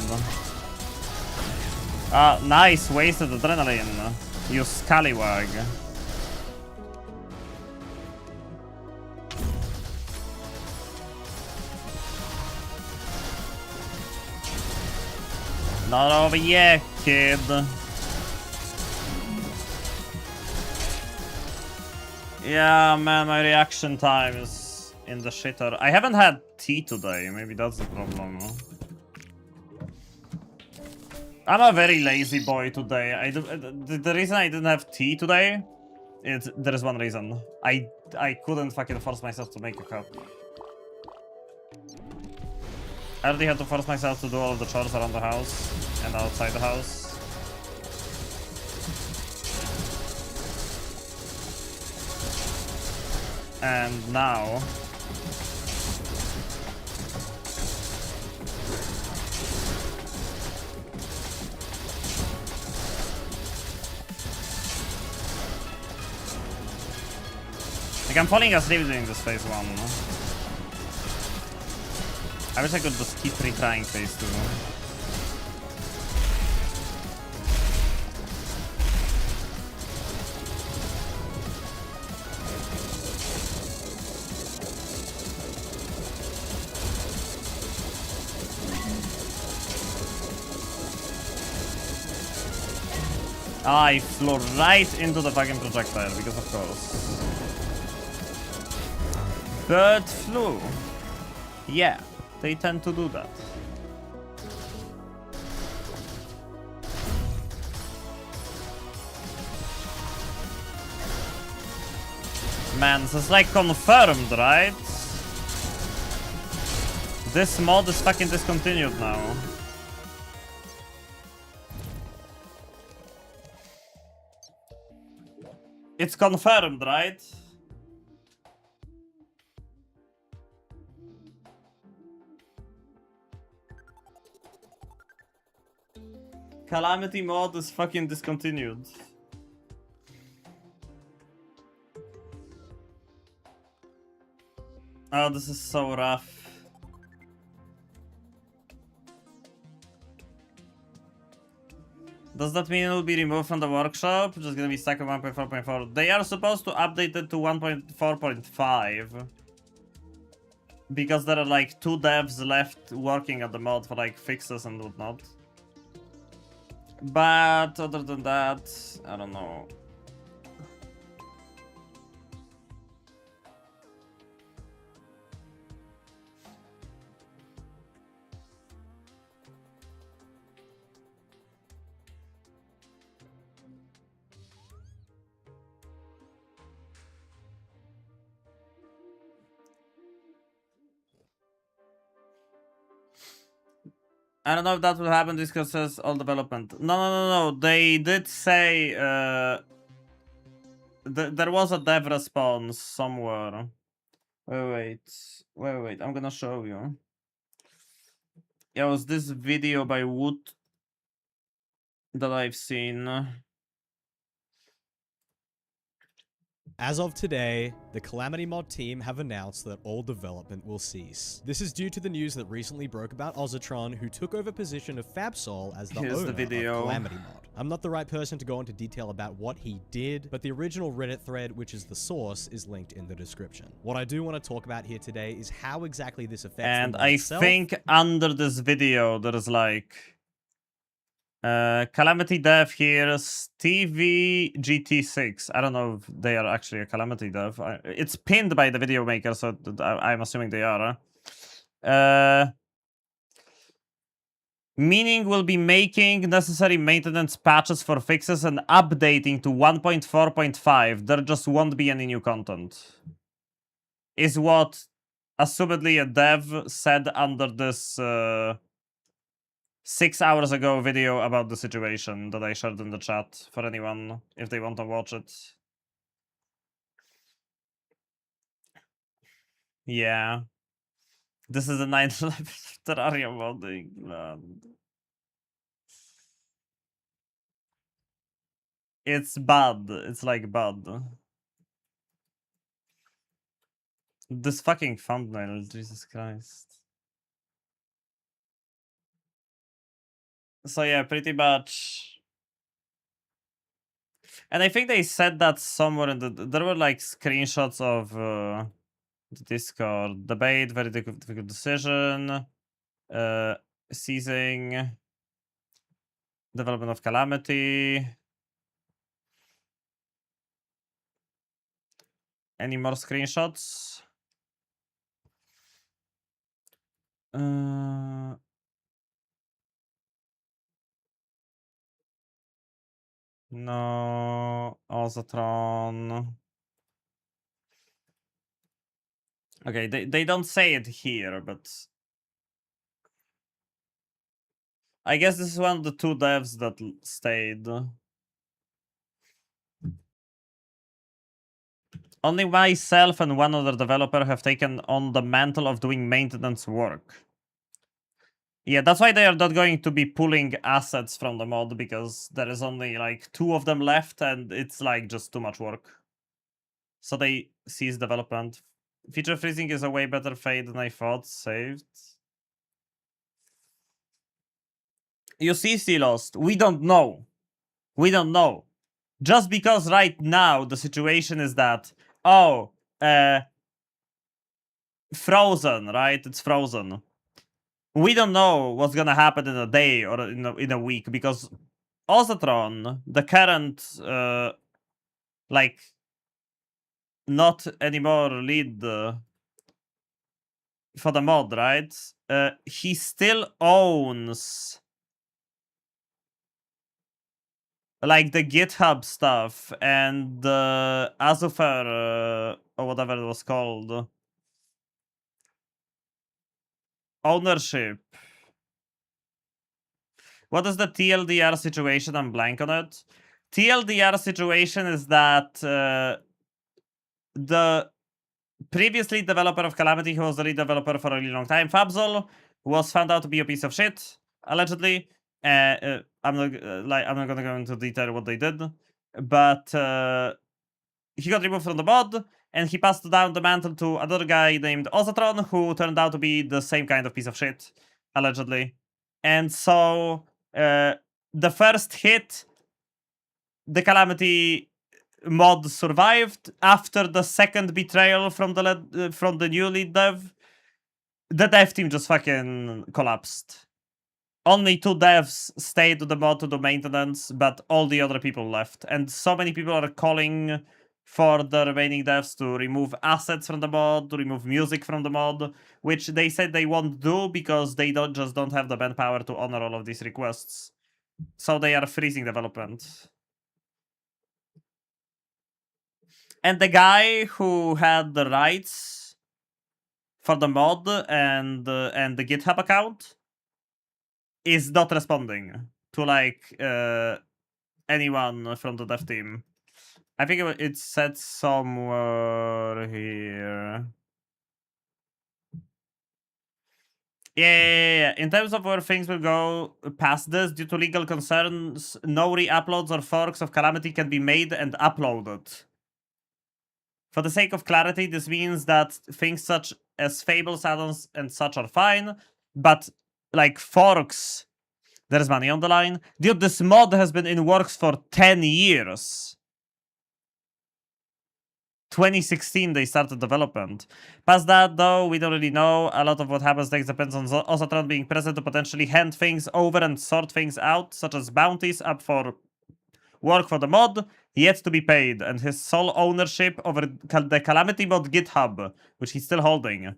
Ah, nice, wasted adrenaline. You scallywag. Not over yet, kid. Yeah, man, my reaction time is in the shitter. I haven't had tea today, maybe that's the problem. I'm a very lazy boy today. The reason I didn't have tea today is there is one reason. I couldn't fucking force myself to make a cup. I already had to force myself to do all of the chores around the house and outside the house. And now... Like, I'm falling asleep doing this phase 1. I wish I could just keep retrying phase 2. I flew right into the fucking projectile, because of course. Bird flu. Yeah, they tend to do that. Man, this is like confirmed, right? This mod is fucking discontinued now. It's confirmed, right? Calamity mod is fucking discontinued. Oh, this is so rough. Does that mean it will be removed from the workshop? Just gonna be stuck on 1.4.4. They are supposed to update it to 1.4.5. Because there are like 2 devs left working at the mod for like fixes and whatnot. But other than that, I don't know. I don't know if that will happen. This says all development. No. They did say there was a dev response somewhere. Wait. I'm gonna show you. Yeah, it was this video by Wood that I've seen. As of today, the Calamity Mod team have announced that all development will cease. This is due to the news that recently broke about Ozatron, who took over position of Fabsol as the Here's owner the video. of Calamity Mod. I'm not the right person to go into detail about what he did, but the original Reddit thread, which is the source, is linked in the description. What I do want to talk about here today is how exactly this affects And the mod I itself. think under this video there is like Calamity Dev here, Stevie GT6. I don't know if they are actually a Calamity Dev. It's pinned by the video maker, so I'm assuming they are. Meaning we'll be making necessary maintenance patches for fixes and updating to 1.4.5. There just won't be any new content. Is what assumedly a dev said under this 6 hours ago video about the situation that I shared in the chat for anyone if they want to watch it. Yeah. This is a 9th level of Terraria modding, man. It's bad. It's like bad. This fucking thumbnail, Jesus Christ. So yeah, pretty much. And I think they said that somewhere in the... There were like screenshots of the Discord. Debate, very difficult decision. Seizing. Development of Calamity. Any more screenshots? No, Ozatron. Okay, they don't say it here, but I guess this is one of the 2 devs that stayed. Only myself and one other developer have taken on the mantle of doing maintenance work. Yeah, that's why they are not going to be pulling assets from the mod, because there is only like 2 of them left and it's like just too much work. So they cease development. Feature freezing is a way better fate than I thought. Saved. You see, Lost, we don't know. We don't know. Just because right now the situation is that, oh, frozen, right? It's frozen. We don't know what's gonna happen in a day or in a week, because Ozatron, the current, like, not anymore lead for the mod, right? He still owns like the GitHub stuff and the Azufer or whatever it was called ownership. What is the TLDR situation? I'm blank on it. TLDR situation is that the previously developer of Calamity, who was the lead developer for a really long time, Fabzol, was found out to be a piece of shit, allegedly. I'm not gonna go into detail what they did, but he got removed from the mod, and he passed down the mantle to another guy named Ozatron, who turned out to be the same kind of piece of shit, allegedly. And so the first hit, the Calamity mod survived. After the second betrayal from the new lead dev, the dev team just fucking collapsed. Only 2 devs stayed to the mod to do maintenance, but all the other people left. And so many people are calling for the remaining devs to remove assets from the mod, to remove music from the mod, which they said they won't do because they don't have the manpower to honor all of these requests. So they are freezing development. And the guy who had the rights for the mod and the GitHub account is not responding to like anyone from the dev team. I think it said somewhere here. Yeah. In terms of where things will go past this, due to legal concerns, no re-uploads or forks of Calamity can be made and uploaded. For the sake of clarity, this means that things such as fables, add-ons, and such are fine, but like forks, there's money on the line. Dude, this mod has been in works for 10 years. 2016 they started development. Past that, though, we don't really know. A lot of what happens next depends on Ozatron being present to potentially hand things over and sort things out, such as bounties up for work for the mod, yet to be paid, and his sole ownership over the Calamity mod GitHub, which he's still holding.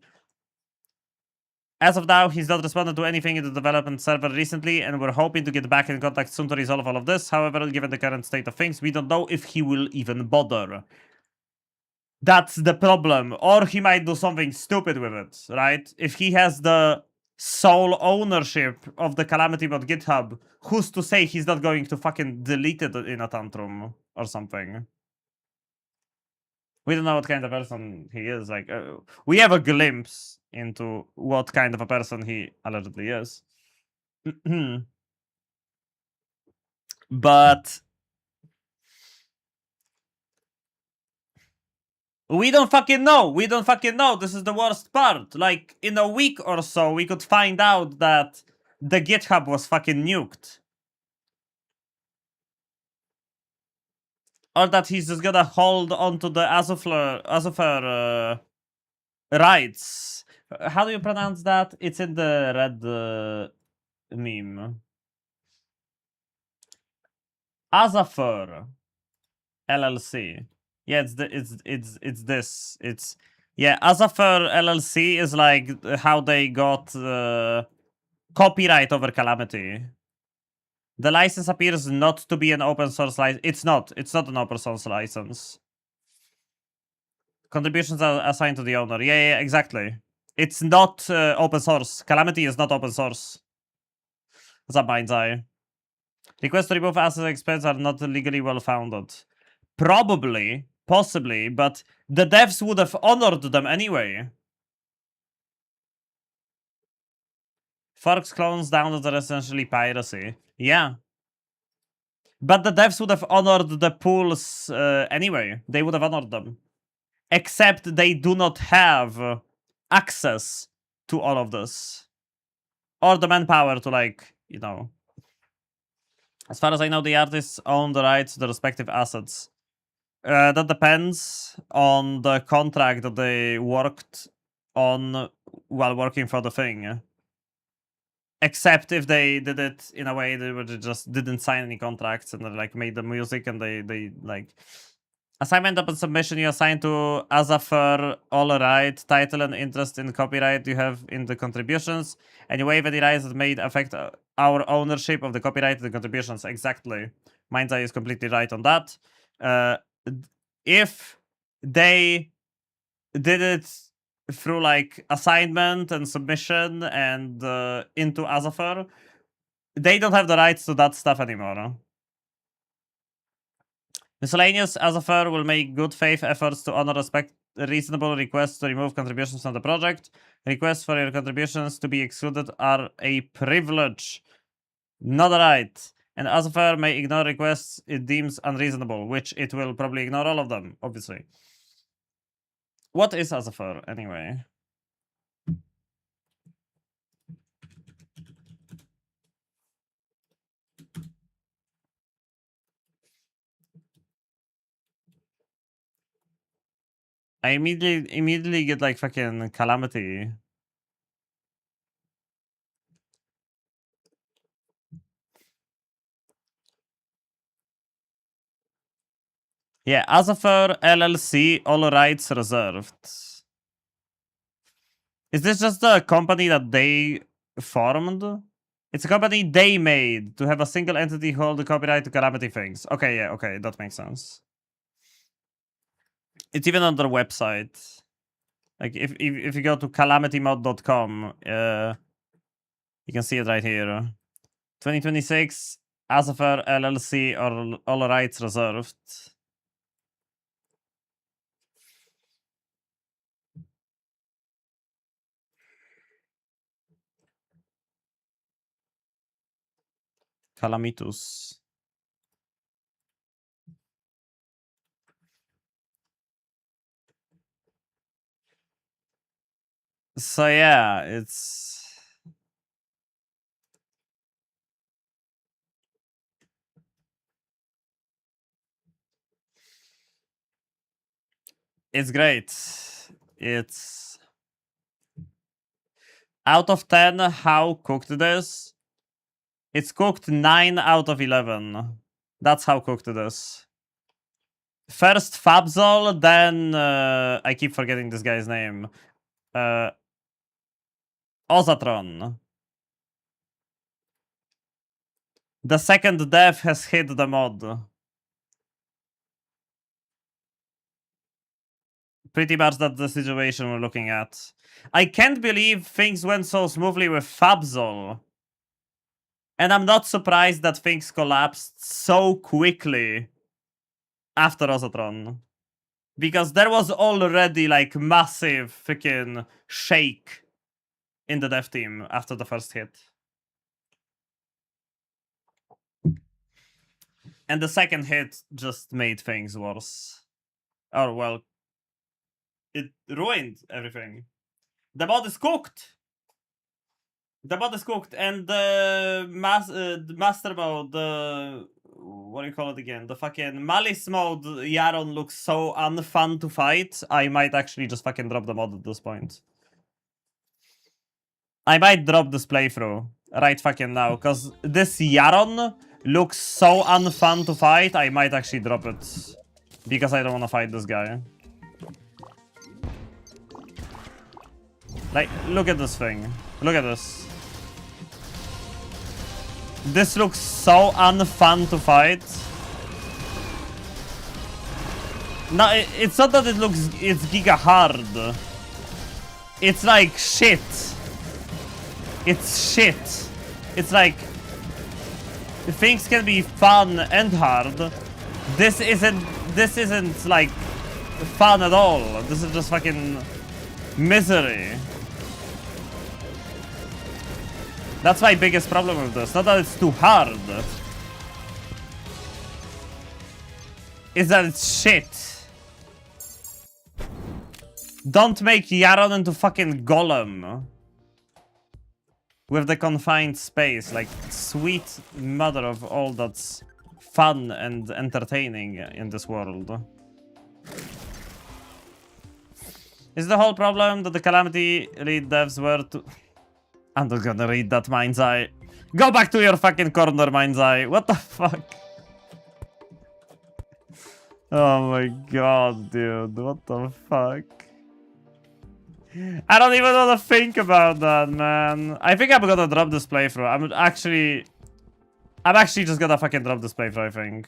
As of now, he's not responded to anything in the development server recently, and we're hoping to get back in contact soon to resolve all of this. However, given the current state of things, we don't know if he will even bother. That's the problem. Or he might do something stupid with it, right? If he has the sole ownership of the Calamity mod GitHub, who's to say he's not going to fucking delete it in a tantrum or something? We don't know what kind of person he is. Like, we have a glimpse into what kind of a person he allegedly is. But we don't fucking know. We don't fucking know. This is the worst part. Like, in a week or so, we could find out that the GitHub was fucking nuked. Or that he's just gonna hold onto the Azufer rights. How do you pronounce that? It's in the red meme. Azufer LLC. Yeah, it's this. It's yeah, Azufer LLC is like how they got copyright over Calamity. The license appears not to be an open source license. It's not an open source license. Contributions are assigned to the owner. Yeah, exactly. It's not open source. Calamity is not open source. That's a mind's eye. Requests to remove assets and expense are not legally well founded. Probably, possibly, but the devs would have honored them anyway. Forks clones downloads are essentially piracy. Yeah. But the devs would have honored the pools anyway. They would have honored them. Except they do not have access to all of this. Or the manpower to, like, you know. As far as I know, the artists own the rights to the respective assets. That depends on the contract that they worked on while working for the thing. Except if they did it in a way that they just didn't sign any contracts and they, like, made the music and they like... Assignment upon submission you assign to Azafar all right, title and interest in copyright you have in the contributions, and you waive any rights that may affect our ownership of the copyright and the contributions. Exactly. Mind's Eye is completely right on that. If they did it through like assignment and submission and into Azafar, they don't have the rights to that stuff anymore. Miscellaneous Azafar will make good faith efforts to honor reasonable requests to remove contributions from the project. Requests for your contributions to be excluded are a privilege, not a right. And Azafar may ignore requests it deems unreasonable, which it will probably ignore all of them, obviously. What is Azafar, anyway? I immediately get like fucking Calamity. Yeah, Azafar LLC, all rights reserved. Is this just a company that they formed? It's a company they made to have a single entity hold the copyright to Calamity things. Okay, yeah, okay, that makes sense. It's even on their website. Like, if you go to calamitymod.com, you can see it right here. 2026, Azafar LLC, or all rights reserved. Calamitus. So yeah, it's great. It's out of 10, how cooked it is. It's cooked 9 out of 11. That's how cooked it is. First Fabzol, then I keep forgetting this guy's name. Ozatron. The second death has hit the mod. Pretty much that's the situation we're looking at. I can't believe things went so smoothly with Fabzol. And I'm not surprised that things collapsed so quickly after Ozatron. Because there was already like massive freaking shake in the dev team after the first hit. And the second hit just made things worse. Or, well, it ruined everything. The mod is cooked! The mod is cooked, and the master mode, what do you call it again? The fucking Malice mode, Yaron looks so unfun to fight, I might actually just fucking drop the mod at this point. I might drop this playthrough right fucking now, because this Yaron looks so unfun to fight, I might actually drop it. Because I don't want to fight this guy. Like, look at this thing. Look at this. This looks so unfun to fight. No, it's not that it's giga hard. It's like shit. It's shit. It's like things can be fun and hard. This isn't like fun at all. This is just fucking misery. That's my biggest problem with this. Not that it's too hard. It's that it's shit. Don't make Yaron into fucking Golem. With the confined space. Like, sweet mother of all that's fun and entertaining in this world. Is the whole problem that the Calamity lead devs were to... I'm not gonna read that mind's eye. Go back to your fucking corner, mind's eye. What the fuck? Oh my god, dude. What the fuck? I don't even want to think about that, man. I think I'm gonna drop this playthrough. I'm actually just gonna fucking drop this playthrough, I think.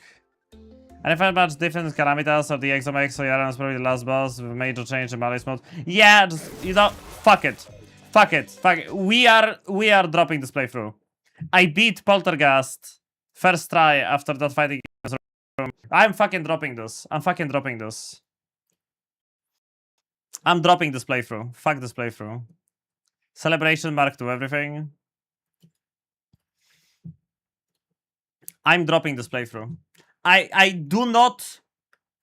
And if I match different Calamitas or the Exomex or Yaran is probably the last boss with a major change in Malice mode. Yeah, just, you know, fuck it. Fuck it. Fuck it. We are dropping this playthrough. I beat Poltergeist first try after that fighting. I'm fucking dropping this. I'm fucking dropping this. I'm dropping this playthrough. Fuck this playthrough. Celebration mark to everything. I'm dropping this playthrough. I do not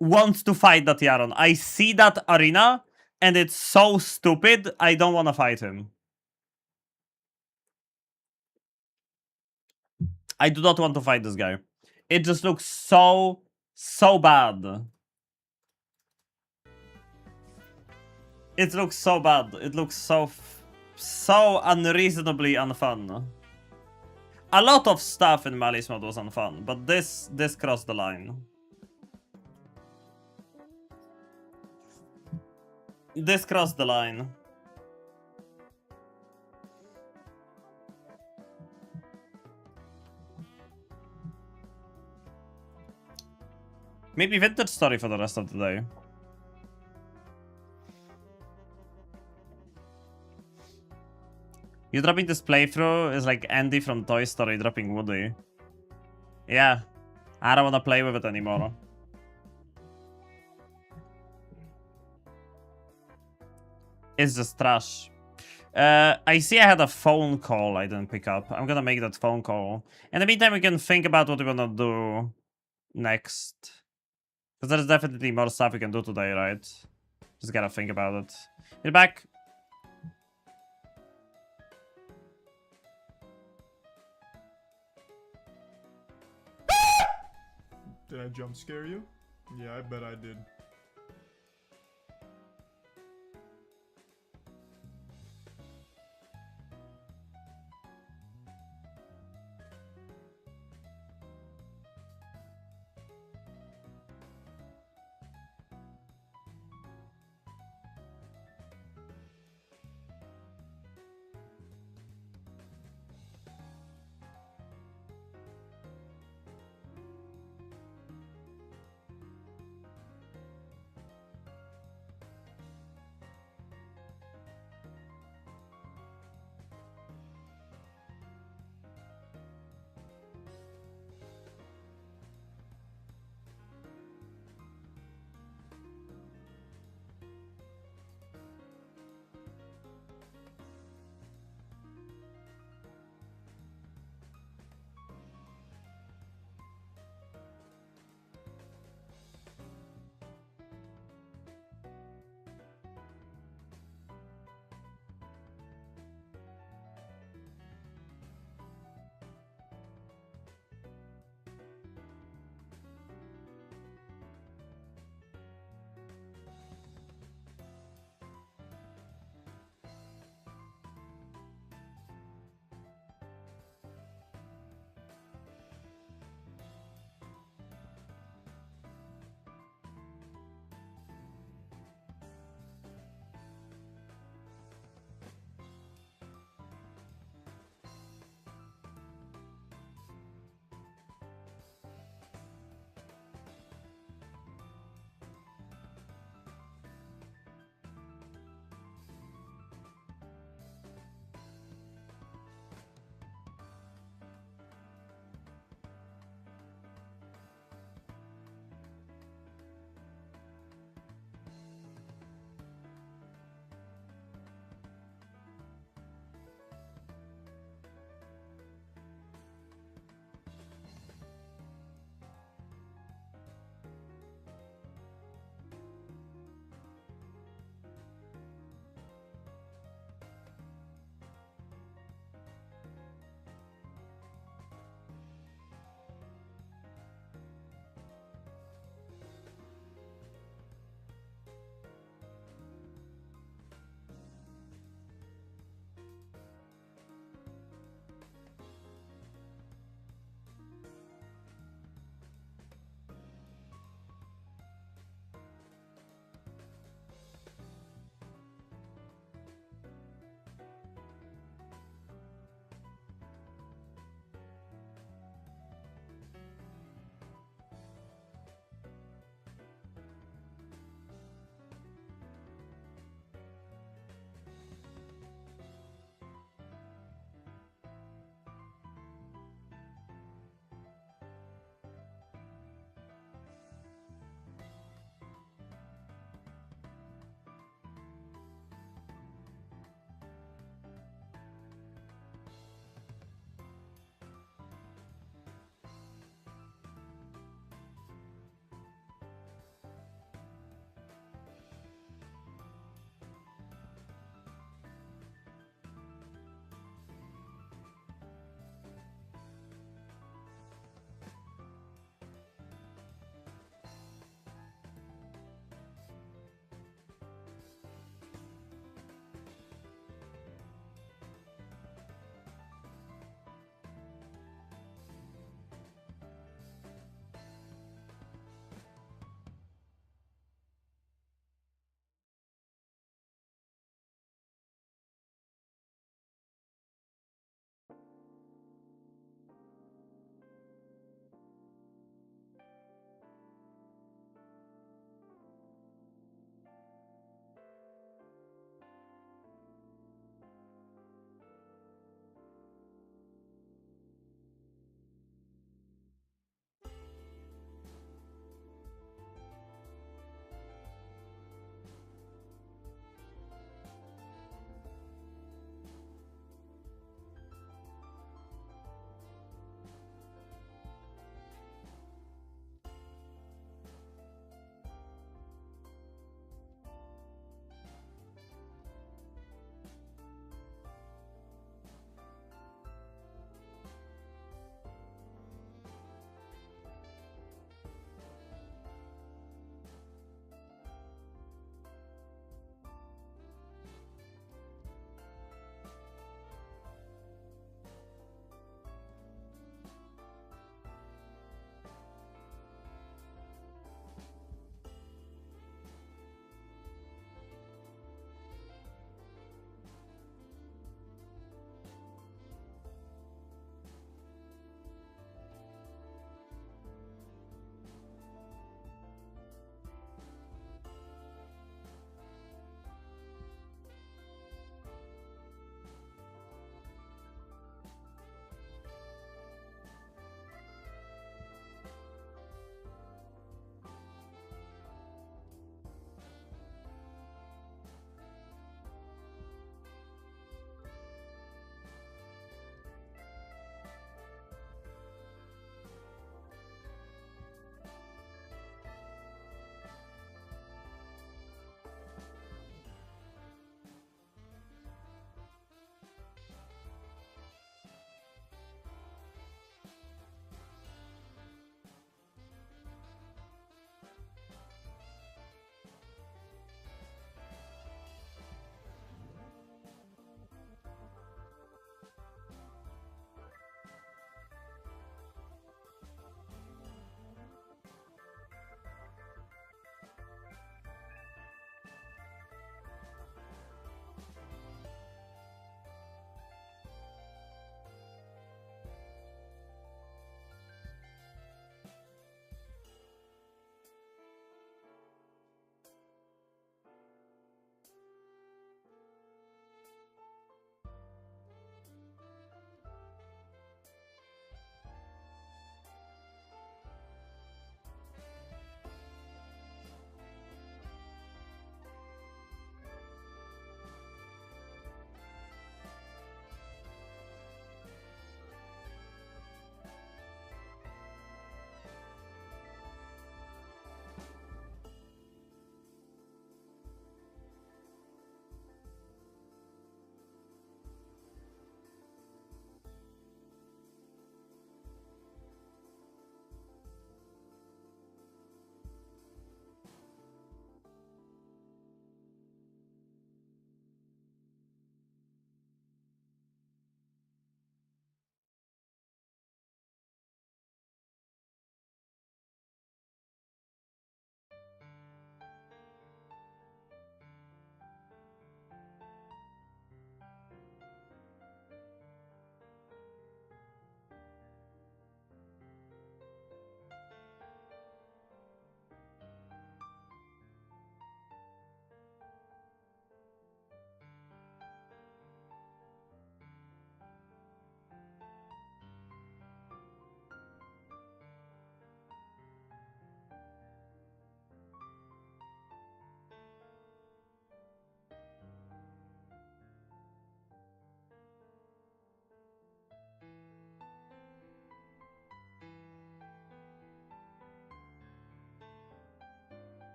want to fight that Yaron. I see that arena and it's so stupid. I don't want to fight him. I do not want to fight this guy. It just looks so bad. It looks so bad. It looks so unreasonably unfun. A lot of stuff in Malice mode was unfun, but this crossed the line. This crossed the line. Maybe vintage story for the rest of the day. You dropping this playthrough is like Andy from Toy Story dropping Woody. Yeah. I don't want to play with it anymore. It's just trash. I see I had a phone call I didn't pick up. I'm gonna make that phone call. In the meantime, we can think about what we're gonna do next. Because there's definitely more stuff we can do today, right? Just gotta think about it. Get back. Did I jump scare you? Yeah, I bet I did.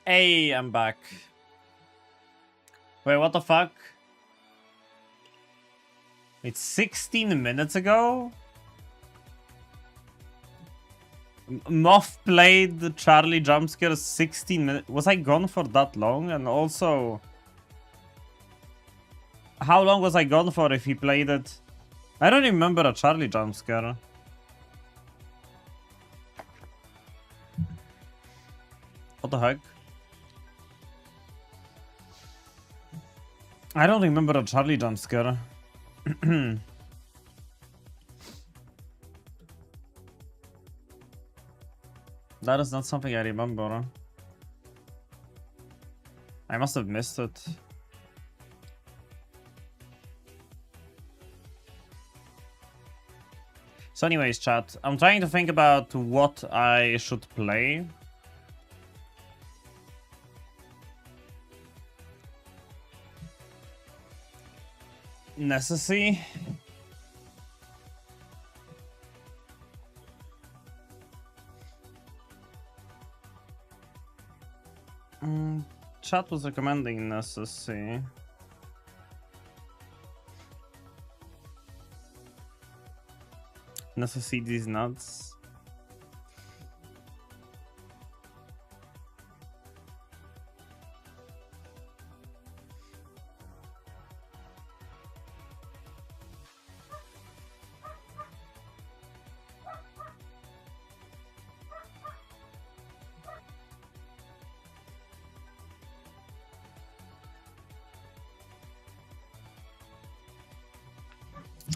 Hey, I'm back. Wait, what the fuck? It's 16 minutes ago? Moth played the Charlie jumpscare 16 minutes. Was I gone for that long? And also, how long was I gone for if he played it? I don't remember a Charlie jumpscare. What the heck? I don't remember a Charlie jumpscare. That is not something I remember. I must have missed it. So anyways, chat, I'm trying to think about what I should play. Necessity. Chat was recommending Necessity. Necessity these nuts.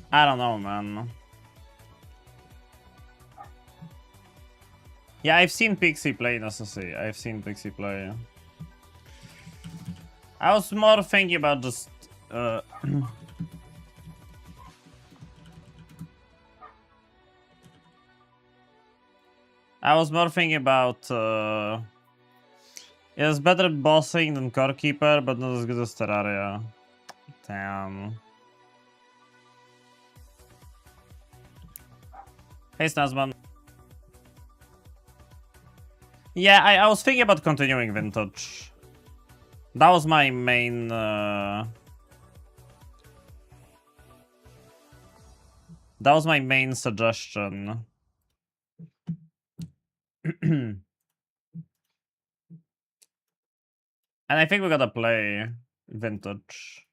I don't know, man. Yeah, I've seen Pixie play Necessity. I've seen Pixie play. I was more thinking about just I was more thinking about it's better bossing than Core Keeper, but not as good as Terraria. Damn. Hey Snazman. Yeah, I was thinking about continuing Vintage. That was my main that was my main suggestion. And I think we gotta play Vintage.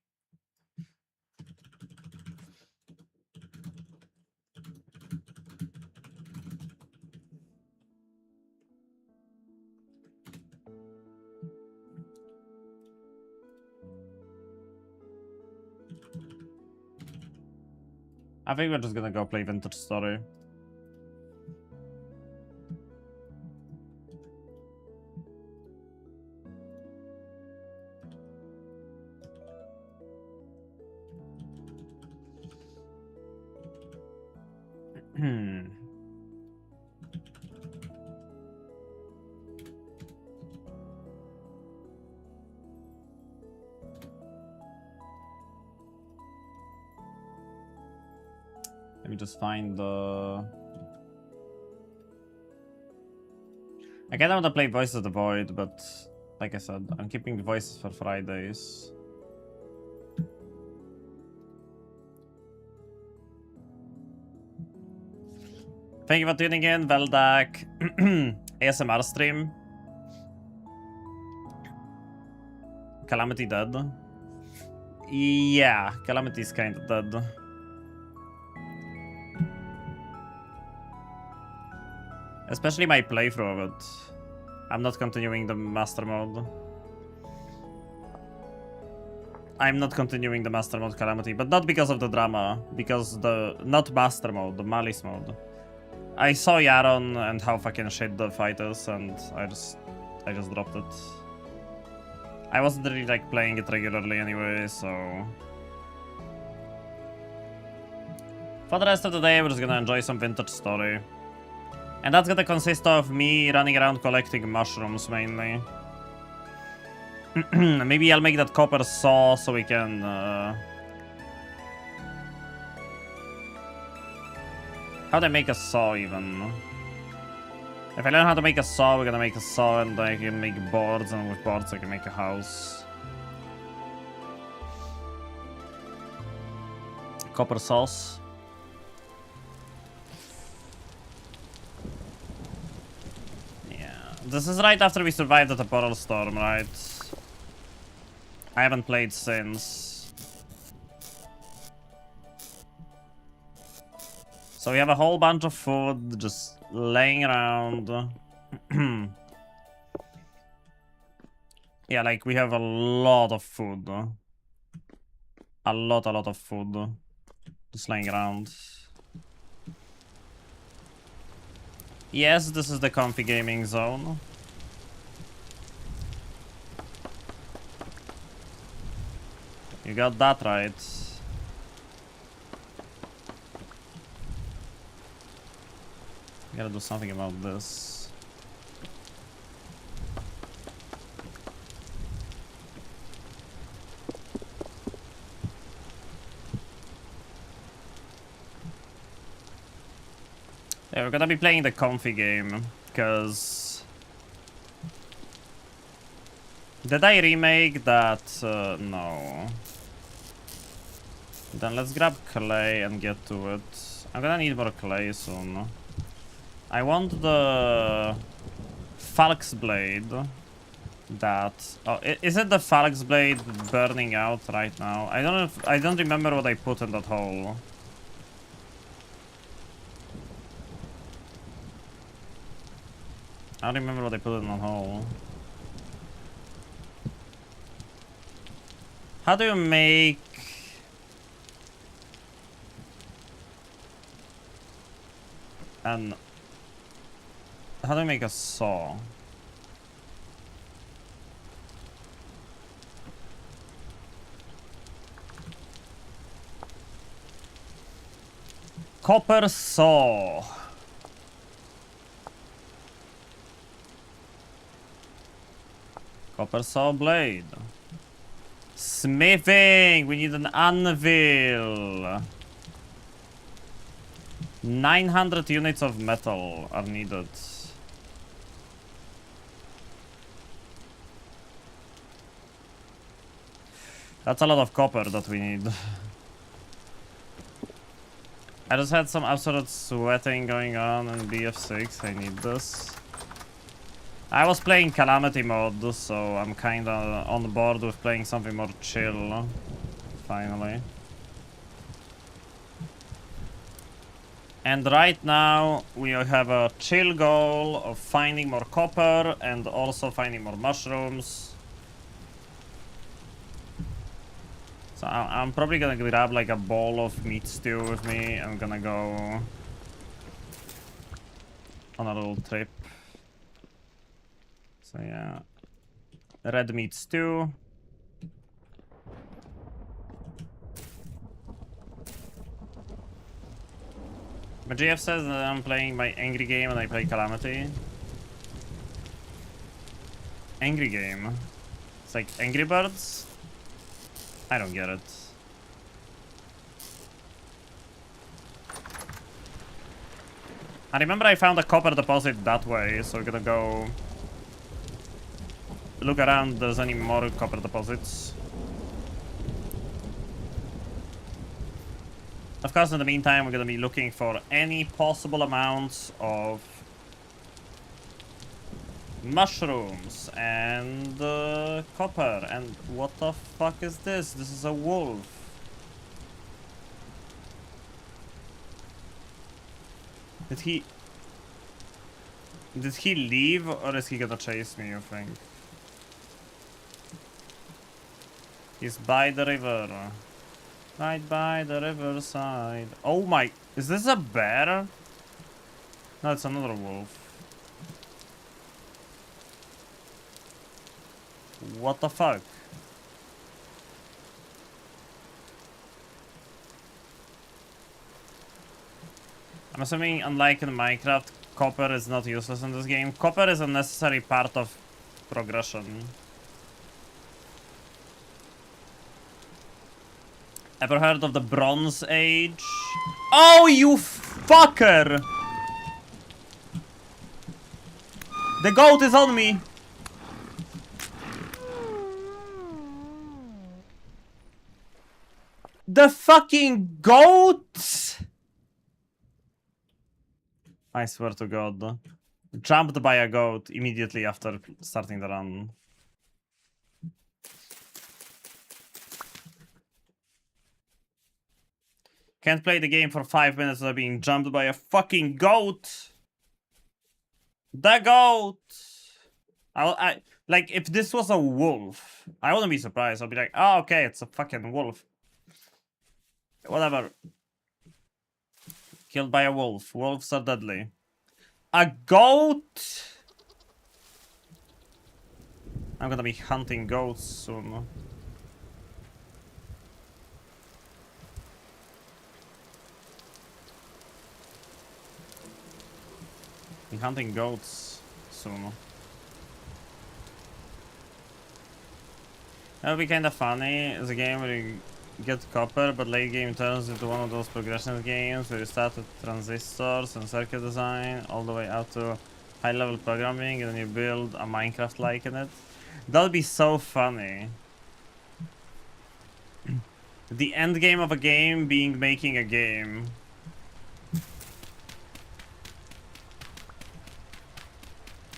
I think we're just gonna go play Vintage Story. Let me just find the... I kinda wanna play Voice of the Void, but like I said, I'm keeping the voices for Fridays. Thank you for tuning in, Veldak. ASMR stream. Calamity dead. Yeah, Calamity's kinda dead. Especially my playthrough of it. I'm not continuing the master mode. I'm not continuing the master mode Calamity, but not because of the drama. Because not master mode, the Malice mode. I saw Yaron and how fucking shit the fight is, and I just dropped it. I wasn't really like playing it regularly anyway, so... For the rest of the day, we're just gonna enjoy some Vintage Story. And that's gonna consist of me running around collecting mushrooms, mainly. Maybe I'll make that copper saw so we can... How'd I make a saw, even? If I learn how to make a saw, we're gonna make a saw and I can make boards, and with boards I can make a house. Copper sauce. Yeah. This is right after we survived at the portal storm, right? I haven't played since. So we have a whole bunch of food just laying around. Yeah, like we have a lot of food. A lot of food. Just laying around. Yes, this is the comfy gaming zone. You got that right. Gotta do something about this. Yeah, we're gonna be playing the comfy game, because... Did I remake that? No. Then let's grab clay and get to it. I'm gonna need more clay soon. I want the Falx blade. That... Oh, is it the Falx blade burning out right now? I don't know if... I don't remember what I put in that hole. I don't remember what I put in that hole. How do you make... How do I make a saw? Copper saw. Copper saw blade. Smithing! We need an anvil. 900 units of metal are needed. That's a lot of copper that we need. I just had some absolute sweating going on in BF6. I need this. I was playing Calamity mode, so I'm kinda on board with playing something more chill. Finally. And right now, we have a chill goal of finding more copper and also finding more mushrooms. So I'm probably gonna grab like a bowl of meat stew with me. I'm gonna go on a little trip. So yeah, red meat stew. But GF says that I'm playing my angry game and I play Calamity. Angry game? It's like Angry Birds? I don't get it. I remember I found a copper deposit that way, so we're gonna go look around if there's any more copper deposits. Of course, in the meantime, we're gonna be looking for any possible amounts of mushrooms and copper. And what the fuck is this? This is a wolf. Did he leave, or is he gonna chase me, you think? He's by the river. Right by the riverside. Oh my... Is this a bear? No, it's another wolf. What the fuck? I'm assuming, unlike in Minecraft, copper is not useless in this game. Copper is a necessary part of progression. Ever heard of the Bronze Age? Oh, you fucker! The goat is on me! The fucking goat! I swear to God. Jumped by a goat immediately after starting the run. Can't play the game for 5 minutes without being jumped by a fucking goat! The goat! I like, if this was a wolf, I wouldn't be surprised. I'd be like, oh, okay, it's a fucking wolf. Whatever. Killed by a wolf. Wolves are deadly. A goat? I'm gonna be hunting goats soon. Be hunting goats soon. That'll be kinda funny. It's a game where you get copper, but late game turns into one of those progression games where you start with transistors and circuit design all the way out to high level programming, and then you build a Minecraft like in it. That'll be so funny. The end game of a game being making a game.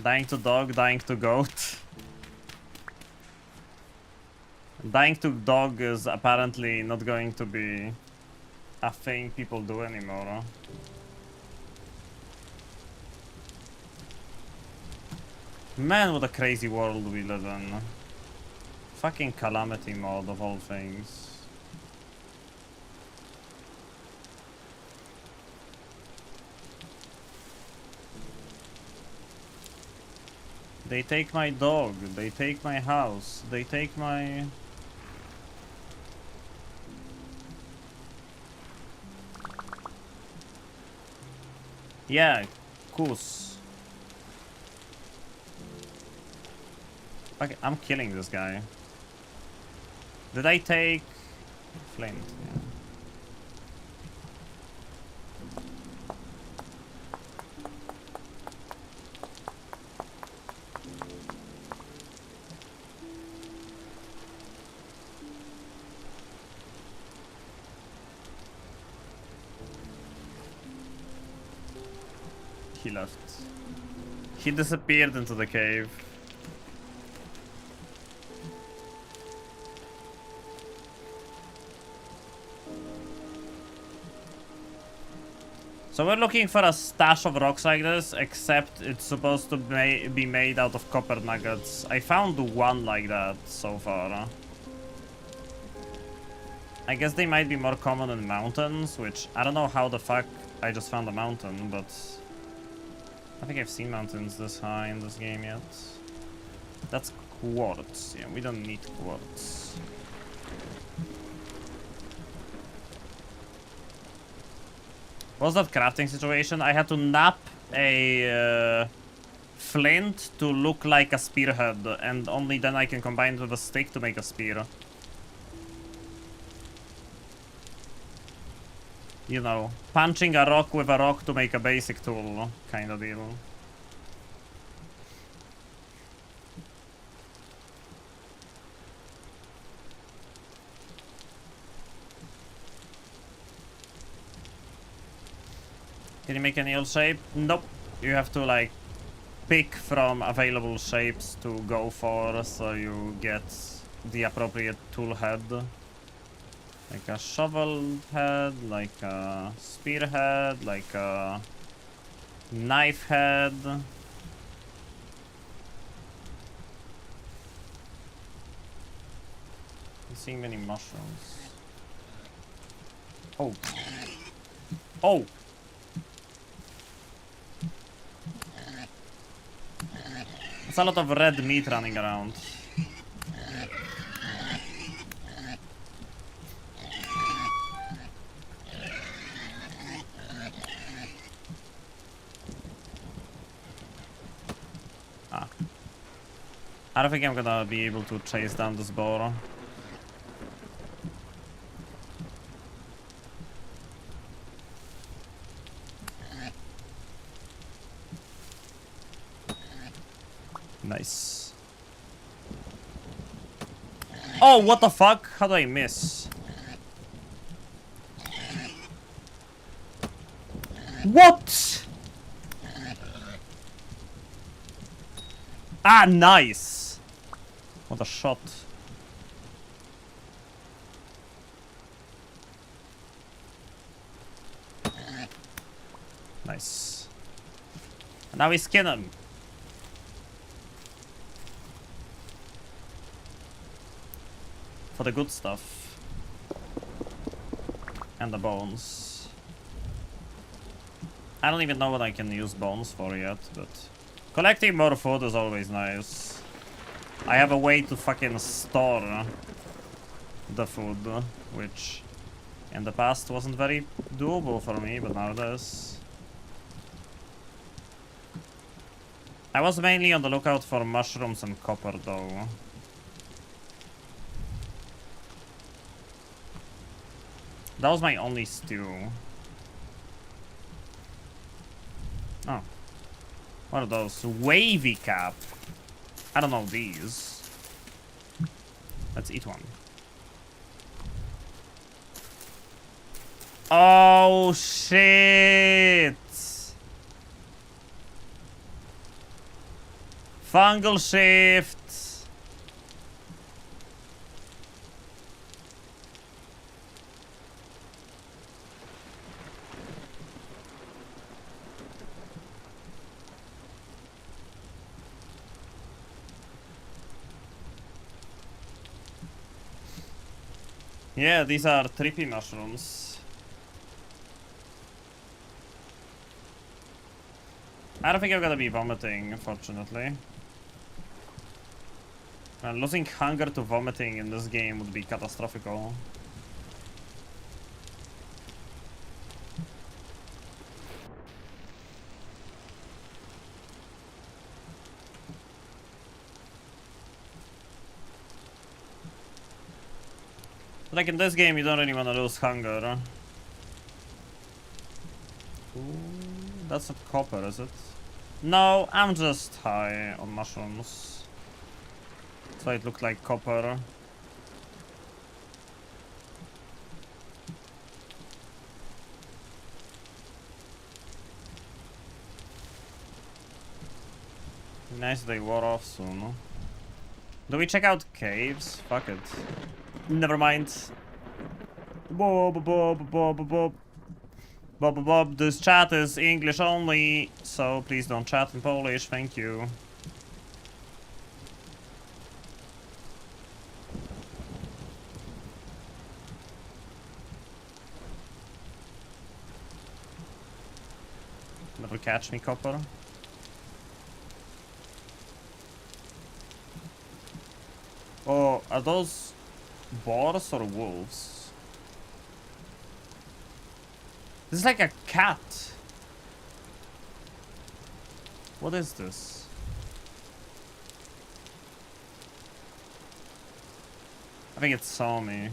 Dying to dog, dying to goat. Dying to dog is apparently not going to be a thing people do anymore. Man, what a crazy world we live in. Fucking calamity mode of all things. They take my dog, they take my house, they take my... Yeah, Kus. Okay, I'm killing this guy. Did I take flint? Yeah. He left. He disappeared into the cave. So we're looking for a stash of rocks like this, except it's supposed to be made out of copper nuggets. I found one like that so far. I guess they might be more common in mountains, which I don't know how the fuck I just found a mountain, but I think I've seen mountains this high in this game yet. That's quartz. Yeah, we don't need quartz. What was that crafting situation? I had to nap a flint to look like a spearhead, and only then I can combine it with a stick to make a spear. You know, punching a rock with a rock to make a basic tool kind of deal. Can you make any old shape? Nope. You have to like pick from available shapes to go for, so you get the appropriate tool head. Like a shovel head, like a spear head, like a knife head. I'm seeing many mushrooms. Oh. Oh! There's a lot of red meat running around. I don't think I'm gonna be able to chase down this boar. Nice. Oh, what the fuck? How did I miss? What? Ah, nice. What a shot. Nice. And now we skin him. For the good stuff. And the bones. I don't even know what I can use bones for yet, but... collecting more food is always nice. I have a way to fucking store the food, which in the past wasn't very doable for me, but now it is. I was mainly on the lookout for mushrooms and copper though. That was my only stew. Oh. What are those? Wavy cap. I don't know these. Let's eat one. Oh shit! Fungal shift. Yeah, these are trippy mushrooms. I don't think I'm gonna be vomiting, unfortunately. Losing hunger to vomiting in this game would be catastrophical. Like in this game, you don't really want to lose hunger. Ooh, that's not copper, is it? No, I'm just high on mushrooms. So it looked like copper. Nice, they wore off soon. Do we check out caves? Fuck it. Never mind. Bob, bob, bob, bob. Bob, bob, this chat is English only, so please don't chat in Polish, thank you. Never catch me, copper. Oh, are those boars or wolves? This is like a cat. What is this? I think it saw me.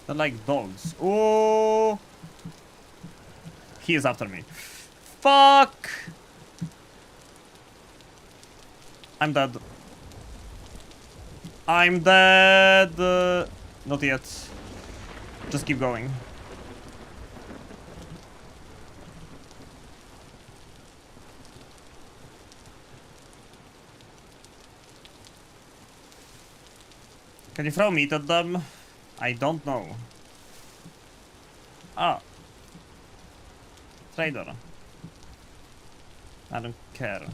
They're like dogs. Oh! He is after me. Fuck! I'm dead. I'm dead. Not yet. Just keep going. Can you throw meat at them? I don't know. Ah. Trader. I don't care.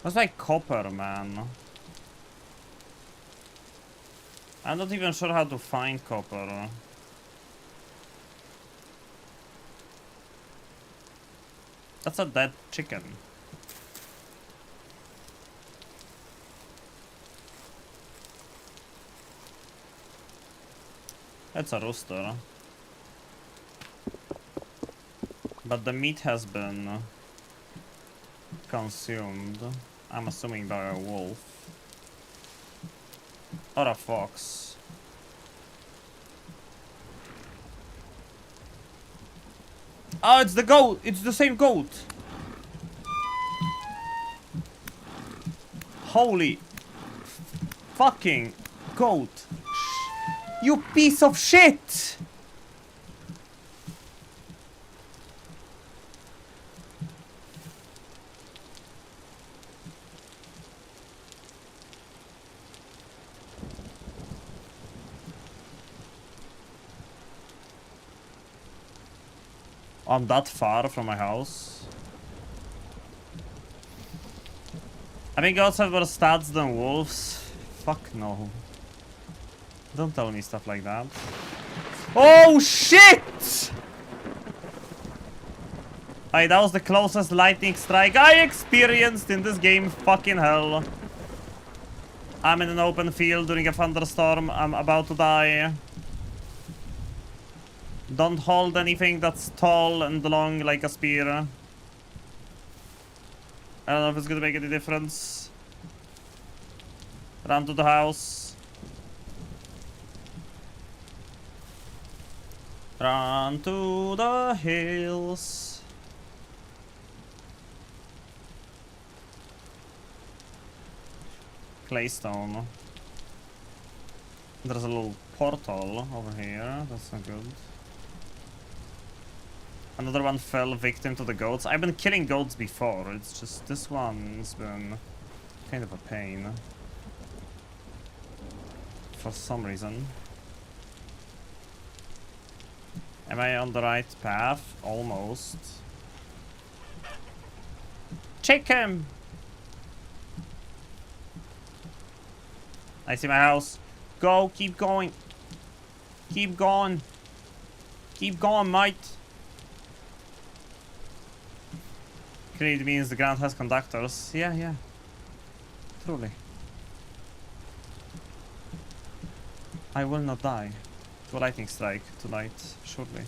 That's like copper, man. I'm not even sure how to find copper. That's a dead chicken. That's a rooster. But the meat has been consumed. I'm assuming by a wolf. Or a fox. Oh, it's the goat! It's the same goat! Holy fucking goat. You piece of shit! I'm that far from my house. I think goats have better stats than wolves. Fuck no. Don't tell me stuff like that. Oh shit! Hey, that was the closest lightning strike I experienced in this game. Fucking hell. I'm in an open field during a thunderstorm. I'm about to die. Don't hold anything that's tall and long like a spear. I don't know if it's gonna make any difference. Run to the house. Run to the hills. Claystone. There's a little portal over here. That's not good. Another one fell victim to the goats. I've been killing goats before. It's just this one's been kind of a pain. For some reason. Am I on the right path? Almost. Chicken! I see my house. Go, keep going. Keep going. Keep going, mate. Clearly it means the ground has conductors. Yeah, yeah. Truly. I will not die to a lightning strike tonight, surely.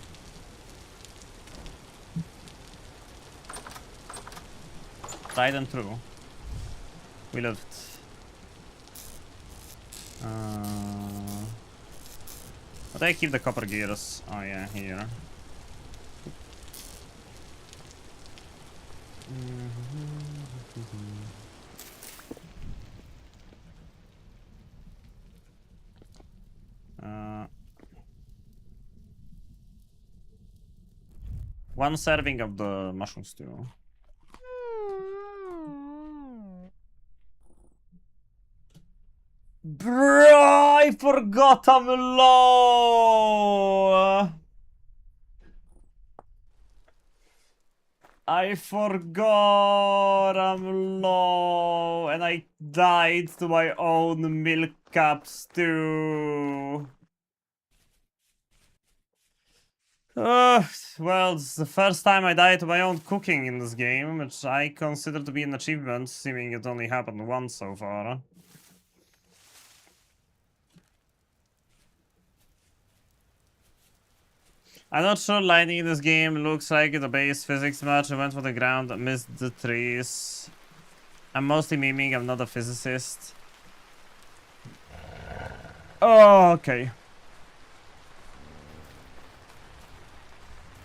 Tried and true. We lived. But I keep the copper gears. Oh yeah, here. One serving of the mushroom stew. Bro, I forgot I'm low. I forgot I'm low, and I died to my own milk cap stew. Well, it's the first time I died to my own cooking in this game, which I consider to be an achievement, seeming it only happened once so far. I'm not sure lightning in this game looks like the base physics much. I went for the ground, missed the trees. I'm mostly miming, I'm not a physicist. Oh, okay.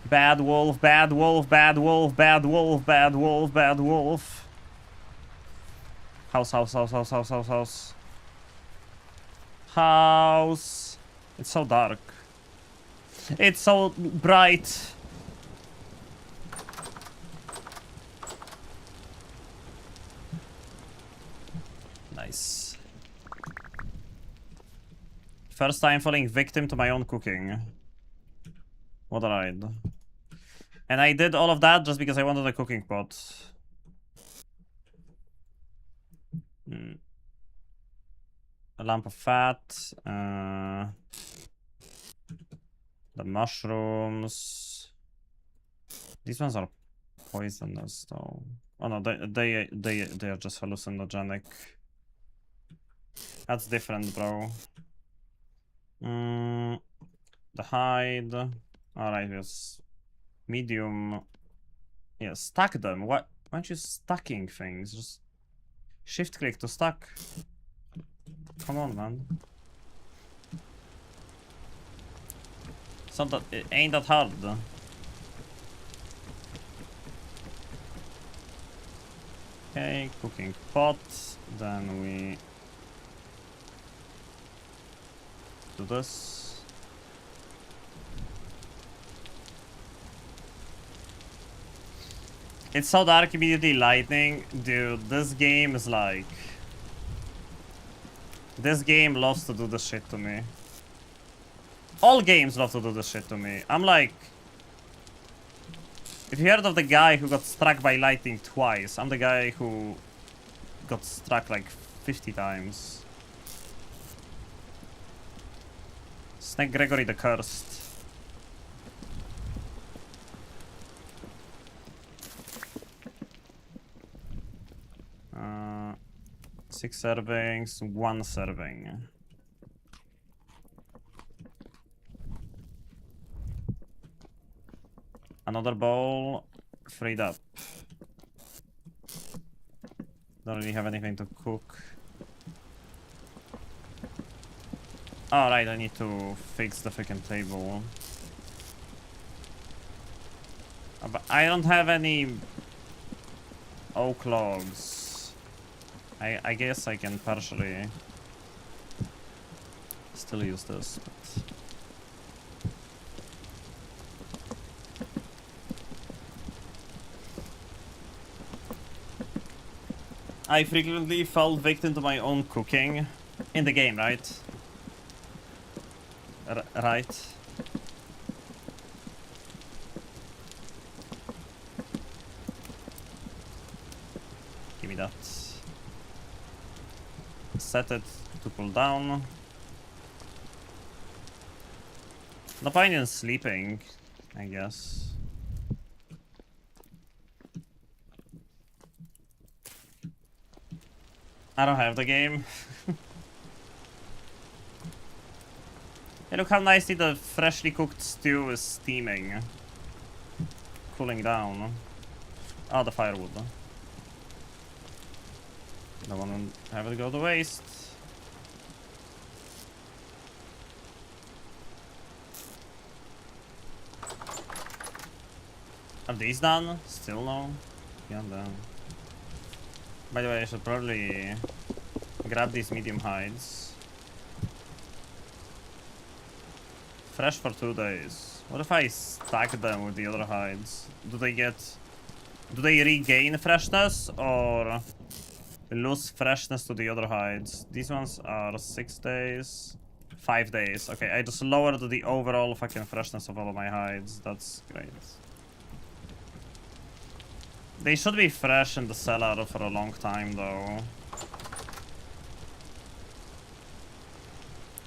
Bad wolf, bad wolf, bad wolf, bad wolf, bad wolf, bad wolf. House, house, house, house, house, house, house. House. It's so dark. It's so bright. Nice. First time falling victim to my own cooking. What a ride. And I did all of that just because I wanted a cooking pot. A lump of fat. The mushrooms. These ones are poisonous though. Oh no, they are just hallucinogenic. That's different, bro. The hide. Alright, yes. Medium. Yeah, stack them. Why aren't you stacking things? Just shift click to stack. Come on, man. It's not that, it ain't that hard. Okay, cooking pot. Then we do this. It's so dark, immediately lightning. Dude, this game is like... This game loves to do this shit to me. All games love to do this shit to me. I'm like... If you heard of the guy who got struck by lightning twice, I'm the guy who got struck like 50 times. Snake Gregory the Cursed. 6 servings, 1 serving. Another bowl, freed up. Don't really have anything to cook. Alright, I need to fix the freaking table. But I don't have any oak logs. I guess I can partially still use this, but... I frequently fall victim to my own cooking in the game, right? Right. Give me that. Set it to cool down. No point in sleeping, I guess. I don't have the game. Hey, look how nicely the freshly cooked stew is steaming. Cooling down. Oh, the firewood. Don't want to have it go to waste. Are these done? Still no? Yeah, done. By the way, I should probably grab these medium hides. Fresh for 2 days. What if I stack them with the other hides? Do they regain freshness or lose freshness to the other hides? These ones are 6 days, 5 days. Okay, I just lowered the overall fucking freshness of all of my hides. That's great. They should be fresh in the cellar for a long time though.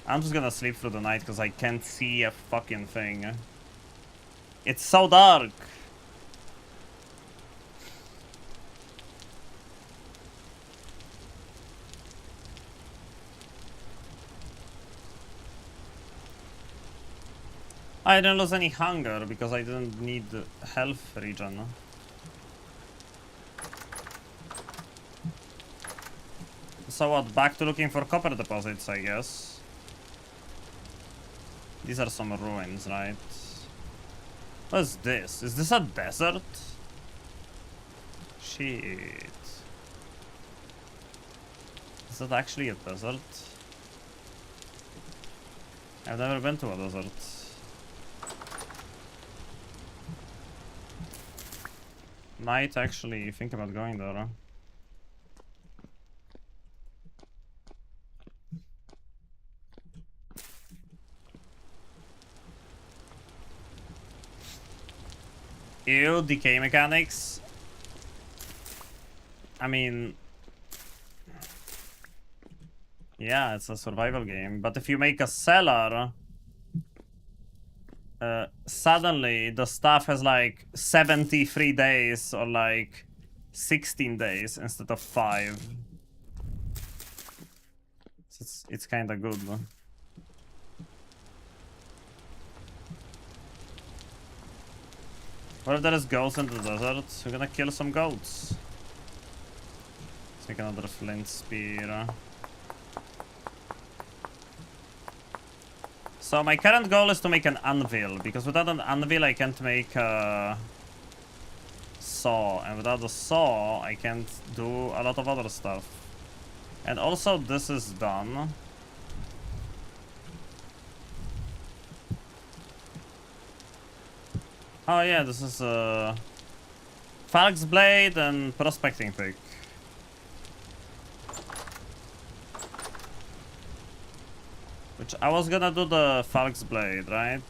I'm just gonna sleep through the night because I can't see a fucking thing. It's so dark. I didn't lose any hunger because I didn't need health regen. So what, back to looking for copper deposits, I guess. These are some ruins, right? What is this? Is this a desert? Shit. Is that actually a desert? I've never been to a desert. Might actually think about going there. Ew, decay mechanics. I mean... Yeah, it's a survival game, but if you make a cellar... suddenly the stuff has like 73 days or like 16 days instead of 5. So it's kinda good. What if there is goats in the desert? We're gonna kill some goats. Let's make another flint spear. So my current goal is to make an anvil, because without an anvil I can't make a saw, and without the saw I can't do a lot of other stuff. And also this is done. Oh yeah, this is a Falx blade and prospecting pick. Which I was gonna do the Falx blade, right?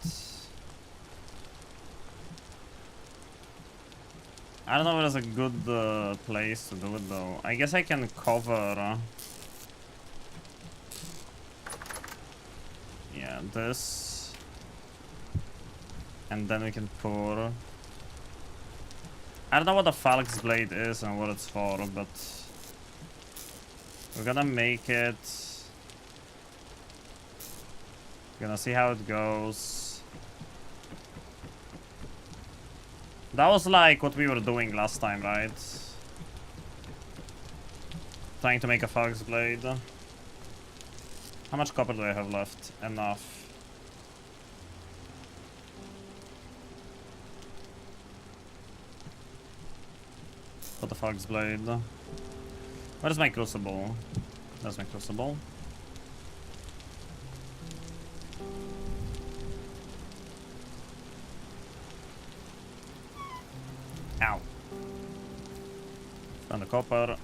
I don't know where there's a good place to do it though. I guess I can cover. Yeah, this. And then we can pour. I don't know what the Falx blade is and what it's for, but we're gonna make it. Gonna see how it goes. That was like what we were doing last time, right? Trying to make a Falx blade. How much copper do I have left? Enough. What the Falx blade? Where's my crucible? There's my crucible. Ow. Found the copper.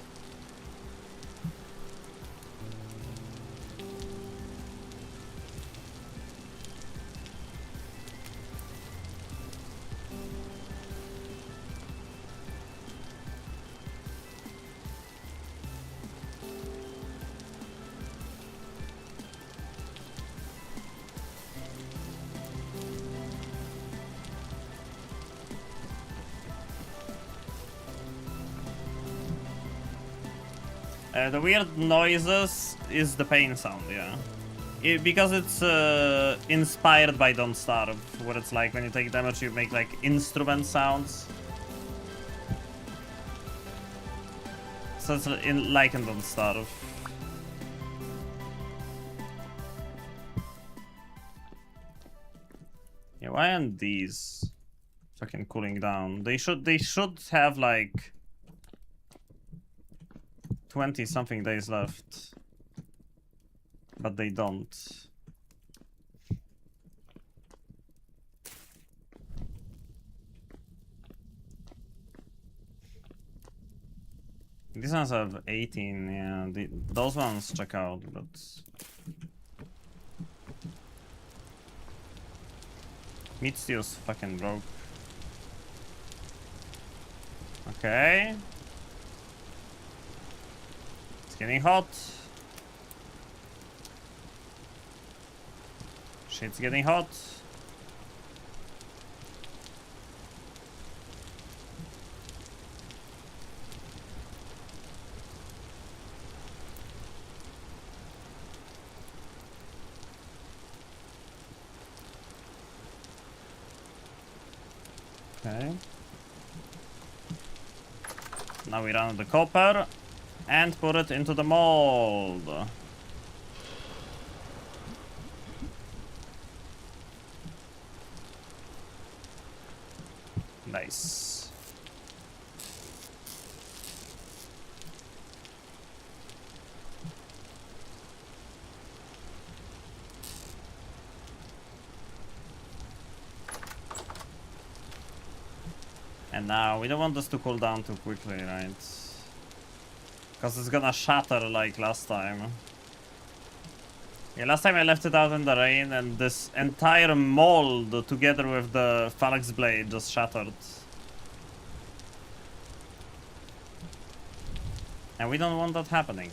The weird noises is the pain sound, yeah. Because it's inspired by Don't Starve, where it's like when you take damage you make like instrument sounds. So it's like in Don't Starve. Yeah, why aren't these fucking cooling down? They should have like 20 something days left, but they don't. These ones have 18, yeah, those ones check out, but meat steel's fucking broke. Okay. It's getting hot. Shit's getting hot. Okay. Now we run the copper and put it into the mold. Nice. And now we don't want this to cool down too quickly, right? Because it's gonna shatter like last time. Yeah, last time I left it out in the rain and this entire mold together with the Falx blade just shattered. And we don't want that happening.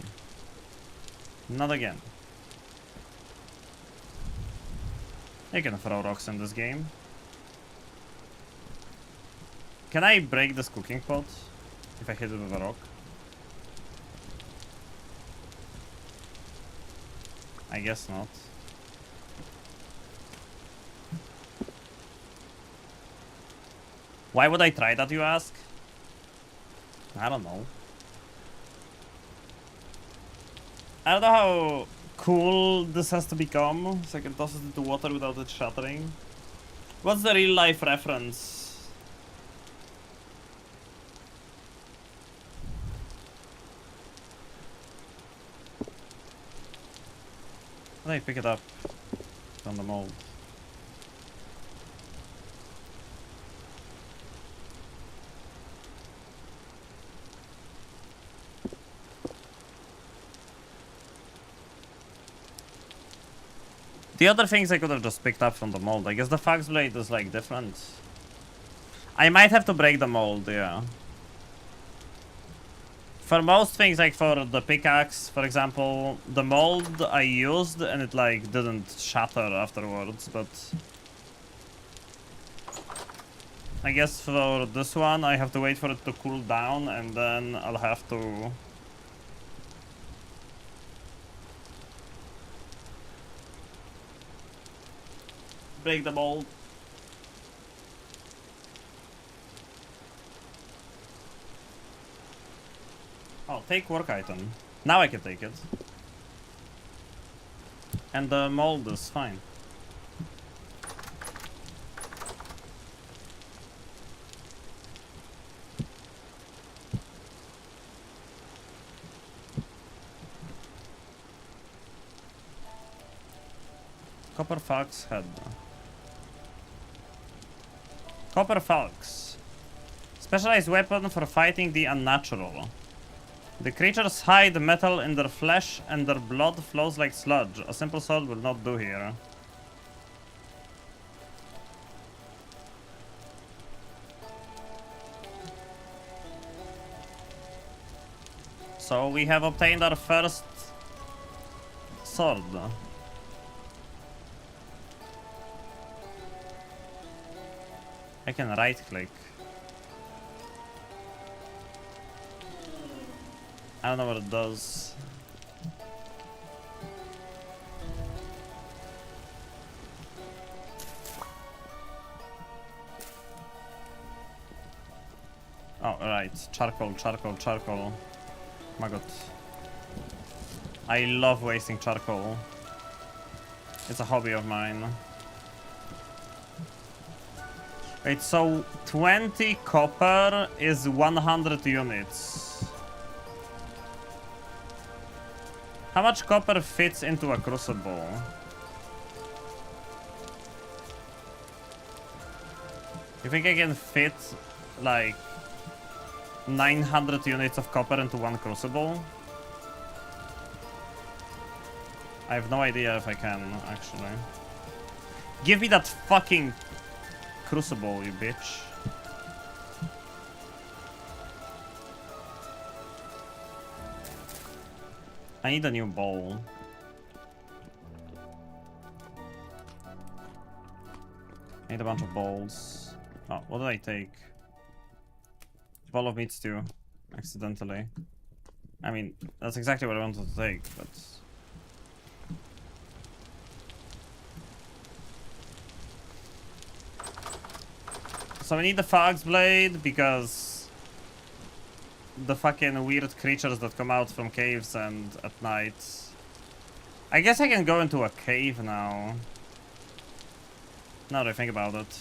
Not again. You can throw rocks in this game. Can I break this cooking pot if I hit it with a rock? I guess not. Why would I try that, you ask? I don't know. I don't know how cool this has to become, so I can toss it into water without it shattering. What's the real life reference? How do I pick it up from the mold? The other things I could have just picked up from the mold. I guess the fax blade is like different. I might have to break the mold, yeah. For most things, like for the pickaxe, for example, the mold I used and it like didn't shatter afterwards, but I guess for this one I have to wait for it to cool down and then I'll have to break the mold. Oh, take work item. Now I can take it. And the mold is fine. Copper fox head. Copper fox. Specialized weapon for fighting the unnatural. The creatures hide metal in their flesh and their blood flows like sludge. A simple sword will not do here. So we have obtained our first sword. I can right click. I don't know what it does. Oh, right. Charcoal, charcoal, charcoal. Oh my god. I love wasting charcoal. It's a hobby of mine. Wait, so 20 copper is 100 units. How much copper fits into a crucible? You think I can fit like 900 units of copper into one crucible? I have no idea if I can, actually. Give me that fucking crucible, you bitch. I need a new bowl. I need a bunch of bowls. Oh, what did I take? Bowl of meat stew. Accidentally. I mean, that's exactly what I wanted to take, but... So we need the fox blade because the fucking weird creatures that come out from caves and at night. I guess I can go into a cave now. Now that I think about it.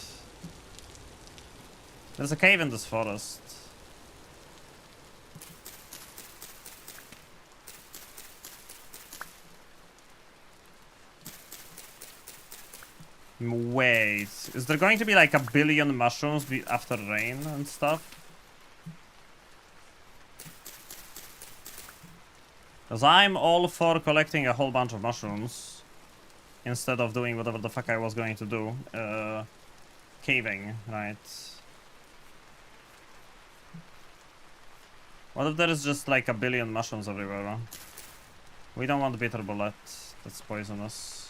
There's a cave in this forest. Wait, is there going to be like a billion mushrooms after rain and stuff? Because I'm all for collecting a whole bunch of mushrooms instead of doing whatever the fuck I was going to do. Caving, right? What if there is just like a billion mushrooms everywhere? We don't want bitter bullet, that's poisonous.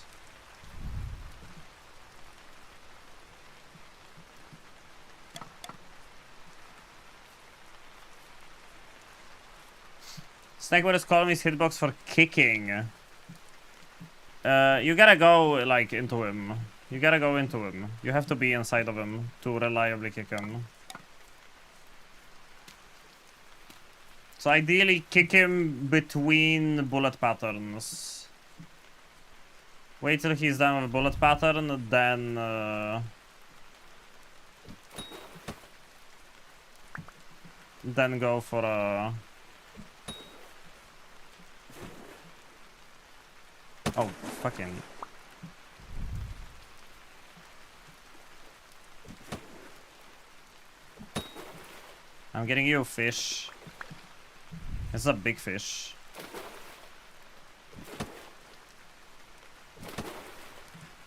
Snake, what is calling his hitbox for kicking? You gotta go, like, into him. You gotta go into him. You have to be inside of him to reliably kick him. So ideally, kick him between bullet patterns. Wait till he's done with bullet pattern, then go for a... Oh, fucking... I'm getting you, fish. It's a big fish.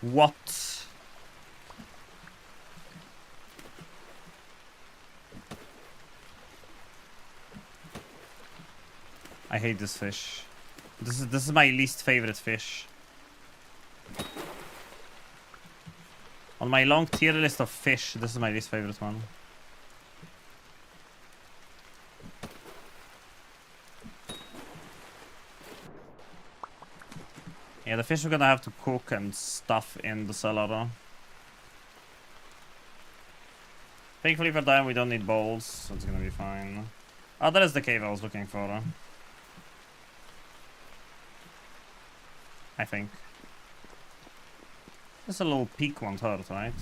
What? I hate this fish. This is my least favorite fish. On my long tier list of fish, this is my least favorite one. Yeah, the fish we're gonna have to cook and stuff in the cellar though. Thankfully for that we don't need bowls, so it's gonna be fine. Oh, that is the cave I was looking for. I think. Just a little peak won't hurt, right?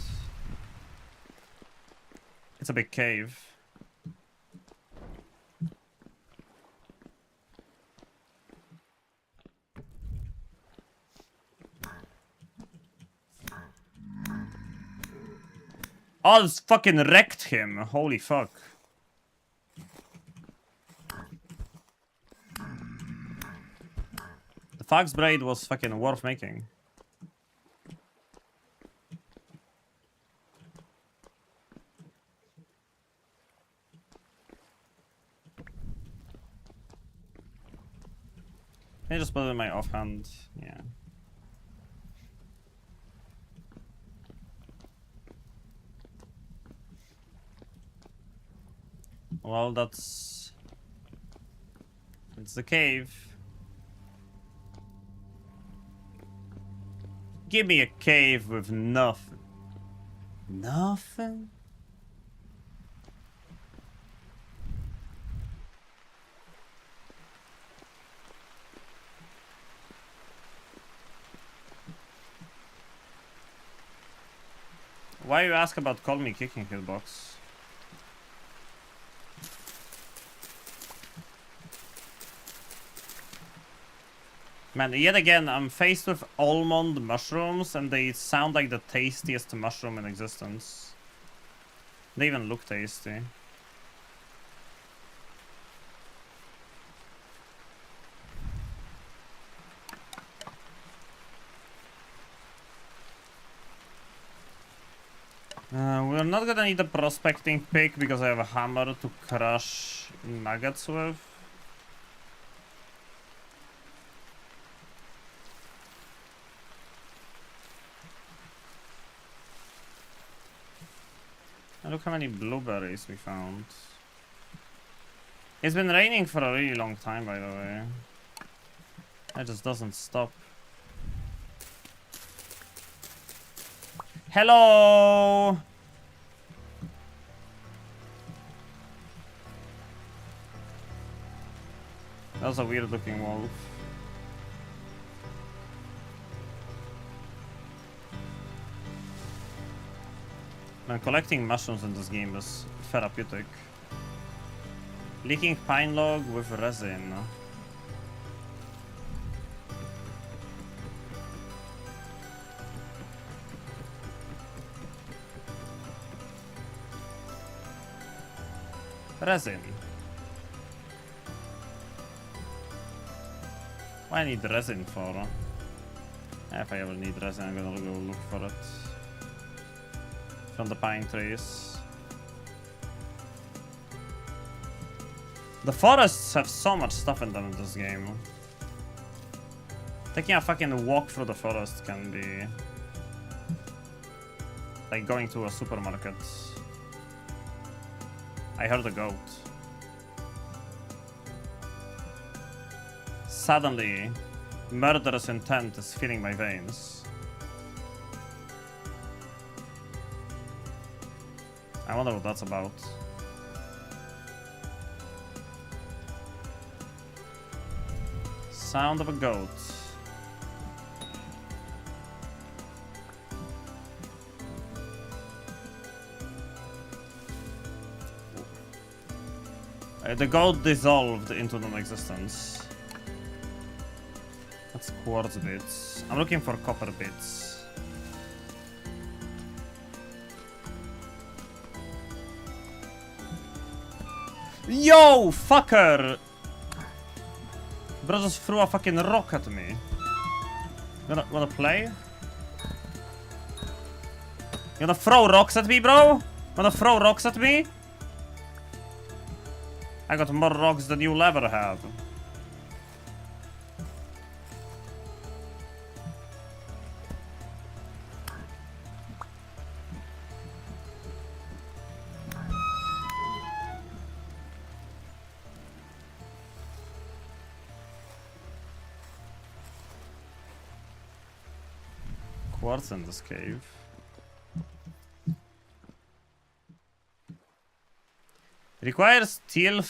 It's a big cave. Oh, this fucking wrecked him. Holy fuck. The fox braid was fucking worth making. Can I just put it in my offhand? Yeah. Well, it's the cave. Give me a cave with nothing. Nothing? Why you ask about Call Me kicking hitbox? Man, yet again, I'm faced with almond mushrooms, and they sound like the tastiest mushroom in existence. They even look tasty. We're not gonna need a prospecting pick because I have a hammer to crush nuggets with. And look how many blueberries we found. It's been raining for a really long time, by the way. It just doesn't stop. Hello! That was a weird looking wolf. Man, collecting mushrooms in this game is therapeutic. Leaking pine log with resin. Resin. Why I need resin for? If I ever need resin, I'm gonna go look for it. From the pine trees. The forests have so much stuff in them in this game. Taking a fucking walk through the forest can be like going to a supermarket. I heard a goat. Suddenly, murderous intent is filling my veins. I wonder what that's about. Sound of a goat. The gold dissolved into non-existence. That's quartz bits. I'm looking for copper bits. Yo, fucker! Bro just threw a fucking rock at me. Wanna play? You wanna throw rocks at me, bro? Wanna throw rocks at me? I got more rocks than you'll ever have. Quartz in this cave. Requires tier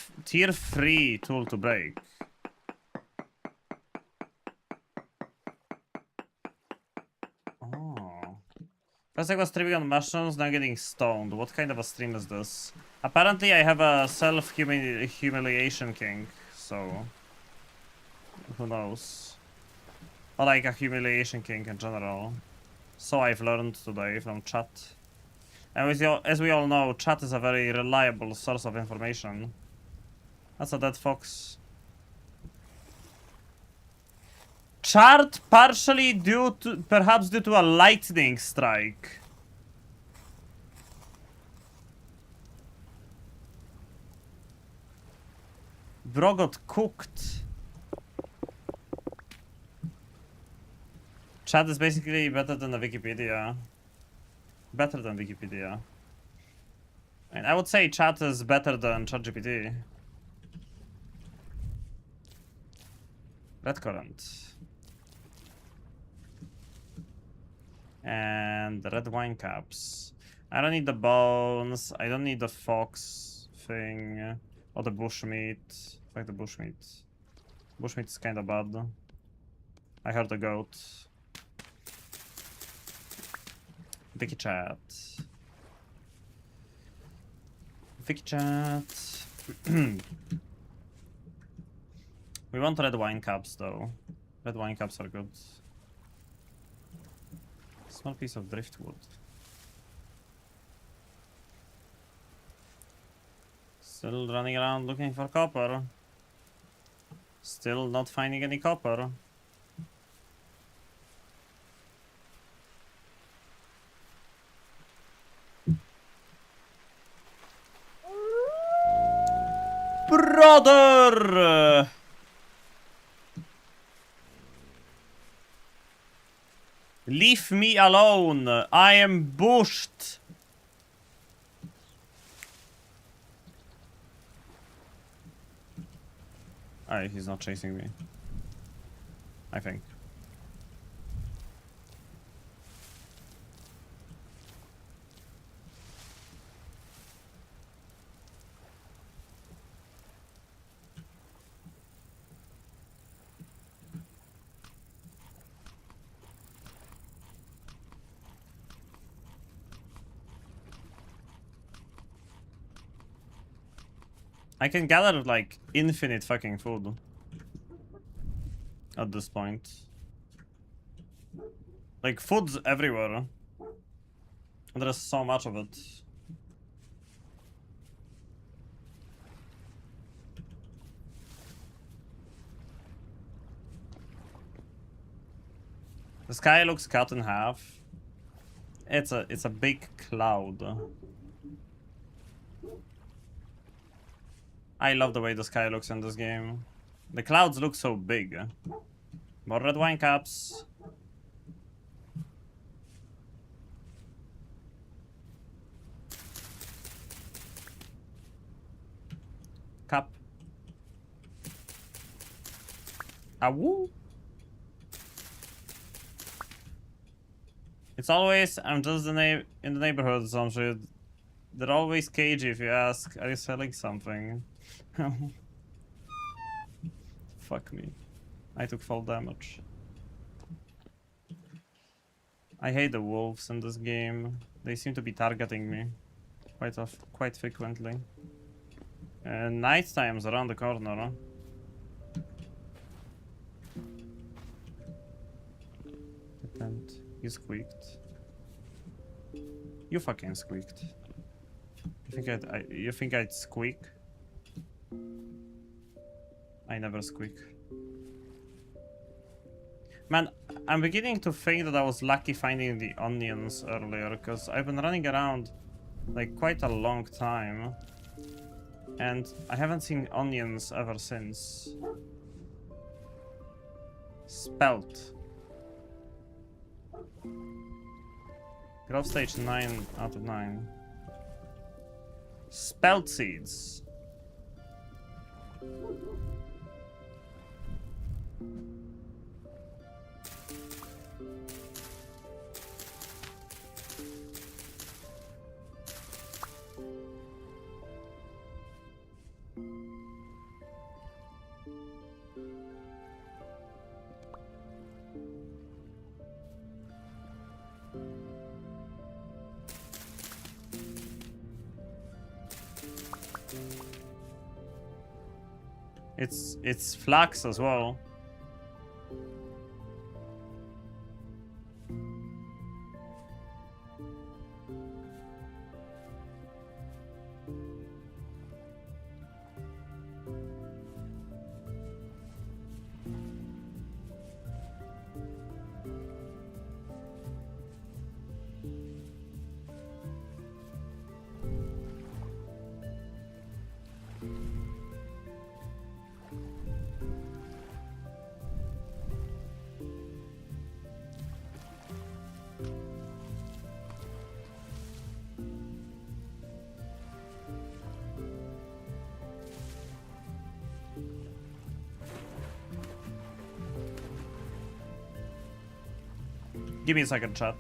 3 tool to break. Oh. First I was streaming on mushrooms, now getting stoned. What kind of a stream is this? Apparently I have a self-humiliation kink, so... who knows? Or like a humiliation kink in general. So I've learned today from chat. And as we all know, chat is a very reliable source of information. That's a dead fox. Chart partially perhaps due to a lightning strike. Bro got cooked. Chat is basically better than the Wikipedia. Better than Wikipedia. And I would say chat is better than ChatGPT. Red currant. And red wine caps. I don't need the bones. I don't need the fox thing. Or the bushmeat. Like the bushmeat. Bushmeat is kinda bad. I heard the goat. Wiki chat. Wiki chat. We want red wine cups though. Red wine cups are good. Small piece of driftwood. Still running around looking for copper. Still not finding any copper. Brother! Leave me alone. I am bushed. Alright, he's not chasing me. I think. I can gather like infinite fucking food at this point. Like food's everywhere. There's so much of it. The sky looks cut in half. It's a big cloud. I love the way the sky looks in this game. The clouds look so big. More red wine caps. Cup. Awoo. It's always, I'm just in the neighborhood or some shit. They're always cagey if you ask, are you selling something? Fuck me. I took fall damage. I hate the wolves in this game. They seem to be targeting me quite frequently. Night time's around the corner. And you squeaked. You fucking squeaked. You think I'd squeak? I never squeak. Man, I'm beginning to think that I was lucky finding the onions earlier, because I've been running around like quite a long time. And I haven't seen onions ever since. Spelt. Growth stage 9 out of 9. Spelt seeds. It's flax as well. Give me a second, chat.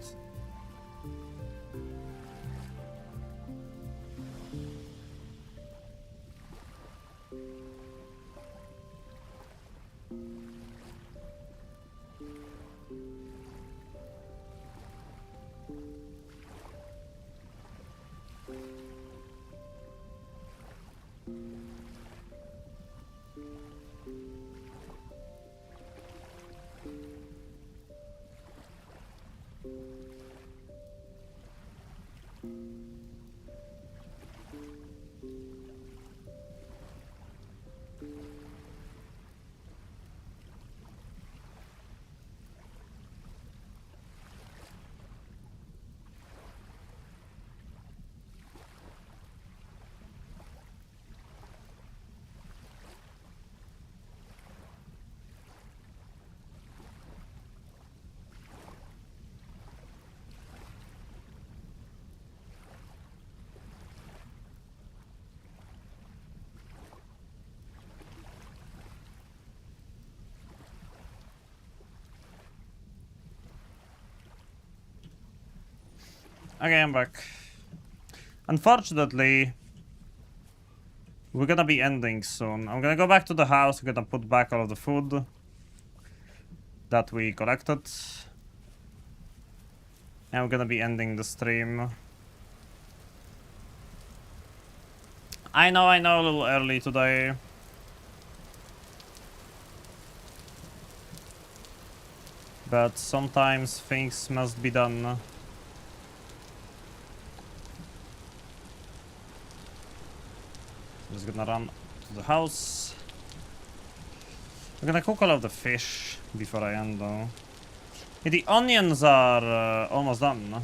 Okay, I'm back. Unfortunately, we're gonna be ending soon. I'm gonna go back to the house. I'm gonna put back all of the food that we collected. And we're gonna be ending the stream. I know, a little early today. But sometimes things must be done. Just gonna run to the house. I'm gonna cook all of the fish before I end though. Yeah, the onions are almost done.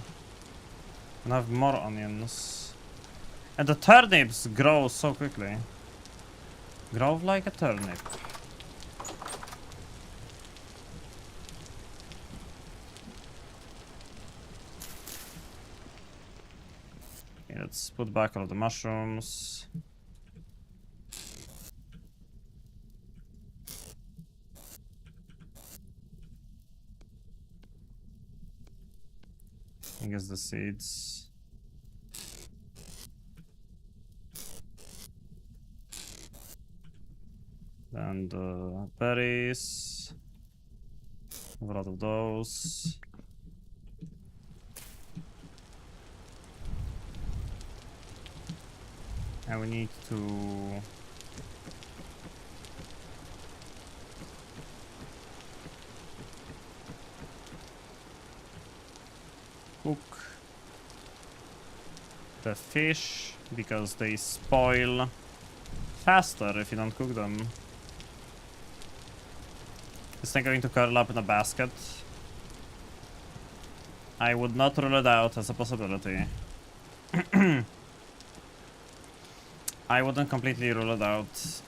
And I have more onions. And the turnips grow so quickly. Grow like a turnip. Okay, let's put back all of the mushrooms. I guess the seeds. And berries. A lot of those. And we need to... cook the fish, because they spoil faster if you don't cook them. Is they going to curl up in a basket? I would not rule it out as a possibility. I wouldn't completely rule it out.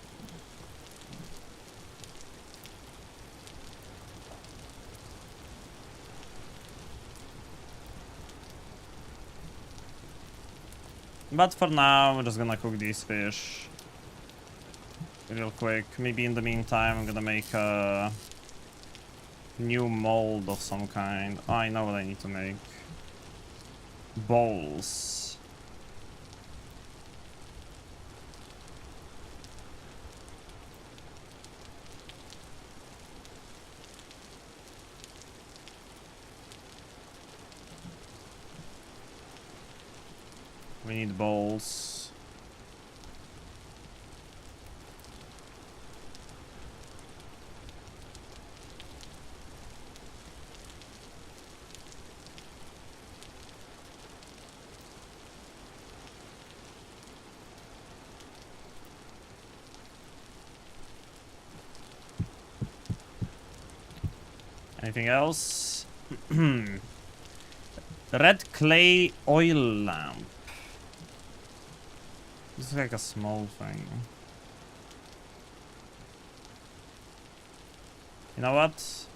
But for now, we're just gonna cook these fish real quick. Maybe in the meantime, I'm gonna make a new mold of some kind. Oh, I know what I need to make. Bowls. We need bowls. Anything else? Red clay oil lamp. This is like a small thing. You know what?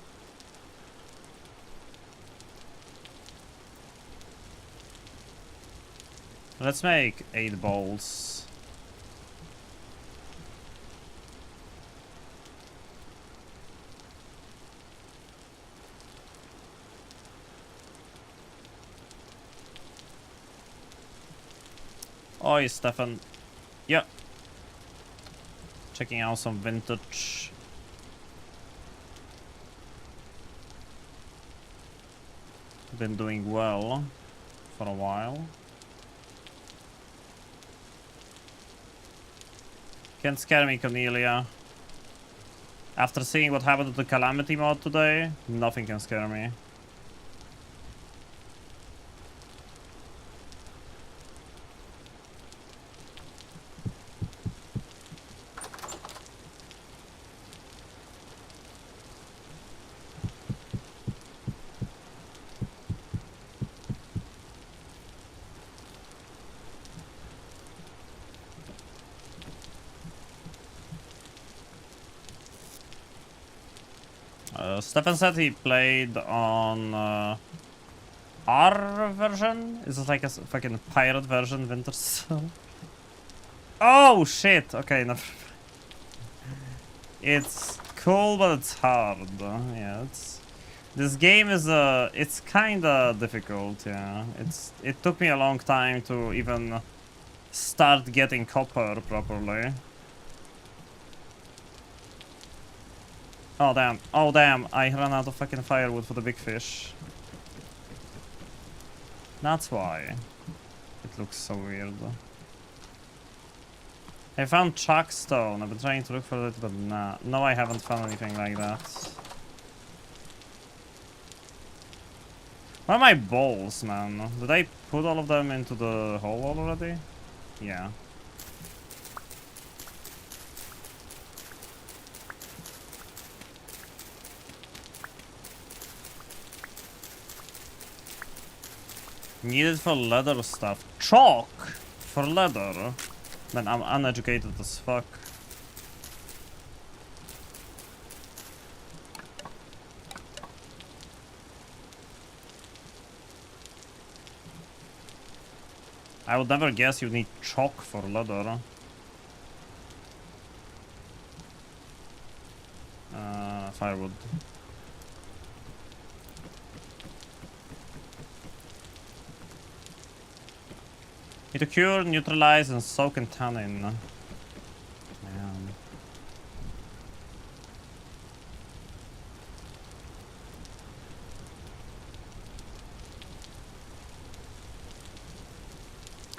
Let's make 8 bowls. Oi, Stefan. Yeah. Checking out some vintage. Been doing well for a while. Can't scare me, Cornelia. After seeing what happened to the Calamity mod today, nothing can scare me. Stefan said he played on R version. Is it like a fucking pirate version, Winter Soul? Oh shit! Okay, no. It's cool, but it's hard. Yeah, it's. This game is it's kinda difficult. Yeah, it took me a long time to even start getting copper properly. Oh damn, oh damn, I ran out of fucking firewood for the big fish. That's why. It looks so weird. I found chalkstone. I've been trying to look for it, but nah. No, I haven't found anything like that. Where are my bowls, man? Did I put all of them into the hole already? Yeah. Needed for leather stuff. Chalk for leather. Man, I'm uneducated as fuck. I would never guess you need chalk for leather. Firewood. Need to cure, neutralize, and soak in tannin. Man.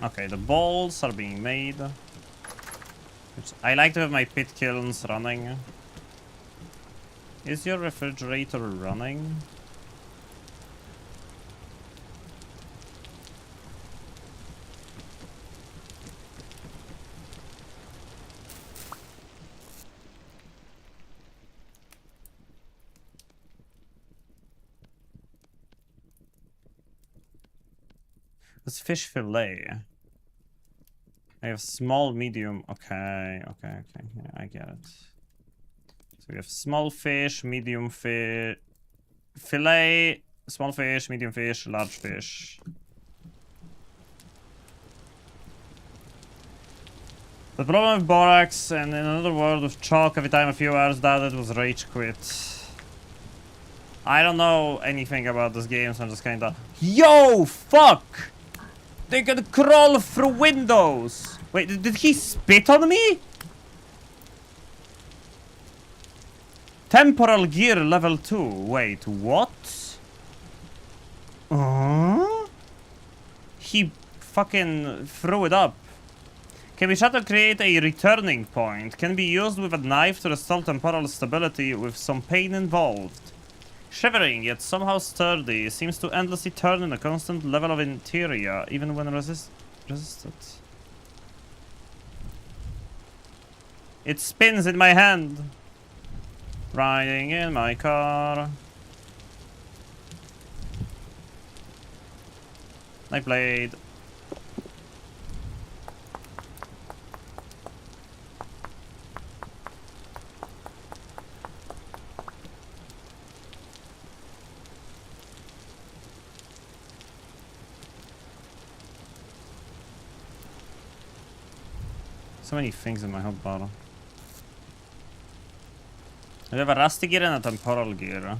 Okay, the balls are being made. I like to have my pit kilns running. Is your refrigerator running? It's fish fillet. I have small, medium. Okay. Yeah, I get it. So we have small fish, medium fish, fillet, small fish, medium fish, large fish. The problem with borax, and in another word with chalk, every time a few hours died, it was rage quit. I don't know anything about this game, so I'm just kinda... Yo, fuck! They can crawl through windows! Wait, did he spit on me? Temporal gear level 2. Wait, what? He fucking threw it up. Can be shot to create a returning point. Can be used with a knife to restore temporal stability with some pain involved. Shivering, yet somehow sturdy, seems to endlessly turn in a constant level of interior, even when resisted. It spins in my hand. Riding in my car. I played. So many things in my hot bottle. We have a rusty gear and a temporal gear.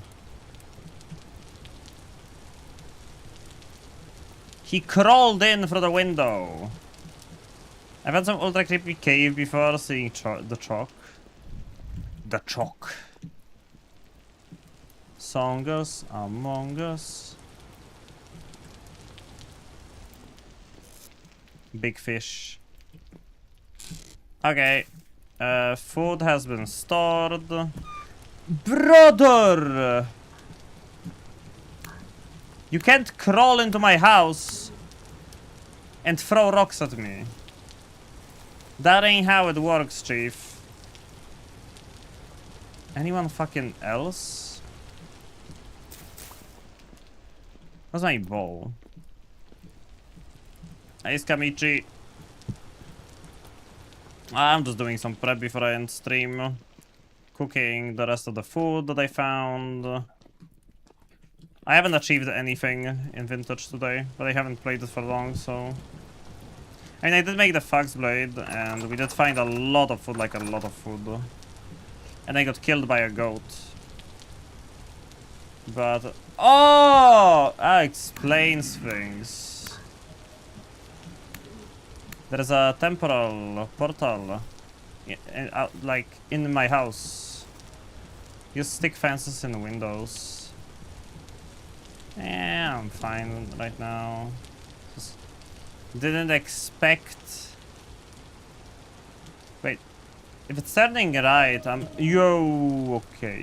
He crawled in through the window. I've had some ultra creepy cave before, seeing the chalk. The chalk. Songus, Among Us. Big fish. Okay. Food has been stored. Brother! You can't crawl into my house and throw rocks at me. That ain't how it works, Chief. Anyone fucking else? Where's my bowl? Hey, Skamichi. I'm just doing some prep before I end stream. Cooking the rest of the food that I found. I haven't achieved anything in Vintage today, but I haven't played it for long, so... I mean, I did make the Fox Blade, and we did find a lot of food, like a lot of food. And I got killed by a goat. But... Oh! That explains things. There's a temporal portal, like, in my house. You stick fences in windows. Yeah, I'm fine right now. Just didn't expect... Wait, if it's turning right, I'm... Yo, okay,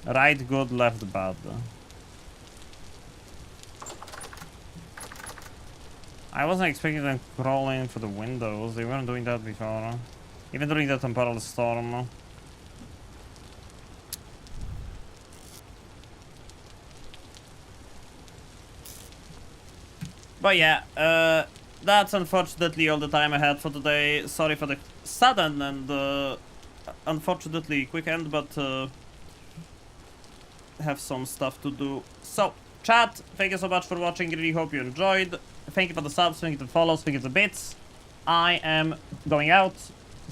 yeah. Right good, left bad. I wasn't expecting them crawling for the windows. They weren't doing that before. Even during the temporal storm. But yeah, that's unfortunately all the time I had for today. Sorry for the sudden and unfortunately quick end, but have some stuff to do. So, chat, thank you so much for watching. Really hope you enjoyed. Thank you for the subs, thank you for the follows, thank you for the bits. I am going out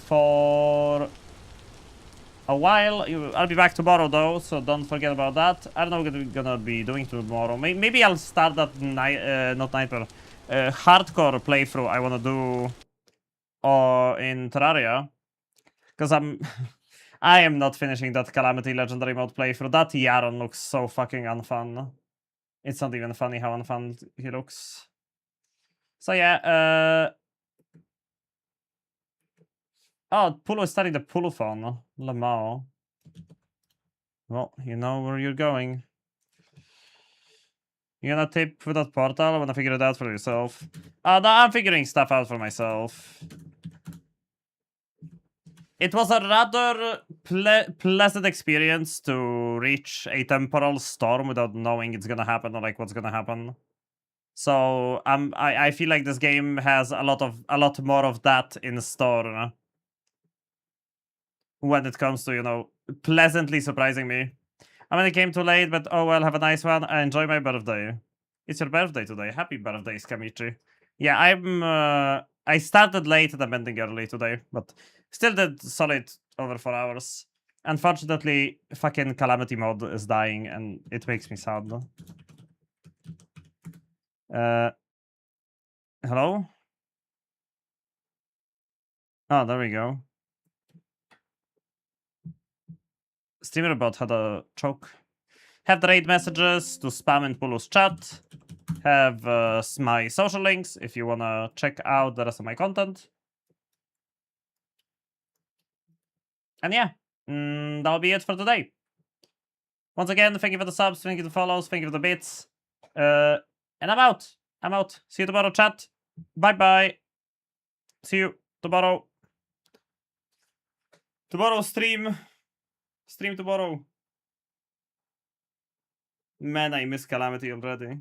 for a while. I'll be back tomorrow though, so don't forget about that. I don't know what we're gonna be doing tomorrow. Maybe I'll start that night, not nightmare, hardcore playthrough I wanna do in Terraria. Because I am not finishing that Calamity Legendary Mode playthrough. That Yaron looks so fucking unfun. It's not even funny how unfun he looks. So yeah, Oh, Pulu is studying the Puluphone. Lamau. Well, you know where you're going. You gonna tip with that portal? I wanna figure it out for yourself. Oh, no, I'm figuring stuff out for myself. It was a rather pleasant experience to reach a temporal storm without knowing it's gonna happen or like what's gonna happen. So I feel like this game has a lot more of that in store when it comes to, you know, pleasantly surprising me. I mean, it came too late, but oh well, have a nice one. I enjoy my birthday. It's your birthday today. Happy birthday, Skamichi. Yeah, I started late and I'm ending early today, but still did solid over 4 hours. Unfortunately, fucking Calamity mode is dying and it makes me sad. Hello? Oh, there we go. StreamerBot had a choke. Have the raid messages to spam in Pulu's chat. Have my social links if you wanna check out the rest of my content. And yeah, that'll be it for today. Once again, thank you for the subs, thank you for the follows, thank you for the bits. And I'm out. I'm out. See you tomorrow, chat. Bye-bye. See you tomorrow. Tomorrow stream. Stream tomorrow. Man, I miss Calamity already.